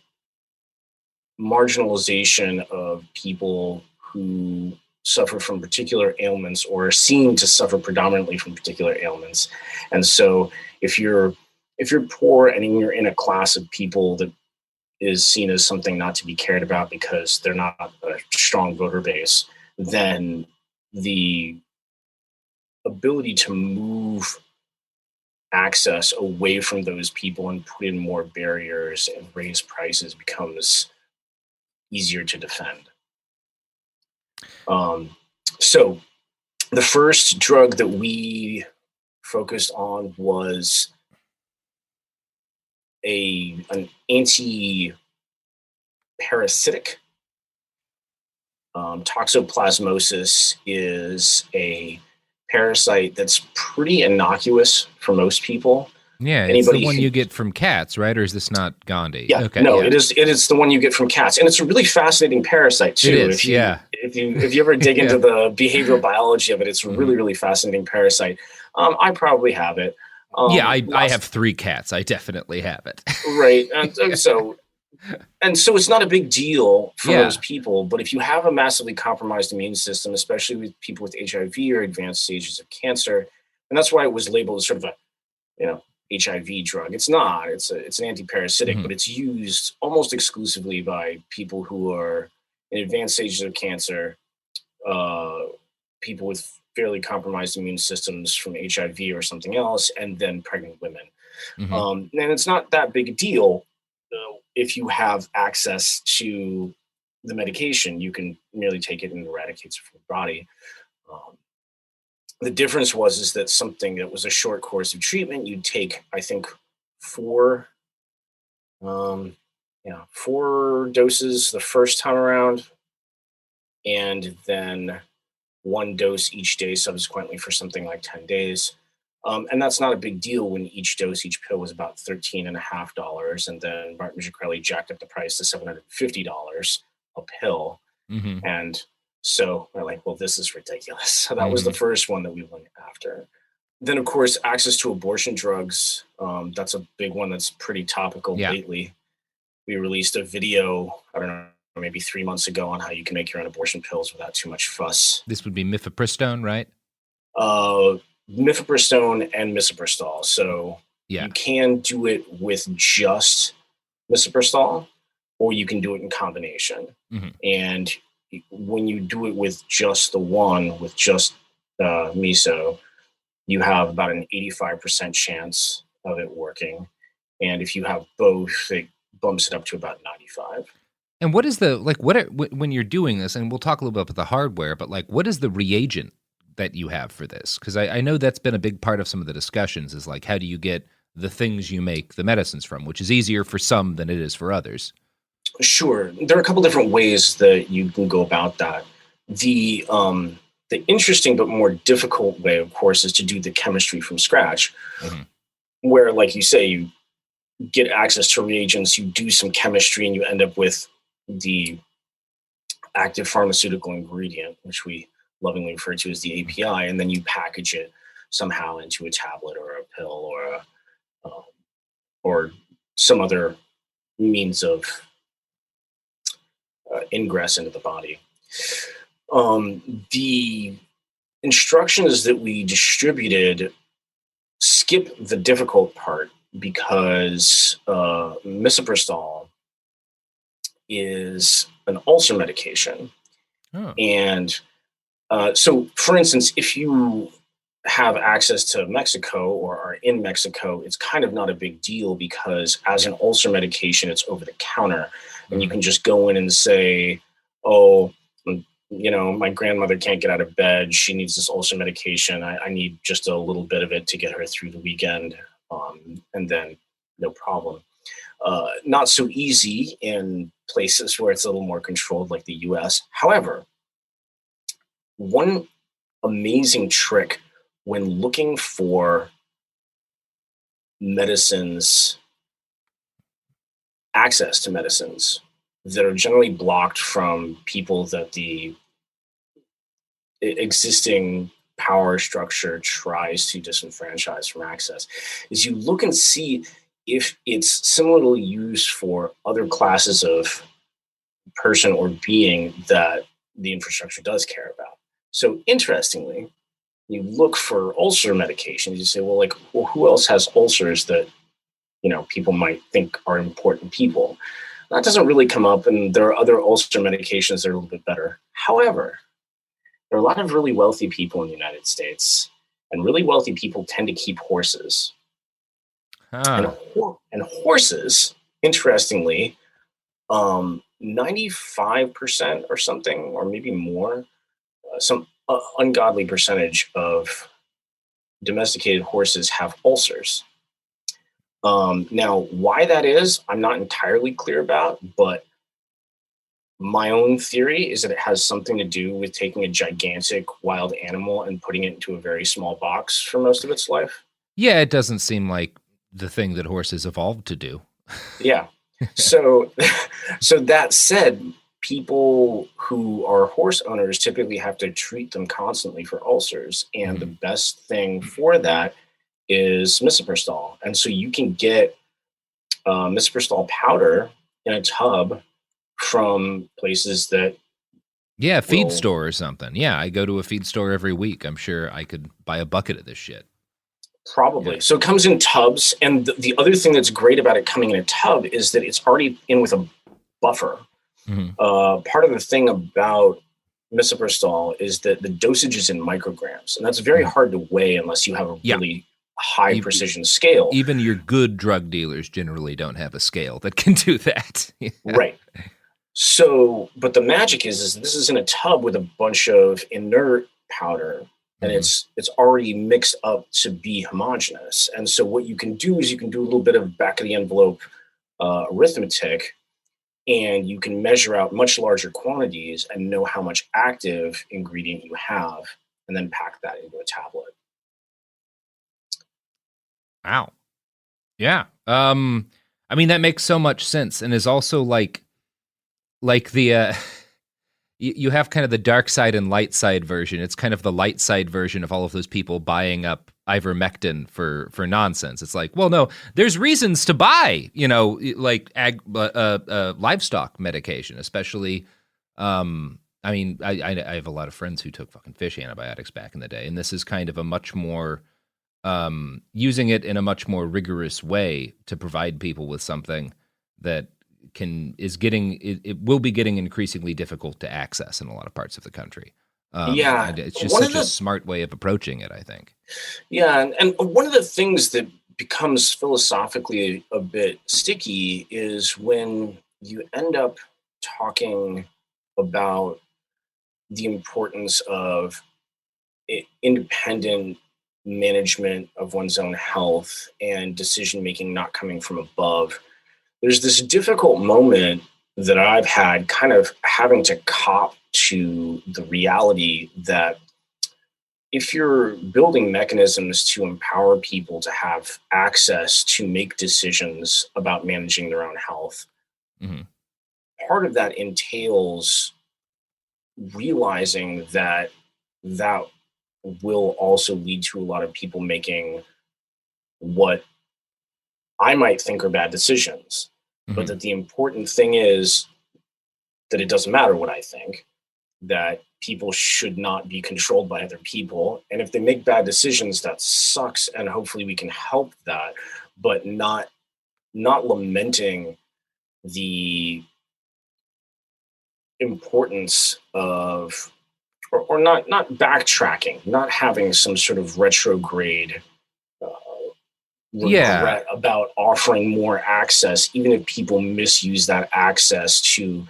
marginalization of people who suffer from particular ailments or are seen to suffer predominantly from particular ailments. And so if you're poor and you're in a class of people that is seen as something not to be cared about because they're not a strong voter base, then the ability to move access away from those people and put in more barriers and raise prices becomes easier to defend. So the first drug that we focused on was an anti-parasitic. Toxoplasmosis is a parasite that's pretty innocuous for most people. Yeah, it's the one you get from cats, right? Or is this not Gandhi? Yeah, okay, no, yeah. It is the one you get from cats, and it's a really fascinating parasite too. It is, if you ever dig into the behavioral biology of it, it's a really, really fascinating parasite. I probably have it. I have 3 cats. I definitely have it. Right, and so it's not a big deal for most people. But if you have a massively compromised immune system, especially with people with HIV or advanced stages of cancer, and that's why it was labeled as sort of a HIV drug. It's not. It's an anti-parasitic, but it's used almost exclusively by people who are in advanced stages of cancer, people with fairly compromised immune systems from HIV or something else, and then pregnant women. And it's not that big a deal if you have access to the medication. You can merely take it and it eradicates it from your body. The difference is that something that was a short course of treatment, you'd take, I think, 4 4 doses the first time around, and then 1 dose each day subsequently for something like 10 days. And that's not a big deal when each pill was about $13.50. And then Martin Shkreli jacked up the price to $750 a pill. Mm-hmm. And so we're like, well, this is ridiculous. So that was the first one that we went after. Then, of course, access to abortion drugs. That's a big one that's pretty topical lately. We released a video, I don't know, maybe 3 months ago on how you can make your own abortion pills without too much fuss. This would be mifepristone, right? Mifepristone and misoprostol. So you can do it with just misoprostol, or you can do it in combination. Mm-hmm. And when you do it with just the one, with just miso, you have about an 85% chance of it working. And if you have both, it bumps it up to about 95. And what is when you're doing this, and we'll talk a little bit about the hardware, but like, what is the reagent that you have for this? Because I know that's been a big part of some of the discussions, is like, how do you get the things you make the medicines from, which is easier for some than it is for others? Sure. There are a couple different ways that you can go about that. The interesting but more difficult way, of course, is to do the chemistry from scratch, where, like you say, you get access to reagents, you do some chemistry, and you end up with the active pharmaceutical ingredient, which we lovingly refer to as the API, and then you package it somehow into a tablet or a pill or some other means of ingress into the body. The instructions that we distributed skip the difficult part because misoprostol is an ulcer medication. And so, for instance, if you have access to Mexico or are in Mexico, it's kind of not a big deal because as an ulcer medication, it's over the counter. And you can just go in and say, oh, my grandmother can't get out of bed. She needs this ulcer medication. I need just a little bit of it to get her through the weekend. And then no problem. Not so easy in places where it's a little more controlled, like the US. However, one amazing trick when looking for medicines, access to medicines that are generally blocked from people that the existing power structure tries to disenfranchise from access, is you look and see if it's similarly used for other classes of person or being that the infrastructure does care about. So interestingly, you look for ulcer medications, you say, well, who else has ulcers that, people might think are important people? That doesn't really come up, and there are other ulcer medications that are a little bit better. However, there are a lot of really wealthy people in the United States, and really wealthy people tend to keep horses. And horses, interestingly, 95% or something, or maybe more, some ungodly percentage of domesticated horses have ulcers. Now, why that is, I'm not entirely clear about, but my own theory is that it has something to do with taking a gigantic wild animal and putting it into a very small box for most of its life. Yeah, it doesn't seem like the thing that horses evolved to do. Yeah. So that said, people who are horse owners typically have to treat them constantly for ulcers. And the best thing for that is misoprostol. And so you can get misoprostol powder in a tub from places that... Yeah, feed store or something. Yeah, I go to a feed store every week. I'm sure I could buy a bucket of this shit. Probably. Yeah. So it comes in tubs. And the other thing that's great about it coming in a tub is that it's already in with a buffer. Part of the thing about misoprostol is that the dosage is in micrograms. And that's very hard to weigh unless you have a really high precision scale. Even your good drug dealers generally don't have a scale that can do that. Right. So, but the magic is this is in a tub with a bunch of inert powder, and it's already mixed up to be homogeneous. And so what you can do is you can do a little bit of back of the envelope arithmetic and you can measure out much larger quantities and know how much active ingredient you have, and then pack that into a tablet. Wow. Yeah. I mean, that makes so much sense, and is also like the you have kind of the dark side and light side version. It's kind of the light side version of all of those people buying up ivermectin for nonsense. It's like, well, no, there's reasons to buy, like livestock medication, especially. I mean, I have a lot of friends who took fucking fish antibiotics back in the day, and this is kind of a much more using it in a much more rigorous way to provide people with something that it will be getting increasingly difficult to access in a lot of parts of the country. It's just such a smart way of approaching it, I think. Yeah, and one of the things that becomes philosophically a bit sticky is when you end up talking about the importance of independent management of one's own health and decision-making not coming from above. There's this difficult moment that I've had kind of having to cop to the reality that if you're building mechanisms to empower people to have access to make decisions about managing their own health, part of that entails realizing that will also lead to a lot of people making what I might think are bad decisions. But that the important thing is that it doesn't matter what I think, that people should not be controlled by other people. And if they make bad decisions, that sucks. And hopefully we can help that, but not lamenting the importance of, or not backtracking, not having some sort of retrograde regret about offering more access, even if people misuse that access to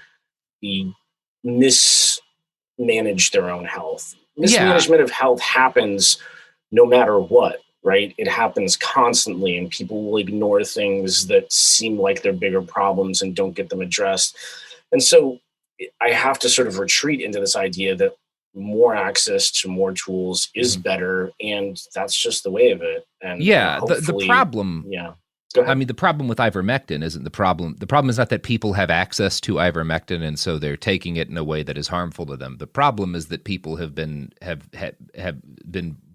mismanage their own health. Mismanagement of health happens no matter what, right? It happens constantly, and people will ignore things that seem like they're bigger problems and don't get them addressed. And so I have to sort of retreat into this idea that more access to more tools is better, and that's just the way of it. And the problem. Yeah. Go ahead. I mean, the problem with ivermectin isn't the problem. The problem is not that people have access to ivermectin and so they're taking it in a way that is harmful to them. The problem is that people have been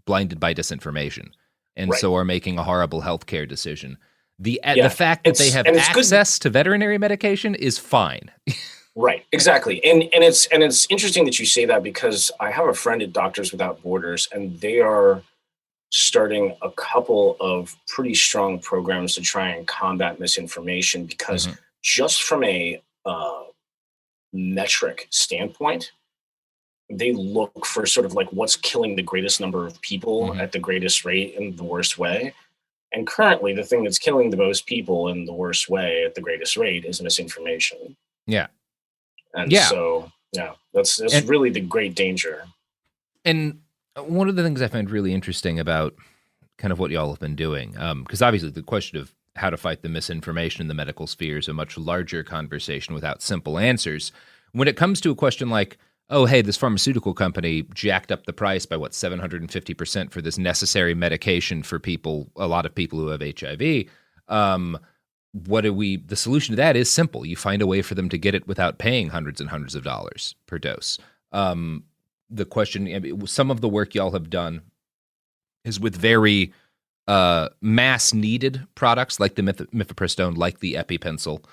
blinded by disinformation, and so are making a horrible healthcare decision. The fact that they have access to veterinary medication is fine. Right, exactly. And it's interesting that you say that, because I have a friend at Doctors Without Borders, and they are starting a couple of pretty strong programs to try and combat misinformation, because just from a metric standpoint, they look for sort of like what's killing the greatest number of people at the greatest rate in the worst way. And currently the thing that's killing the most people in the worst way at the greatest rate is misinformation. Yeah. And so, that's really the great danger. And one of the things I find really interesting about kind of what y'all have been doing, because obviously the question of how to fight the misinformation in the medical sphere is a much larger conversation without simple answers. When it comes to a question like, oh, hey, this pharmaceutical company jacked up the price by 750% for this necessary medication for people, a lot of people who have HIV. The solution to that is simple. You find a way for them to get it without paying hundreds and hundreds of dollars per dose. The question, some of the work y'all have done is with very mass needed products like the mifepristone, like the EpiPencil,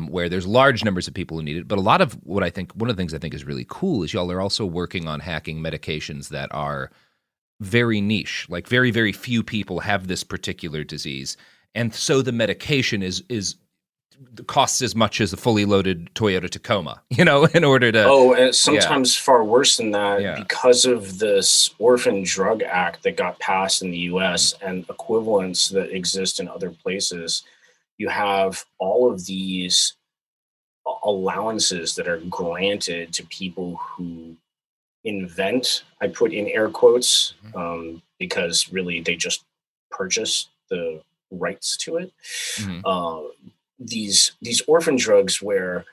where there's large numbers of people who need it. But one of the things I think is really cool is y'all are also working on hacking medications that are very niche, like very, very few people have this particular disease. And so the medication costs as much as a fully loaded Toyota Tacoma, in order to... Oh, and sometimes far worse than that, because of this Orphan Drug Act that got passed in the U.S. and equivalents that exist in other places. You have all of these allowances that are granted to people who invent, I put in air quotes, because really they just purchase the rights to it. These orphan drugs where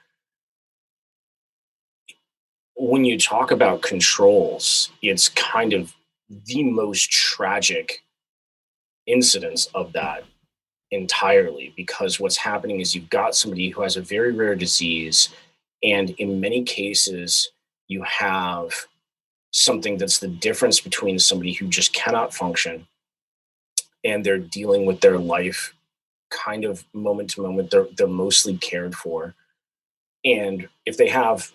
when you talk about controls, it's kind of the most tragic incidence of that entirely, because what's happening is you've got somebody who has a very rare disease, and in many cases you have something that's the difference between somebody who just cannot function and they're dealing with their life kind of moment to moment. They're mostly cared for, and if they have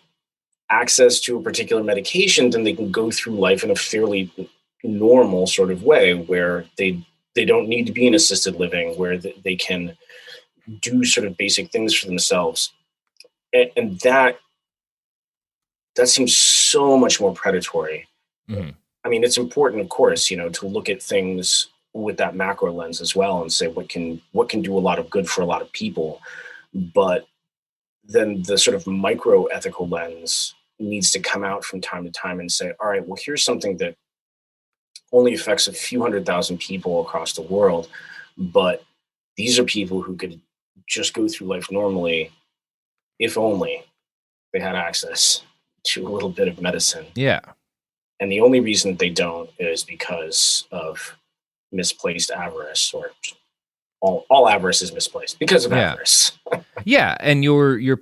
access to a particular medication, then they can go through life in a fairly normal sort of way, where they don't need to be in assisted living, where they can do sort of basic things for themselves. And that seems so much more predatory. Mm-hmm. I mean, it's important, of course, to look at things with that macro lens as well and say what can do a lot of good for a lot of people. But then the sort of micro ethical lens needs to come out from time to time and say, all right, well, here's something that only affects a few 100,000 people across the world, but these are people who could just go through life normally if only they had access to a little bit of medicine. Yeah. And the only reason that they don't is because of misplaced avarice, or all avarice is misplaced because of avarice. Yeah, and you're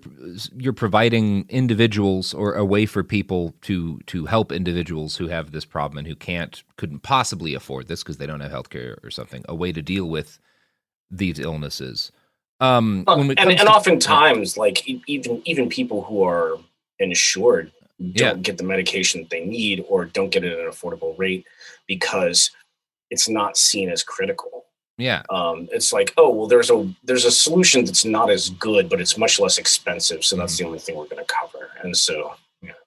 providing individuals, or a way for people to help individuals who have this problem and who couldn't possibly afford this because they don't have healthcare or something, a way to deal with these illnesses. And oftentimes, like even people who are insured don't get the medication that they need, or don't get it at an affordable rate because it's not seen as critical. Yeah. It's like, oh, well, there's a solution that's not as good, but it's much less expensive, so that's the only thing we're going to cover. And so,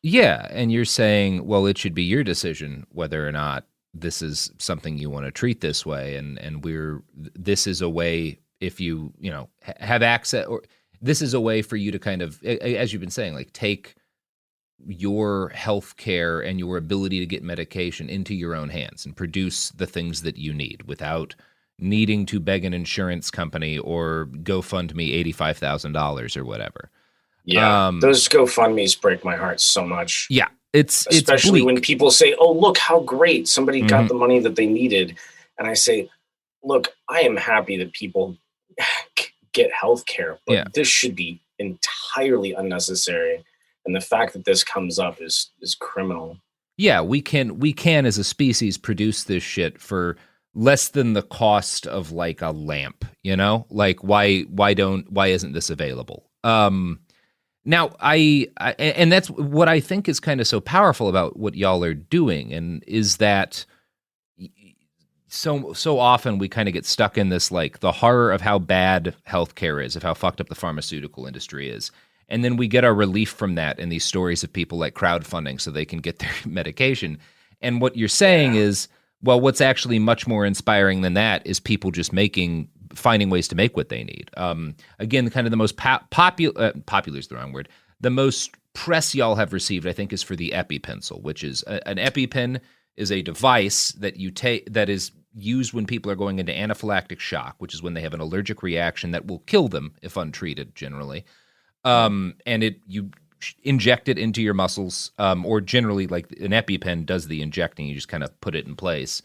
yeah, and you're saying, well, it should be your decision whether or not this is something you want to treat this way, and this is a way, if you have access, or this is a way for you to kind of, as you've been saying, like take your health care and your ability to get medication into your own hands and produce the things that you need without needing to beg an insurance company or GoFundMe $85,000 or whatever. Yeah, those GoFundMes break my heart so much. Yeah, it's especially bleak. when people say, "Oh, look how great somebody got the money that they needed," and I say, "Look, I am happy that people get health care, but this should be entirely unnecessary." And the fact that this comes up is criminal. Yeah, we can as a species produce this shit for less than the cost of like a lamp, like why isn't this available? Now and that's what I think is kind of so powerful about what y'all are doing, and is that so often we kind of get stuck in this, like, the horror of how bad healthcare is, of how fucked up the pharmaceutical industry is. And then we get our relief from that in these stories of people like crowdfunding so they can get their medication. And what you're saying is, well, what's actually much more inspiring than that is people just finding ways to make what they need. Again, kind of the most popular is the wrong word. The most press y'all have received, I think, is for the EpiPencil, which is an EpiPen is a device that you take that is used when people are going into anaphylactic shock, which is when they have an allergic reaction that will kill them if untreated, generally. And you inject it into your muscles, or generally, like, an EpiPen does the injecting. You just kind of put it in place.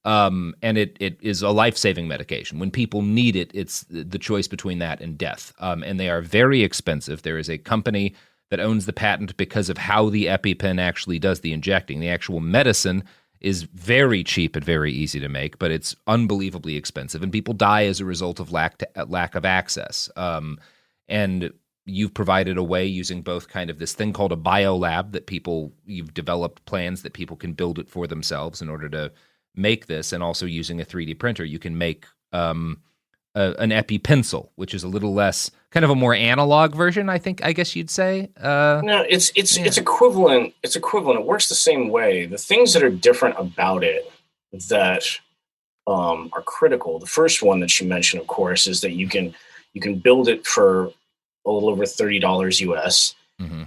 And it is a life-saving medication. When people need it, it's the choice between that and death. And they are very expensive. There is a company that owns the patent because of how the EpiPen actually does the injecting. The actual medicine is very cheap and very easy to make, but it's unbelievably expensive. And people die as a result of lack of access. And you've provided a way using both kind of this thing called a biolab that you've developed plans that people can build it for themselves in order to make this, and also using a 3D printer, you can make an EpiPencil, which is a little less, kind of a more analog version, I guess you'd say. No, it's equivalent. It's equivalent. It works the same way. The things that are different about it that are critical. The first one that you mentioned, of course, is that you can build it for a little over $30 US,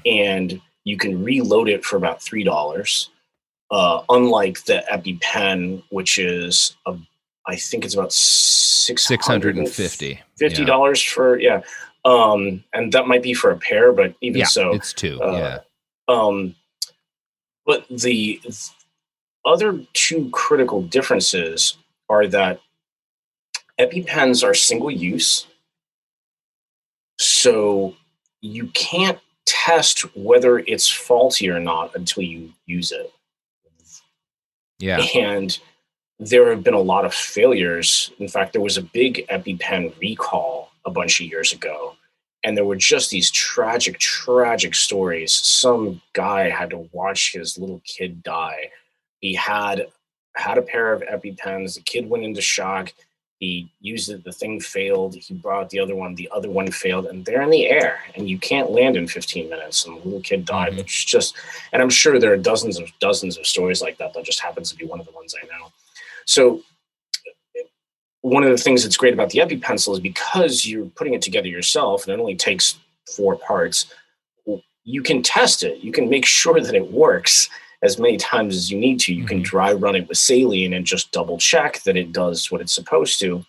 and you can reload it for about $3. Unlike the EpiPen, which is I think it's about $650 for and that might be for a pair, but even so, it's two. But the other two critical differences are that EpiPens are single use, so you can't test whether it's faulty or not until you use it. Yeah. And there have been a lot of failures. In fact, there was a big EpiPen recall a bunch of years ago, and there were just these tragic, tragic stories. Some guy had to watch his little kid die. He had a pair of EpiPens. The kid went into shock. He used it. The thing failed. He brought out the other one. The other one failed, and they're in the air, and you can't land in 15 minutes. And the little kid died. Mm-hmm. It's just, and I'm sure there are dozens of stories like that. That just happens to be one of the ones I know. So one of the things that's great about the EpiPencil is because you're putting it together yourself, and it only takes 4 parts. You can test it. You can make sure that it works as many times as you need to. You can dry run it with saline and just double check that it does what it's supposed to.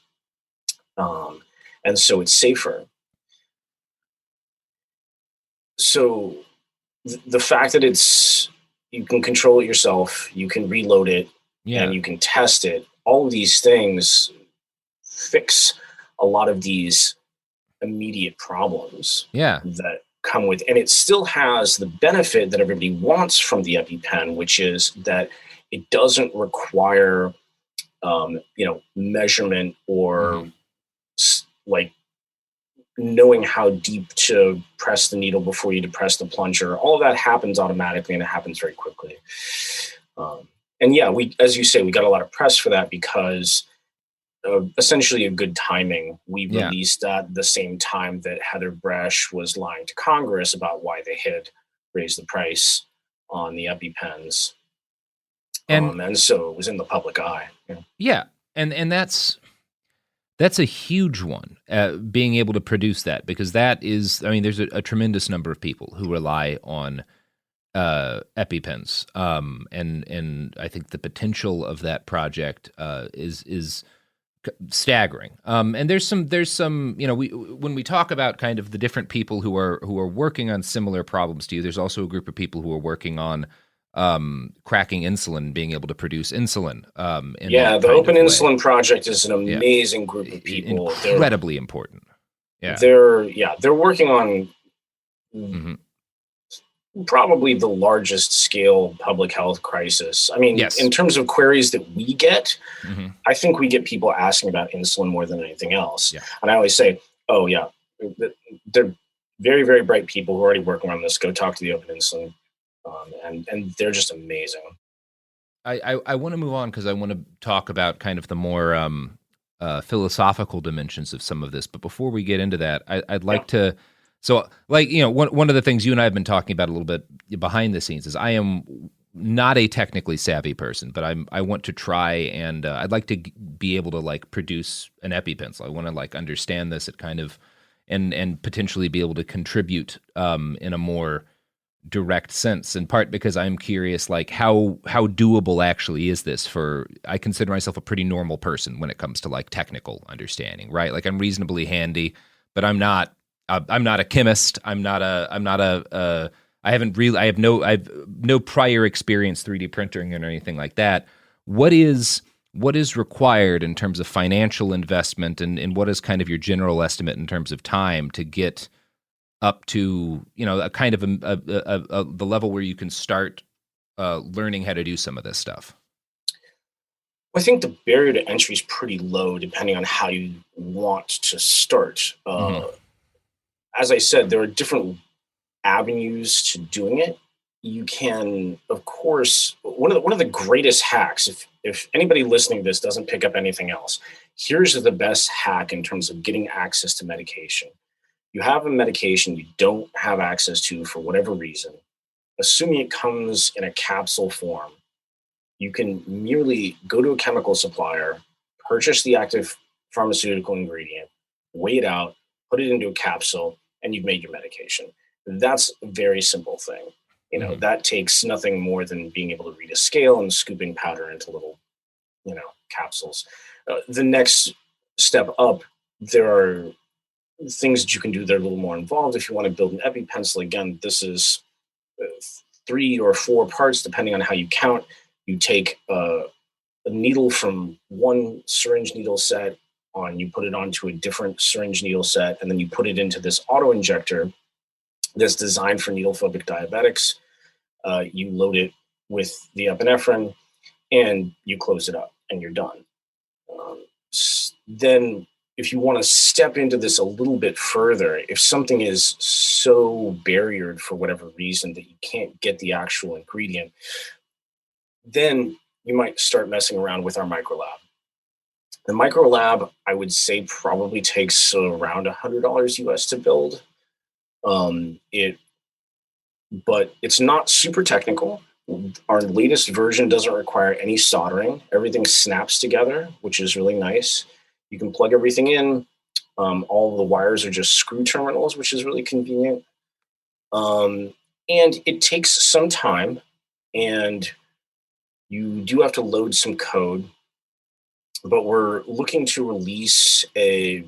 And so it's safer. So the fact that you can control it yourself, you can reload it, and you can test it, all of these things fix a lot of these immediate problems that come with, and it still has the benefit that everybody wants from the EpiPen, which is that it doesn't require, measurement or like knowing how deep to press the needle before you depress the plunger. All of that happens automatically, and it happens very quickly. And yeah, as you say, we got a lot of press for that because essentially a good timing. We released at the same time that Heather Bresch was lying to Congress about why they had raised the price on the EpiPens. And so it was in the public eye. Yeah. And that's a huge one, being able to produce that, because that is, I mean, there's a tremendous number of people who rely on EpiPens. And I think the potential of that project is staggering. And there's some, when we talk about kind of the different people who are working on similar problems to you, there's also a group of people who are working on cracking insulin, being able to produce insulin. The Open Insulin Project is an amazing group of people. Incredibly important. Yeah. They're working on probably the largest scale public health crisis. I mean, in terms of queries that we get, I think we get people asking about insulin more than anything else. And I always say, they're very, very bright people who are already working on this. Go talk to the Open Insulin. And they're just amazing. I want to move on because I want to talk about kind of the more philosophical dimensions of some of this. But before we get into that, I'd like to. So, one of the things you and I have been talking about a little bit behind the scenes is I am not a technically savvy person, but I want to try, and I'd like to be able to produce an EpiPencil. I want to understand this at kind of and potentially be able to contribute in a more direct sense, in part because I'm curious, how doable actually is this for, I consider myself a pretty normal person when it comes to technical understanding, right? I'm reasonably handy, but I'm not a chemist. I have no prior experience 3D printing or anything like that. What is required in terms of financial investment, and what is kind of your general estimate in terms of time to get up to, a kind of the level where you can start learning how to do some of this stuff? I think the barrier to entry is pretty low, depending on how you want to start. As I said, there are different avenues to doing it. You can, of course, one of the greatest hacks, if anybody listening to this doesn't pick up anything else, here's the best hack in terms of getting access to medication. You have a medication you don't have access to for whatever reason, assuming it comes in a capsule form, you can merely go to a chemical supplier, purchase the active pharmaceutical ingredient, weigh it out, put it into a capsule, and you've made your medication. That's a very simple thing. That takes nothing more than being able to read a scale and scooping powder into little, capsules. The next step up, there are things that you can do that are a little more involved. If you want to build an EpiPencil, again, this is 3 or 4 parts, depending on how you count. You take a needle from one syringe needle set you put it onto a different syringe needle set, and then you put it into this auto injector that's designed for needle phobic diabetics. You load it with the epinephrine, and you close it up, and you're done. Then, if you want to step into this a little bit further, if something is so barriered for whatever reason that you can't get the actual ingredient, then you might start messing around with our microlab. The microlab, I would say, probably takes around $100 US to build. But it's not super technical. Our latest version doesn't require any soldering. Everything snaps together, which is really nice. You can plug everything in. All of the wires are just screw terminals, which is really convenient. And it takes some time, and you do have to load some code. But we're looking to release a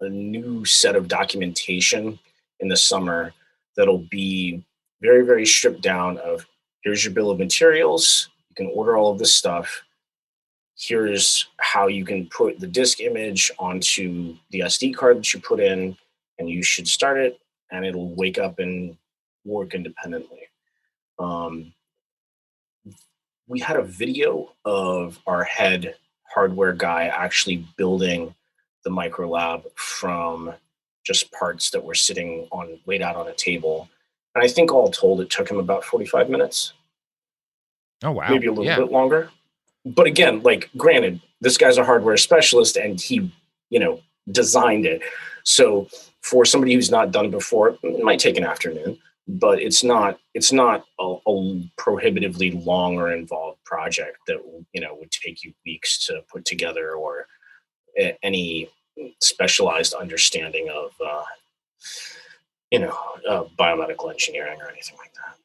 new set of documentation in the summer that'll be very, very stripped down of, here's your bill of materials. You can order all of this stuff. Here's how you can put the disk image onto the SD card that you put in, and you should start it, and it'll wake up and work independently. We had a video of our head hardware guy actually building the microlab from just parts that were laid out on a table. And I think all told, it took him about 45 minutes. Oh, wow. Maybe a little bit longer. But again, granted, this guy's a hardware specialist, and he, designed it. So for somebody who's not done it before, it might take an afternoon, but it's not a prohibitively long or involved project that, would take you weeks to put together, or any specialized understanding of, biomedical engineering or anything like that.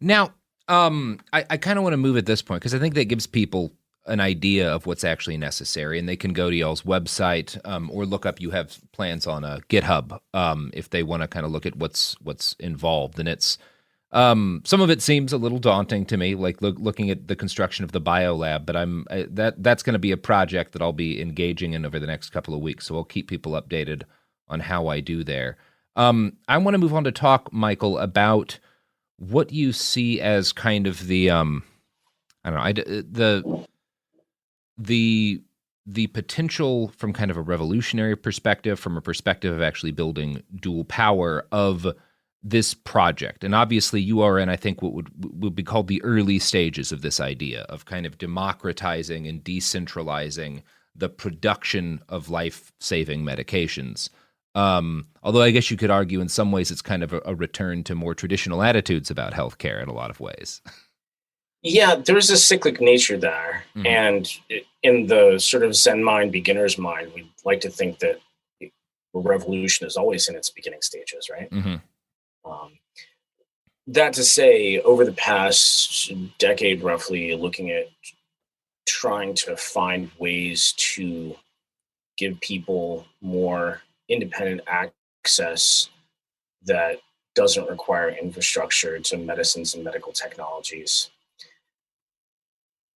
Now, I kind of want to move at this point, because I think that gives people an idea of what's actually necessary, and they can go to y'all's website, or look up. You have plans on a GitHub, if they want to kind of look at what's involved. And it's some of it seems a little daunting to me, like looking at the construction of the biolab. But that's going to be a project that I'll be engaging in over the next couple of weeks. So I'll keep people updated on how I do there. I want to move on to talk, Michael, about what you see as kind of the the potential from kind of a revolutionary perspective, from a perspective of actually building dual power of this project. And obviously you are in, I think, what would be called the early stages of this idea of kind of democratizing and decentralizing the production of life-saving medications. Although I guess you could argue in some ways it's kind of a return to more traditional attitudes about healthcare in a lot of ways. Yeah, there's a cyclic nature there. Mm-hmm. And in the sort of Zen mind, beginner's mind, we like to think that a revolution is always in its beginning stages, right? Mm-hmm. That to say, over the past decade, roughly, looking at trying to find ways to give people more independent access that doesn't require infrastructure to medicines and medical technologies.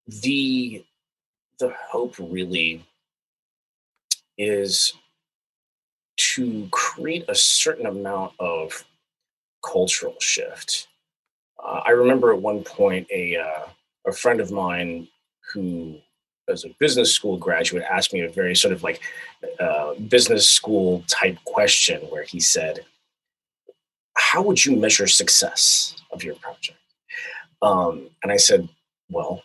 The hope really is to create a certain amount of cultural shift. I remember at one point a friend of mine who, as a business school graduate, asked me a very sort of business school type question where he said, how would you measure success of your project? And I said, well,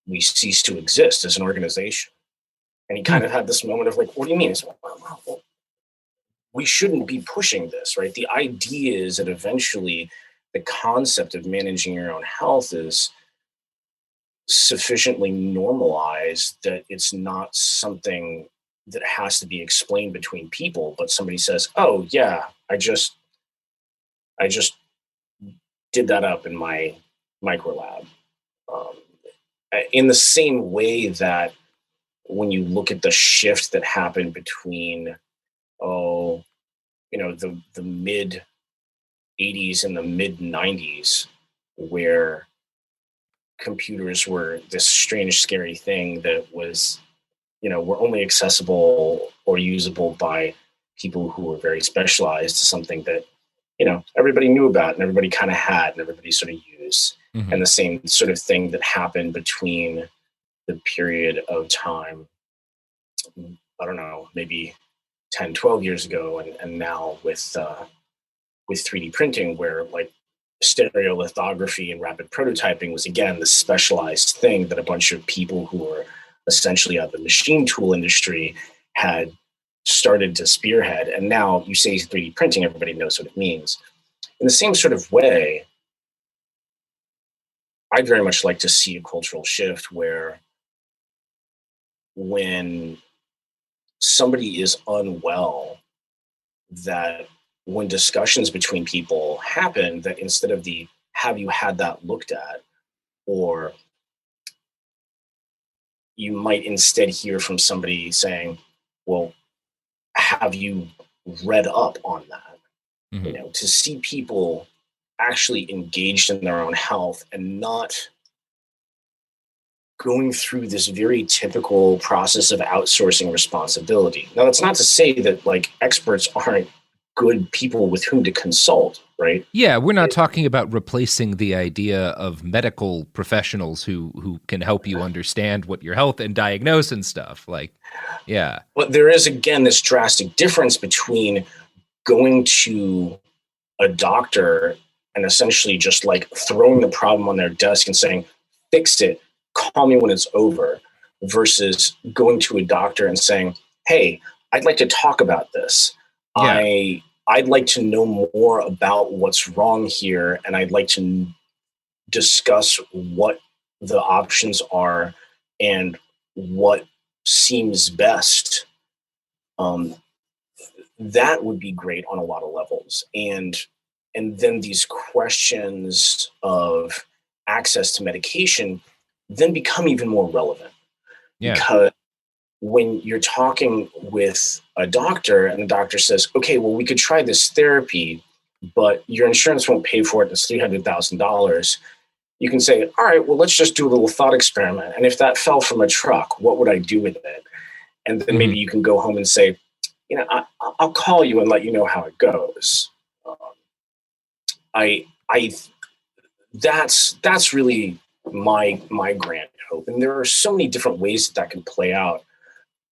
we cease to exist as an organization. And he kind of had this moment of what do you mean? He said, well, we shouldn't be pushing this, right? The idea is that eventually the concept of managing your own health is sufficiently normalized that it's not something that has to be explained between people, but somebody says, oh yeah, I just did that up in my microlab. In the same way that when you look at the shift that happened between, the mid 80s and the mid 90s, where computers were this strange, scary thing that was, were only accessible or usable by people who were very specialized to something that, everybody knew about and everybody kind of had and everybody sort of used. Mm-hmm. And the same sort of thing that happened between the period of time, I don't know, maybe 10, 12 years ago and now with 3D printing, where like stereolithography and rapid prototyping was, again, the specialized thing that a bunch of people who were essentially out of the machine tool industry had started to spearhead. And now you say 3D printing, everybody knows what it means. In the same sort of way, I'd very much like to see a cultural shift where when somebody is unwell, that when discussions between people happen, that instead of the have you had that looked at, or you might instead hear from somebody saying, well, have you read up on that? Mm-hmm. To see people actually engaged in their own health and not going through this very typical process of outsourcing responsibility. Now, that's not to say that like experts aren't good people with whom to consult, right? Yeah, we're not talking about replacing the idea of medical professionals who can help you understand what your health and diagnose and stuff. Like, yeah. But there is, again, this drastic difference between going to a doctor and essentially just like throwing the problem on their desk and saying, fix it, call me when it's over, versus going to a doctor and saying, hey, I'd like to talk about this. Yeah. I'd like to know more about what's wrong here, and I'd like to discuss what the options are and what seems best. That would be great on a lot of levels. And then these questions of access to medication then become even more relevant. Yeah. Because when you're talking with a doctor and the doctor says, okay, well, we could try this therapy, but your insurance won't pay for it. It's $300,000. You can say, all right, well, let's just do a little thought experiment. And if that fell from a truck, what would I do with it? And then maybe you can go home and say, I'll call you and let you know how it goes. That's really my grand hope. And there are so many different ways that can play out.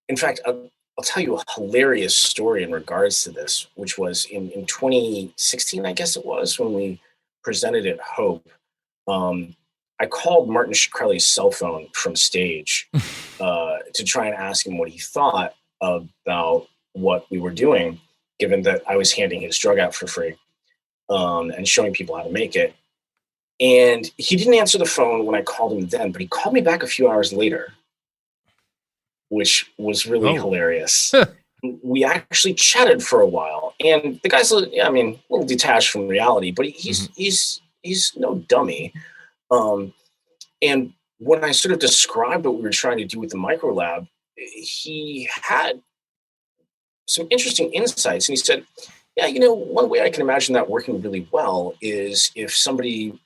In fact, I'll tell you a hilarious story in regards to this, which was in 2016, I guess it was, when we presented at Hope. I called Martin Shkreli's cell phone from stage to try and ask him what he thought about what we were doing, given that I was handing his drug out for free and showing people how to make it. And he didn't answer the phone when I called him then, but he called me back a few hours later, which was really hilarious. We actually chatted for a while, and the guy's, a little detached from reality, but he's no dummy. And when I sort of described what we were trying to do with the microlab, he had some interesting insights, and he said, yeah, one way I can imagine that working really well is if somebody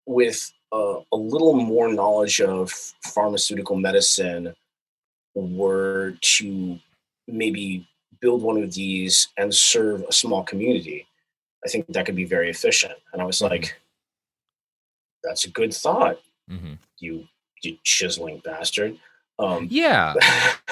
with a little more knowledge of pharmaceutical medicine were to maybe build one of these and serve a small community. I think that could be very efficient. And I was like, that's a good thought, you chiseling bastard. Yeah.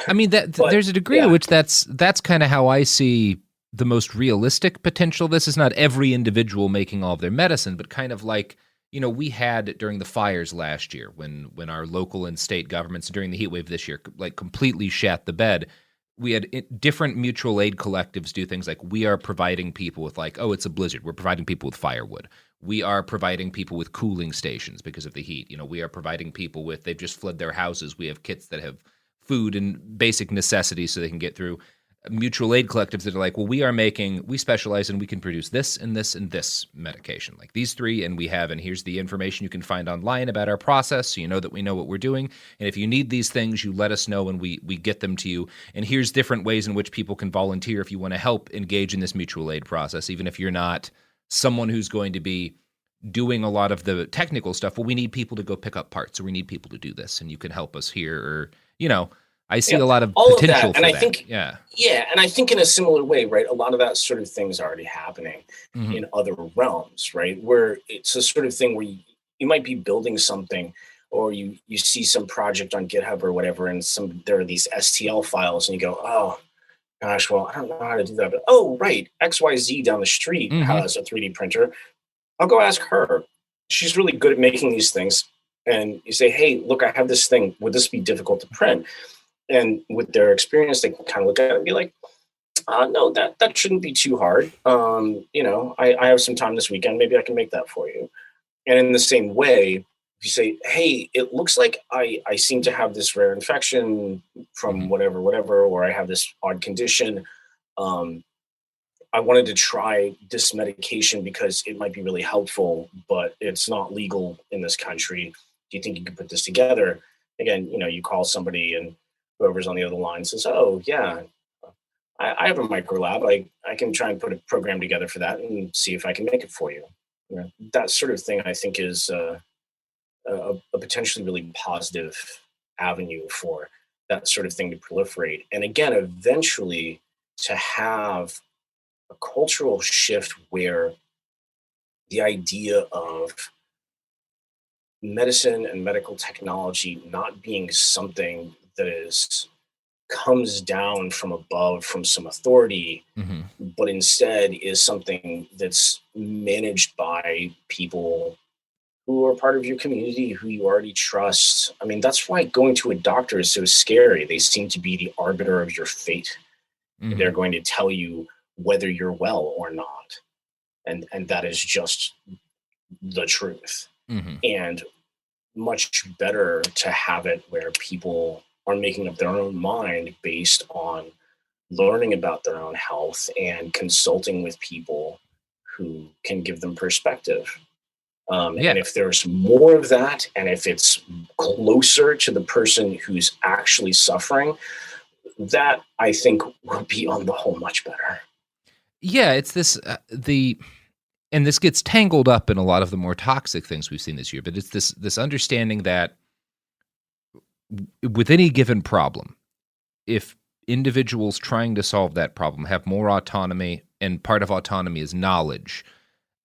I mean, there's a degree to which that's kind of how I see the most realistic potential. This is not every individual making all of their medicine, but kind of like, we had during the fires last year when our local and state governments during the heat wave this year, like completely shat the bed. We had different mutual aid collectives do things like we are providing people with like, oh, it's a blizzard. We're providing people with firewood. We are providing people with cooling stations because of the heat. We are providing people with, they've just fled their houses. We have kits that have food and basic necessities so they can get through. Mutual aid collectives that are like, well, we specialize and we can produce this and this and this medication, like these three, and here's the information you can find online about our process so you know that we know what we're doing. And if you need these things, you let us know and we get them to you. And here's different ways in which people can volunteer if you want to help engage in this mutual aid process, even if you're not someone who's going to be doing a lot of the technical stuff. Well, we need people to go pick up parts, or we need people to do this, and you can help us here. Or, I see a lot of all potential of that. And for I think, and I think in a similar way, right, a lot of that sort of thing is already happening in other realms, right, where it's a sort of thing where you might be building something, or you see some project on GitHub or whatever, and there are these STL files, and you go, oh, gosh, well, I don't know how to do that. But, oh, right, XYZ down the street has a 3D printer. I'll go ask her. She's really good at making these things. And you say, hey, look, I have this thing. Would this be difficult to print? And with their experience, they can kind of look at it and be like, no, that shouldn't be too hard. I have some time this weekend. Maybe I can make that for you. And in the same way, if you say, hey, it looks like I seem to have this rare infection from whatever, or I have this odd condition. I wanted to try this medication because it might be really helpful, but it's not legal in this country. Do you think you could put this together? Again, you call somebody, and whoever's on the other line says, oh, yeah, I have a micro lab. I can try and put a program together for that and see if I can make it for you. That sort of thing, I think, is a potentially really positive avenue for that sort of thing to proliferate. And again, eventually to have a cultural shift where the idea of medicine and medical technology not being something that comes down from above from some authority, but instead is something that's managed by people who are part of your community, who you already trust. I mean, that's why going to a doctor is so scary. They seem to be the arbiter of your fate. They're going to tell you whether you're well or not. And that is just the truth. And much better to have it where people are making up their own mind based on learning about their own health and consulting with people who can give them perspective. And if there's more of that, and if it's closer to the person who's actually suffering, that I think will be on the whole much better. Yeah, it's this, and this gets tangled up in a lot of the more toxic things we've seen this year, but it's this understanding that with any given problem, if individuals trying to solve that problem have more autonomy, and part of autonomy is knowledge,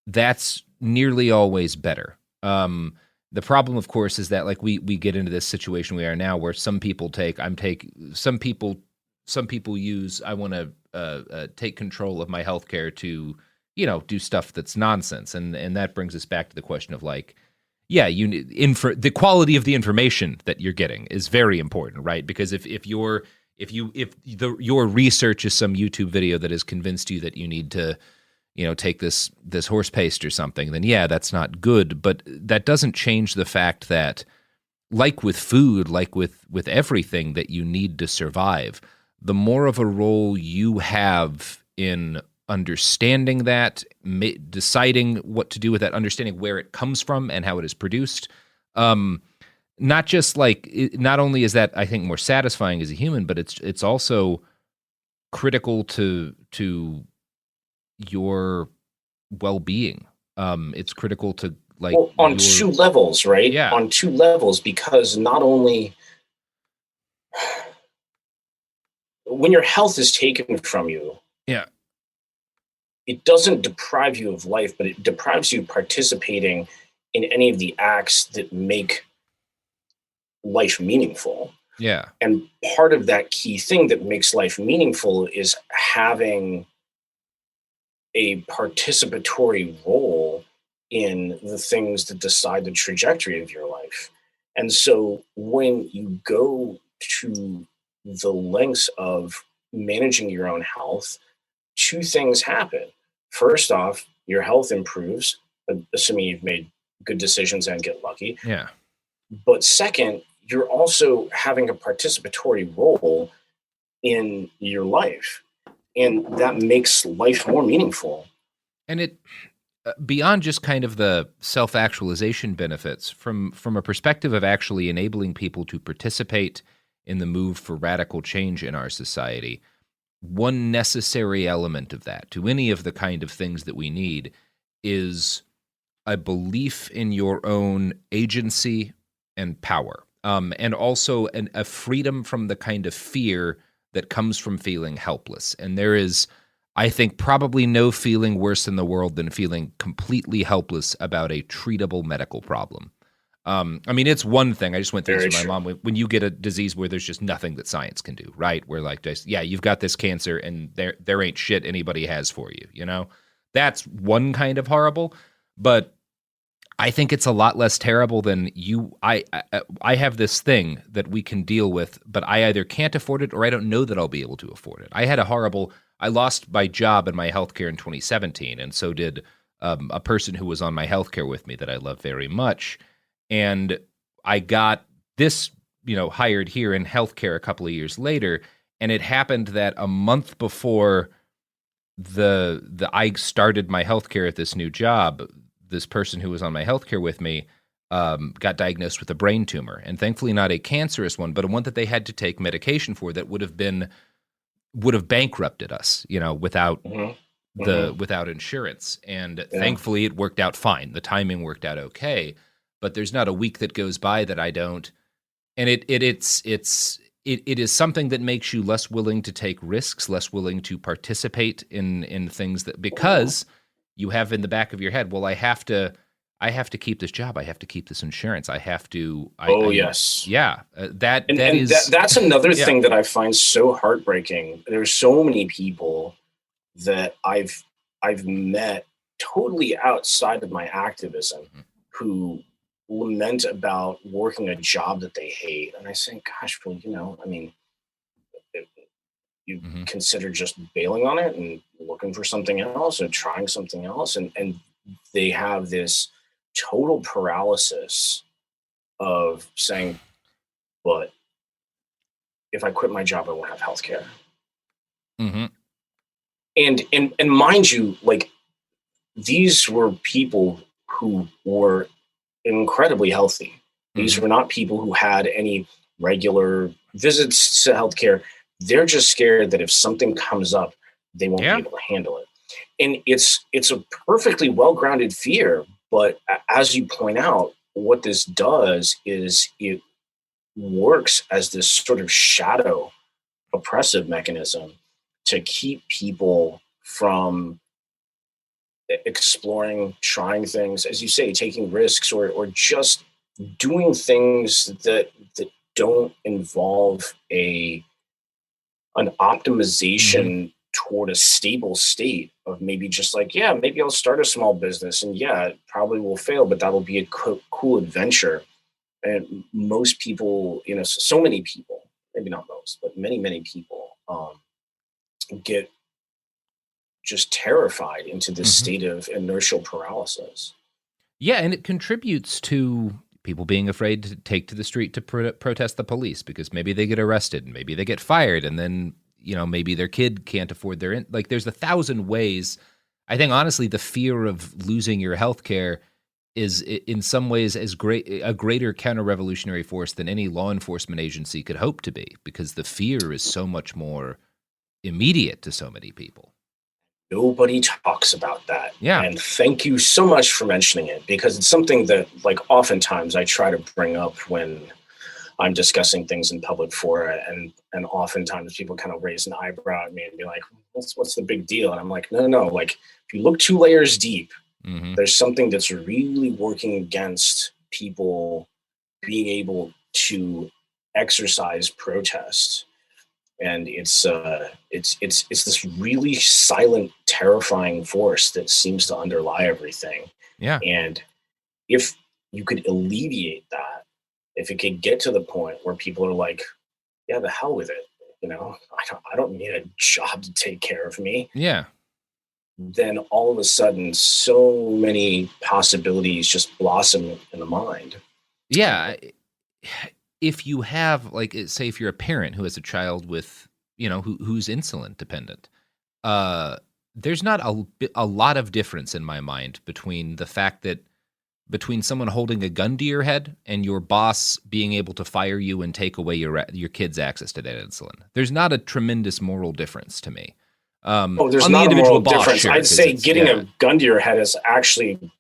that's nearly always better. The problem, of course, is that we get into this situation we are now, where some people some people use, I want to take control of my healthcare to, do stuff that's nonsense, and that brings us back to the question of the quality of the information that you're getting is very important, right? Because if your research is some YouTube video that has convinced you that you need to, take this horse paste or something, then that's not good. But that doesn't change the fact that, like with food, like with everything that you need to survive, the more of a role you have in understanding that, deciding what to do with that, understanding where it comes from and how it is produced, not just not only is that, I think, more satisfying as a human, but it's also critical to your well-being. It's critical to on two levels, right? Yeah. On two levels, because not only when your health is taken from you, it doesn't deprive you of life, but it deprives you of participating in any of the acts that make life meaningful. Yeah. And part of that key thing that makes life meaningful is having a participatory role in the things that decide the trajectory of your life. And so when you go to the lengths of managing your own health, two things happen. First off, your health improves, assuming you've made good decisions and get lucky. Yeah. But second, you're also having a participatory role in your life. And that makes life more meaningful. And it, beyond just kind of the self-actualization benefits, from a perspective of actually enabling people to participate in the move for radical change in our society, one necessary element of that, to any of the kind of things that we need, is a belief in your own agency and power, and also a freedom from the kind of fear that comes from feeling helpless. And there is, I think, probably no feeling worse in the world than feeling completely helpless about a treatable medical problem. I mean, it's one thing. I just went through this with my mom. When you get a disease where there's just nothing that science can do, right? Where like, yeah, you've got this cancer and there ain't shit anybody has for you, you know? That's one kind of horrible, but I think it's a lot less terrible than I have this thing that we can deal with, but I either can't afford it or I don't know that I'll be able to afford it. I lost my job in my healthcare in 2017, and so did a person who was on my healthcare with me that I love very much. And I got this, hired here in healthcare a couple of years later, and it happened that a month before I started my healthcare at this new job, this person who was on my healthcare with me got diagnosed with a brain tumor, and thankfully not a cancerous one, but one that they had to take medication for that would have bankrupted us, without without insurance. And thankfully it worked out fine. The timing worked out okay. But there's not a week that goes by that I don't. And it is something that makes you less willing to take risks, less willing to participate in things that, because you have in the back of your head, well, I have to keep this job. I have to keep this insurance. I have to. Yes. Yeah. That's another thing that I find so heartbreaking. There's so many people that I've met totally outside of my activism who lament about working a job that they hate. And I say, gosh, well, you consider just bailing on it and looking for something else or trying something else. And they have this total paralysis of saying, but if I quit my job, I won't have healthcare. Mm-hmm. And mind you, like, these were people who were incredibly healthy. These were not people who had any regular visits to healthcare. They're just scared that if something comes up, they won't be able to handle it. And it's a perfectly well-grounded fear. But as you point out, what this does is it works as this sort of shadow oppressive mechanism to keep people from exploring, trying things, as you say, taking risks, or just doing things that don't involve an optimization toward a stable state of maybe just like, maybe I'll start a small business and it probably will fail, but that'll be a cool adventure. And most people, so many people, maybe not most, but many, many people get just terrified into this state of inertial paralysis. Yeah, and it contributes to people being afraid to take to the street to protest the police because maybe they get arrested and maybe they get fired, and then maybe their kid can't afford there's 1,000 ways. I think honestly, the fear of losing your health care is in some ways a greater counter-revolutionary force than any law enforcement agency could hope to be, because the fear is so much more immediate to so many people. Nobody talks about that. Yeah. And thank you so much for mentioning it, because it's something that, like, oftentimes I try to bring up when I'm discussing things in public fora, and oftentimes people kind of raise an eyebrow at me and be like, what's the big deal? And I'm like, no. Like, if you look 2 layers deep, there's something that's really working against people being able to exercise protest. And it's this really silent, terrifying force that seems to underlie everything. Yeah. And if you could alleviate that, if it could get to the point where people are like, yeah, the hell with it, I don't need a job to take care of me. Yeah. Then all of a sudden, so many possibilities just blossom in the mind. Yeah. If you have, like, say, if you're a parent who has a child with, who's insulin dependent, there's not a lot of difference in my mind between the fact that between someone holding a gun to your head and your boss being able to fire you and take away your kid's access to that insulin. There's not a tremendous moral difference to me. There's not a moral difference. I'd say getting a gun to your head is actually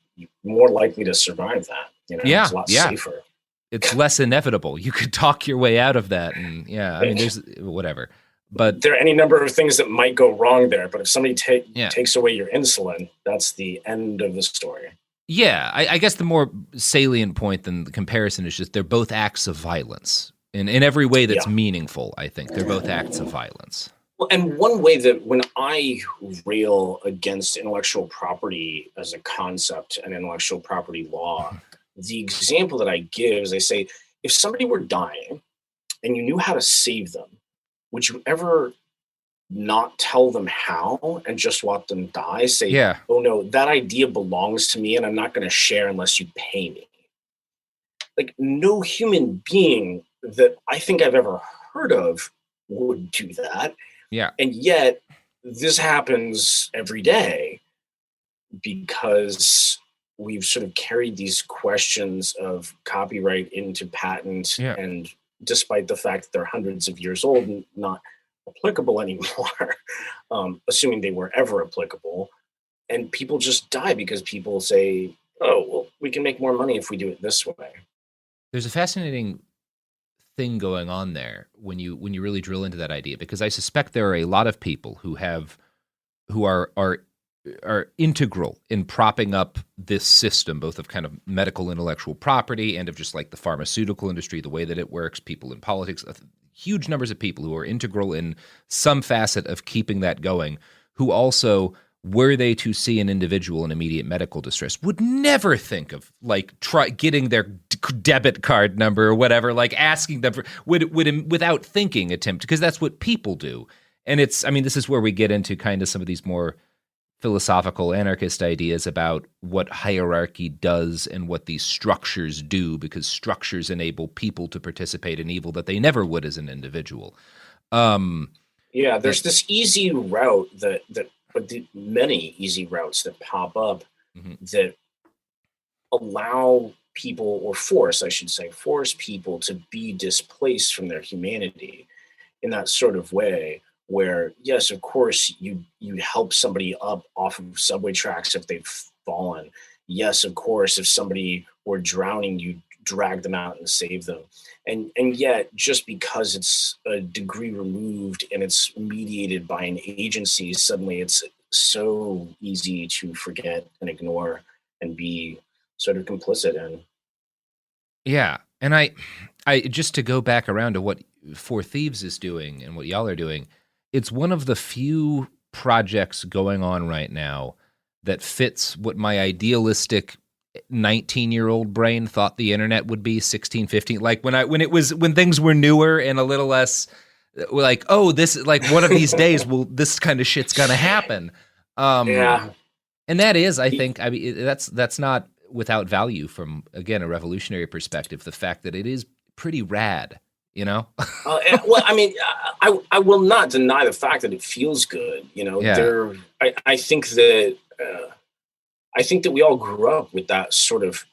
more likely to survive that. It's a lot safer. It's less inevitable. You could talk your way out of that. And there's whatever. But there are any number of things that might go wrong there. But if somebody takes away your insulin, that's the end of the story. Yeah, I guess the more salient point than the comparison is just they're both acts of violence in every way that's meaningful. I think they're both acts of violence. Well, and one way that when I rail against intellectual property as a concept and intellectual property law, the example that I give is I say, if somebody were dying and you knew how to save them, would you ever not tell them how and just watch them die? Say, oh no, that idea belongs to me and I'm not going to share unless you pay me. Like, no human being that I think I've ever heard of would do that. Yeah. And yet this happens every day because we've sort of carried these questions of copyright into patent, and despite the fact that they're hundreds of years old and not applicable anymore, assuming they were ever applicable, and people just die because people say, oh, well, we can make more money if we do it this way. There's a fascinating thing going on there when you really drill into that idea, because I suspect there are a lot of people who are integral in propping up this system, both of kind of medical intellectual property and of just like the pharmaceutical industry, the way that it works, people in politics, huge numbers of people who are integral in some facet of keeping that going, who also, were they to see an individual in immediate medical distress, would never think of like getting their debit card number or whatever, like asking them for, would without thinking attempt, because that's what people do. And this is where we get into kind of some of these more philosophical anarchist ideas about what hierarchy does and what these structures do, because structures enable people to participate in evil that they never would as an individual. There's this easy route but the many easy routes that pop up that allow people, or force people to be displaced from their humanity in that sort of way, where, yes, of course, you help somebody up off of subway tracks if they've fallen. Yes, of course, if somebody were drowning, you drag them out and save them. And yet, just because it's a degree removed and it's mediated by an agency, suddenly it's so easy to forget and ignore and be sort of complicit in. Yeah. And I just to go back around to what Four Thieves is doing and what y'all are doing, it's one of the few projects going on right now that fits what my idealistic 19-year-old brain thought the internet would be 16, 15. Like when things were newer and a little less like, oh, this like one of these days, this kind of shit's gonna happen. And that is, I think, that's not without value from, again, a revolutionary perspective. The fact that it is pretty rad, you know. I will not deny the fact that it feels good. You know, I think that. I think that we all grew up with that sort of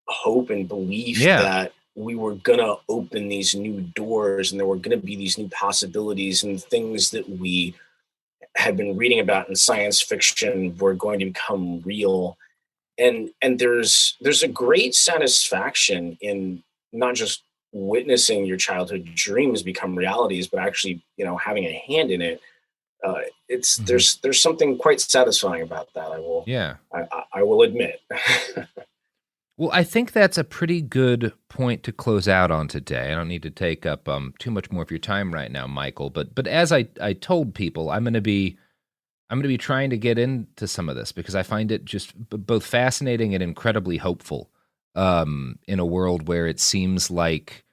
hope and belief that we were going to open these new doors and there were going to be these new possibilities, and things that we had been reading about in science fiction were going to become real. And there's a great satisfaction in not just witnessing your childhood dreams become realities, but actually, having a hand in it. There's something quite satisfying about that. I will admit. Well, I think that's a pretty good point to close out on today. I don't need to take up too much more of your time right now, Michael. But as I told people, I'm going to be trying to get into some of this because I find it just both fascinating and incredibly hopeful in a world where it seems like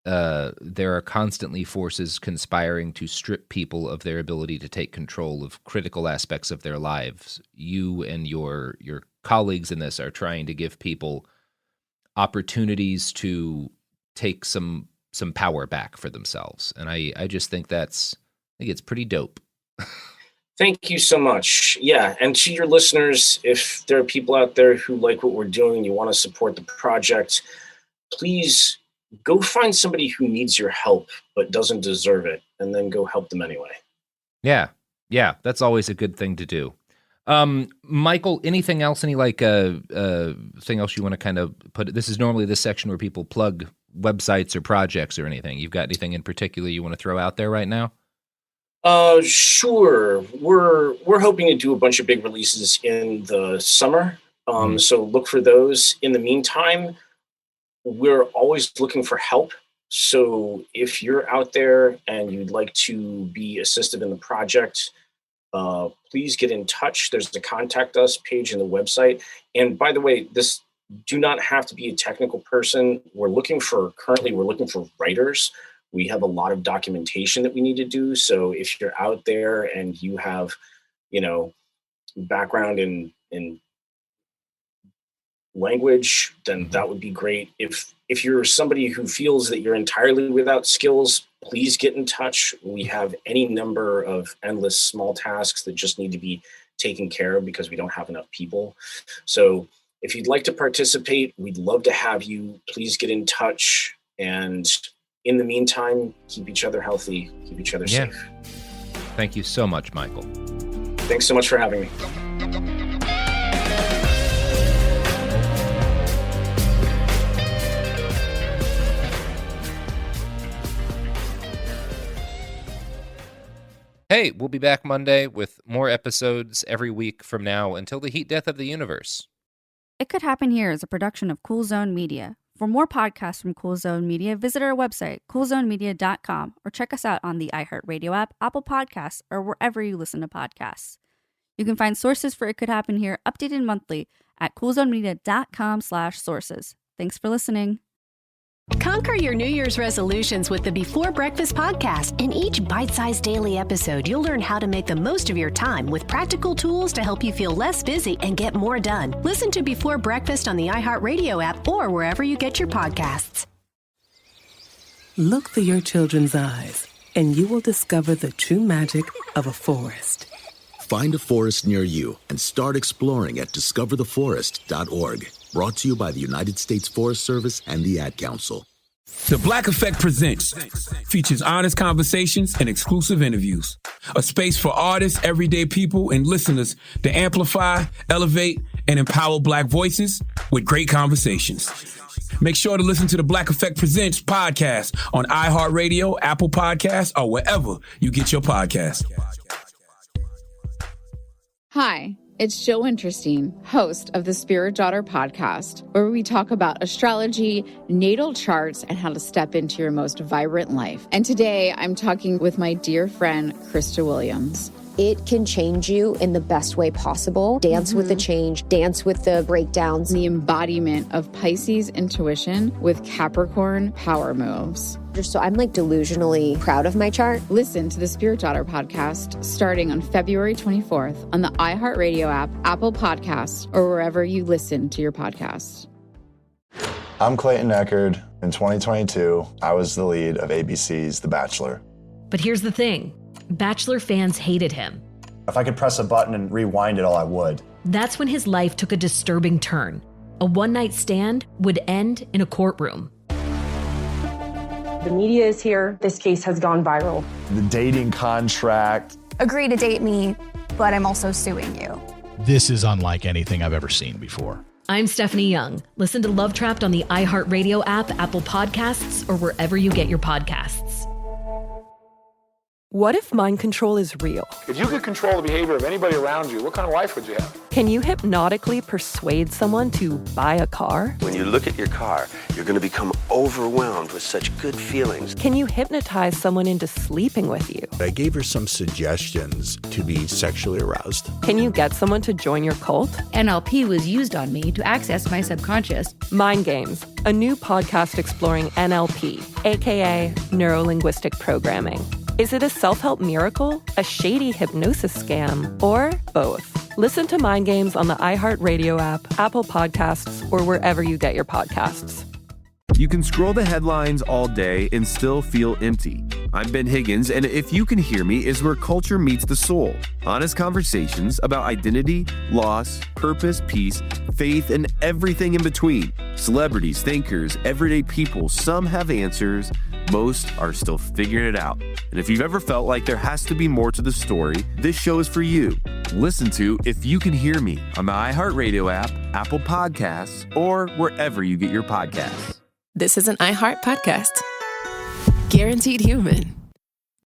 there are constantly forces conspiring to strip people of their ability to take control of critical aspects of their lives. You and your colleagues in this are trying to give people opportunities to take some power back for themselves. And I just think it's pretty dope. Thank you so much. Yeah. And to your listeners, if there are people out there who like what we're doing and you want to support the project, please go find somebody who needs your help but doesn't deserve it, and then go help them anyway. Yeah. That's always a good thing to do. Michael, anything else? Any thing else you want to kind of put? This is normally this section where people plug websites or projects or anything. You've got anything in particular you want to throw out there right now? Sure. We're hoping to do a bunch of big releases in the summer. So look for those. In the meantime, we're always looking for help. So if you're out there and you'd like to be assisted in the project, please get in touch. There's the contact us page in the website. And by the way, this do not have to be a technical person. Currently we're looking for writers. We have a lot of documentation that we need to do. So if you're out there and you have, background in language, then that would be great. If you're somebody who feels that you're entirely without skills, please get in touch. We have any number of endless small tasks that just need to be taken care of because we don't have enough people. So if you'd like to participate, we'd love to have you. Please get in touch. And in the meantime, keep each other healthy, keep each other safe. Thank you so much, Michael. Thanks so much for having me. Hey, we'll be back Monday with more episodes every week from now until the heat death of the universe. It Could Happen Here is a production of Cool Zone Media. For more podcasts from Cool Zone Media, visit our website, coolzonemedia.com, or check us out on the iHeartRadio app, Apple Podcasts, or wherever you listen to podcasts. You can find sources for It Could Happen Here updated monthly at coolzonemedia.com/sources. Thanks for listening. Conquer your New Year's resolutions with the Before Breakfast podcast. In each bite-sized daily episode, you'll learn how to make the most of your time with practical tools to help you feel less busy and get more done. Listen to Before Breakfast on the iHeartRadio app or wherever you get your podcasts. Look through your children's eyes, and you will discover the true magic of a forest. Find a forest near you and start exploring at discovertheforest.org. Brought to you by the United States Forest Service and the Ad Council. The Black Effect Presents features honest conversations and exclusive interviews. A space for artists, everyday people, and listeners to amplify, elevate, and empower Black voices with great conversations. Make sure to listen to the Black Effect Presents podcast on iHeartRadio, Apple Podcasts, or wherever you get your podcasts. Hi, it's Jill Winterstein, host of the Spirit Daughter podcast, where we talk about astrology, natal charts, and how to step into your most vibrant life. And today I'm talking with my dear friend, Krista Williams. It can change you in the best way possible. Dance with the change, dance with the breakdowns. The embodiment of Pisces intuition with Capricorn power moves. So I'm delusionally proud of my chart. Listen to the Spirit Daughter podcast starting on February 24th on the iHeartRadio app, Apple Podcasts, or wherever you listen to your podcasts. I'm Clayton Eckerd. In 2022, I was the lead of ABC's The Bachelor. But here's the thing. Bachelor fans hated him. If I could press a button and rewind it all, I would. That's when his life took a disturbing turn. A one-night stand would end in a courtroom. The media is here. This case has gone viral. The dating contract. Agree to date me, but I'm also suing you. This is unlike anything I've ever seen before. I'm Stephanie Young. Listen to Love Trapped on the iHeartRadio app, Apple Podcasts, or wherever you get your podcasts. What if mind control is real? If you could control the behavior of anybody around you, what kind of life would you have? Can you hypnotically persuade someone to buy a car? When you look at your car, you're going to become overwhelmed with such good feelings. Can you hypnotize someone into sleeping with you? I gave her some suggestions to be sexually aroused. Can you get someone to join your cult? NLP was used on me to access my subconscious. Mind Games, a new podcast exploring NLP, aka Neuro-Linguistic Programming. Is it a self-help miracle, a shady hypnosis scam, or both? Listen to Mind Games on the iHeartRadio app, Apple Podcasts, or wherever you get your podcasts. You can scroll the headlines all day and still feel empty. I'm Ben Higgins, and If You Can Hear Me is where culture meets the soul. Honest conversations about identity, loss, purpose, peace, faith, and everything in between. Celebrities, thinkers, everyday people, some have answers, most are still figuring it out. And if you've ever felt like there has to be more to the story, this show is for you. Listen to If You Can Hear Me on the iHeartRadio app, Apple Podcasts, or wherever you get your podcasts. This is an iHeart podcast. Guaranteed human.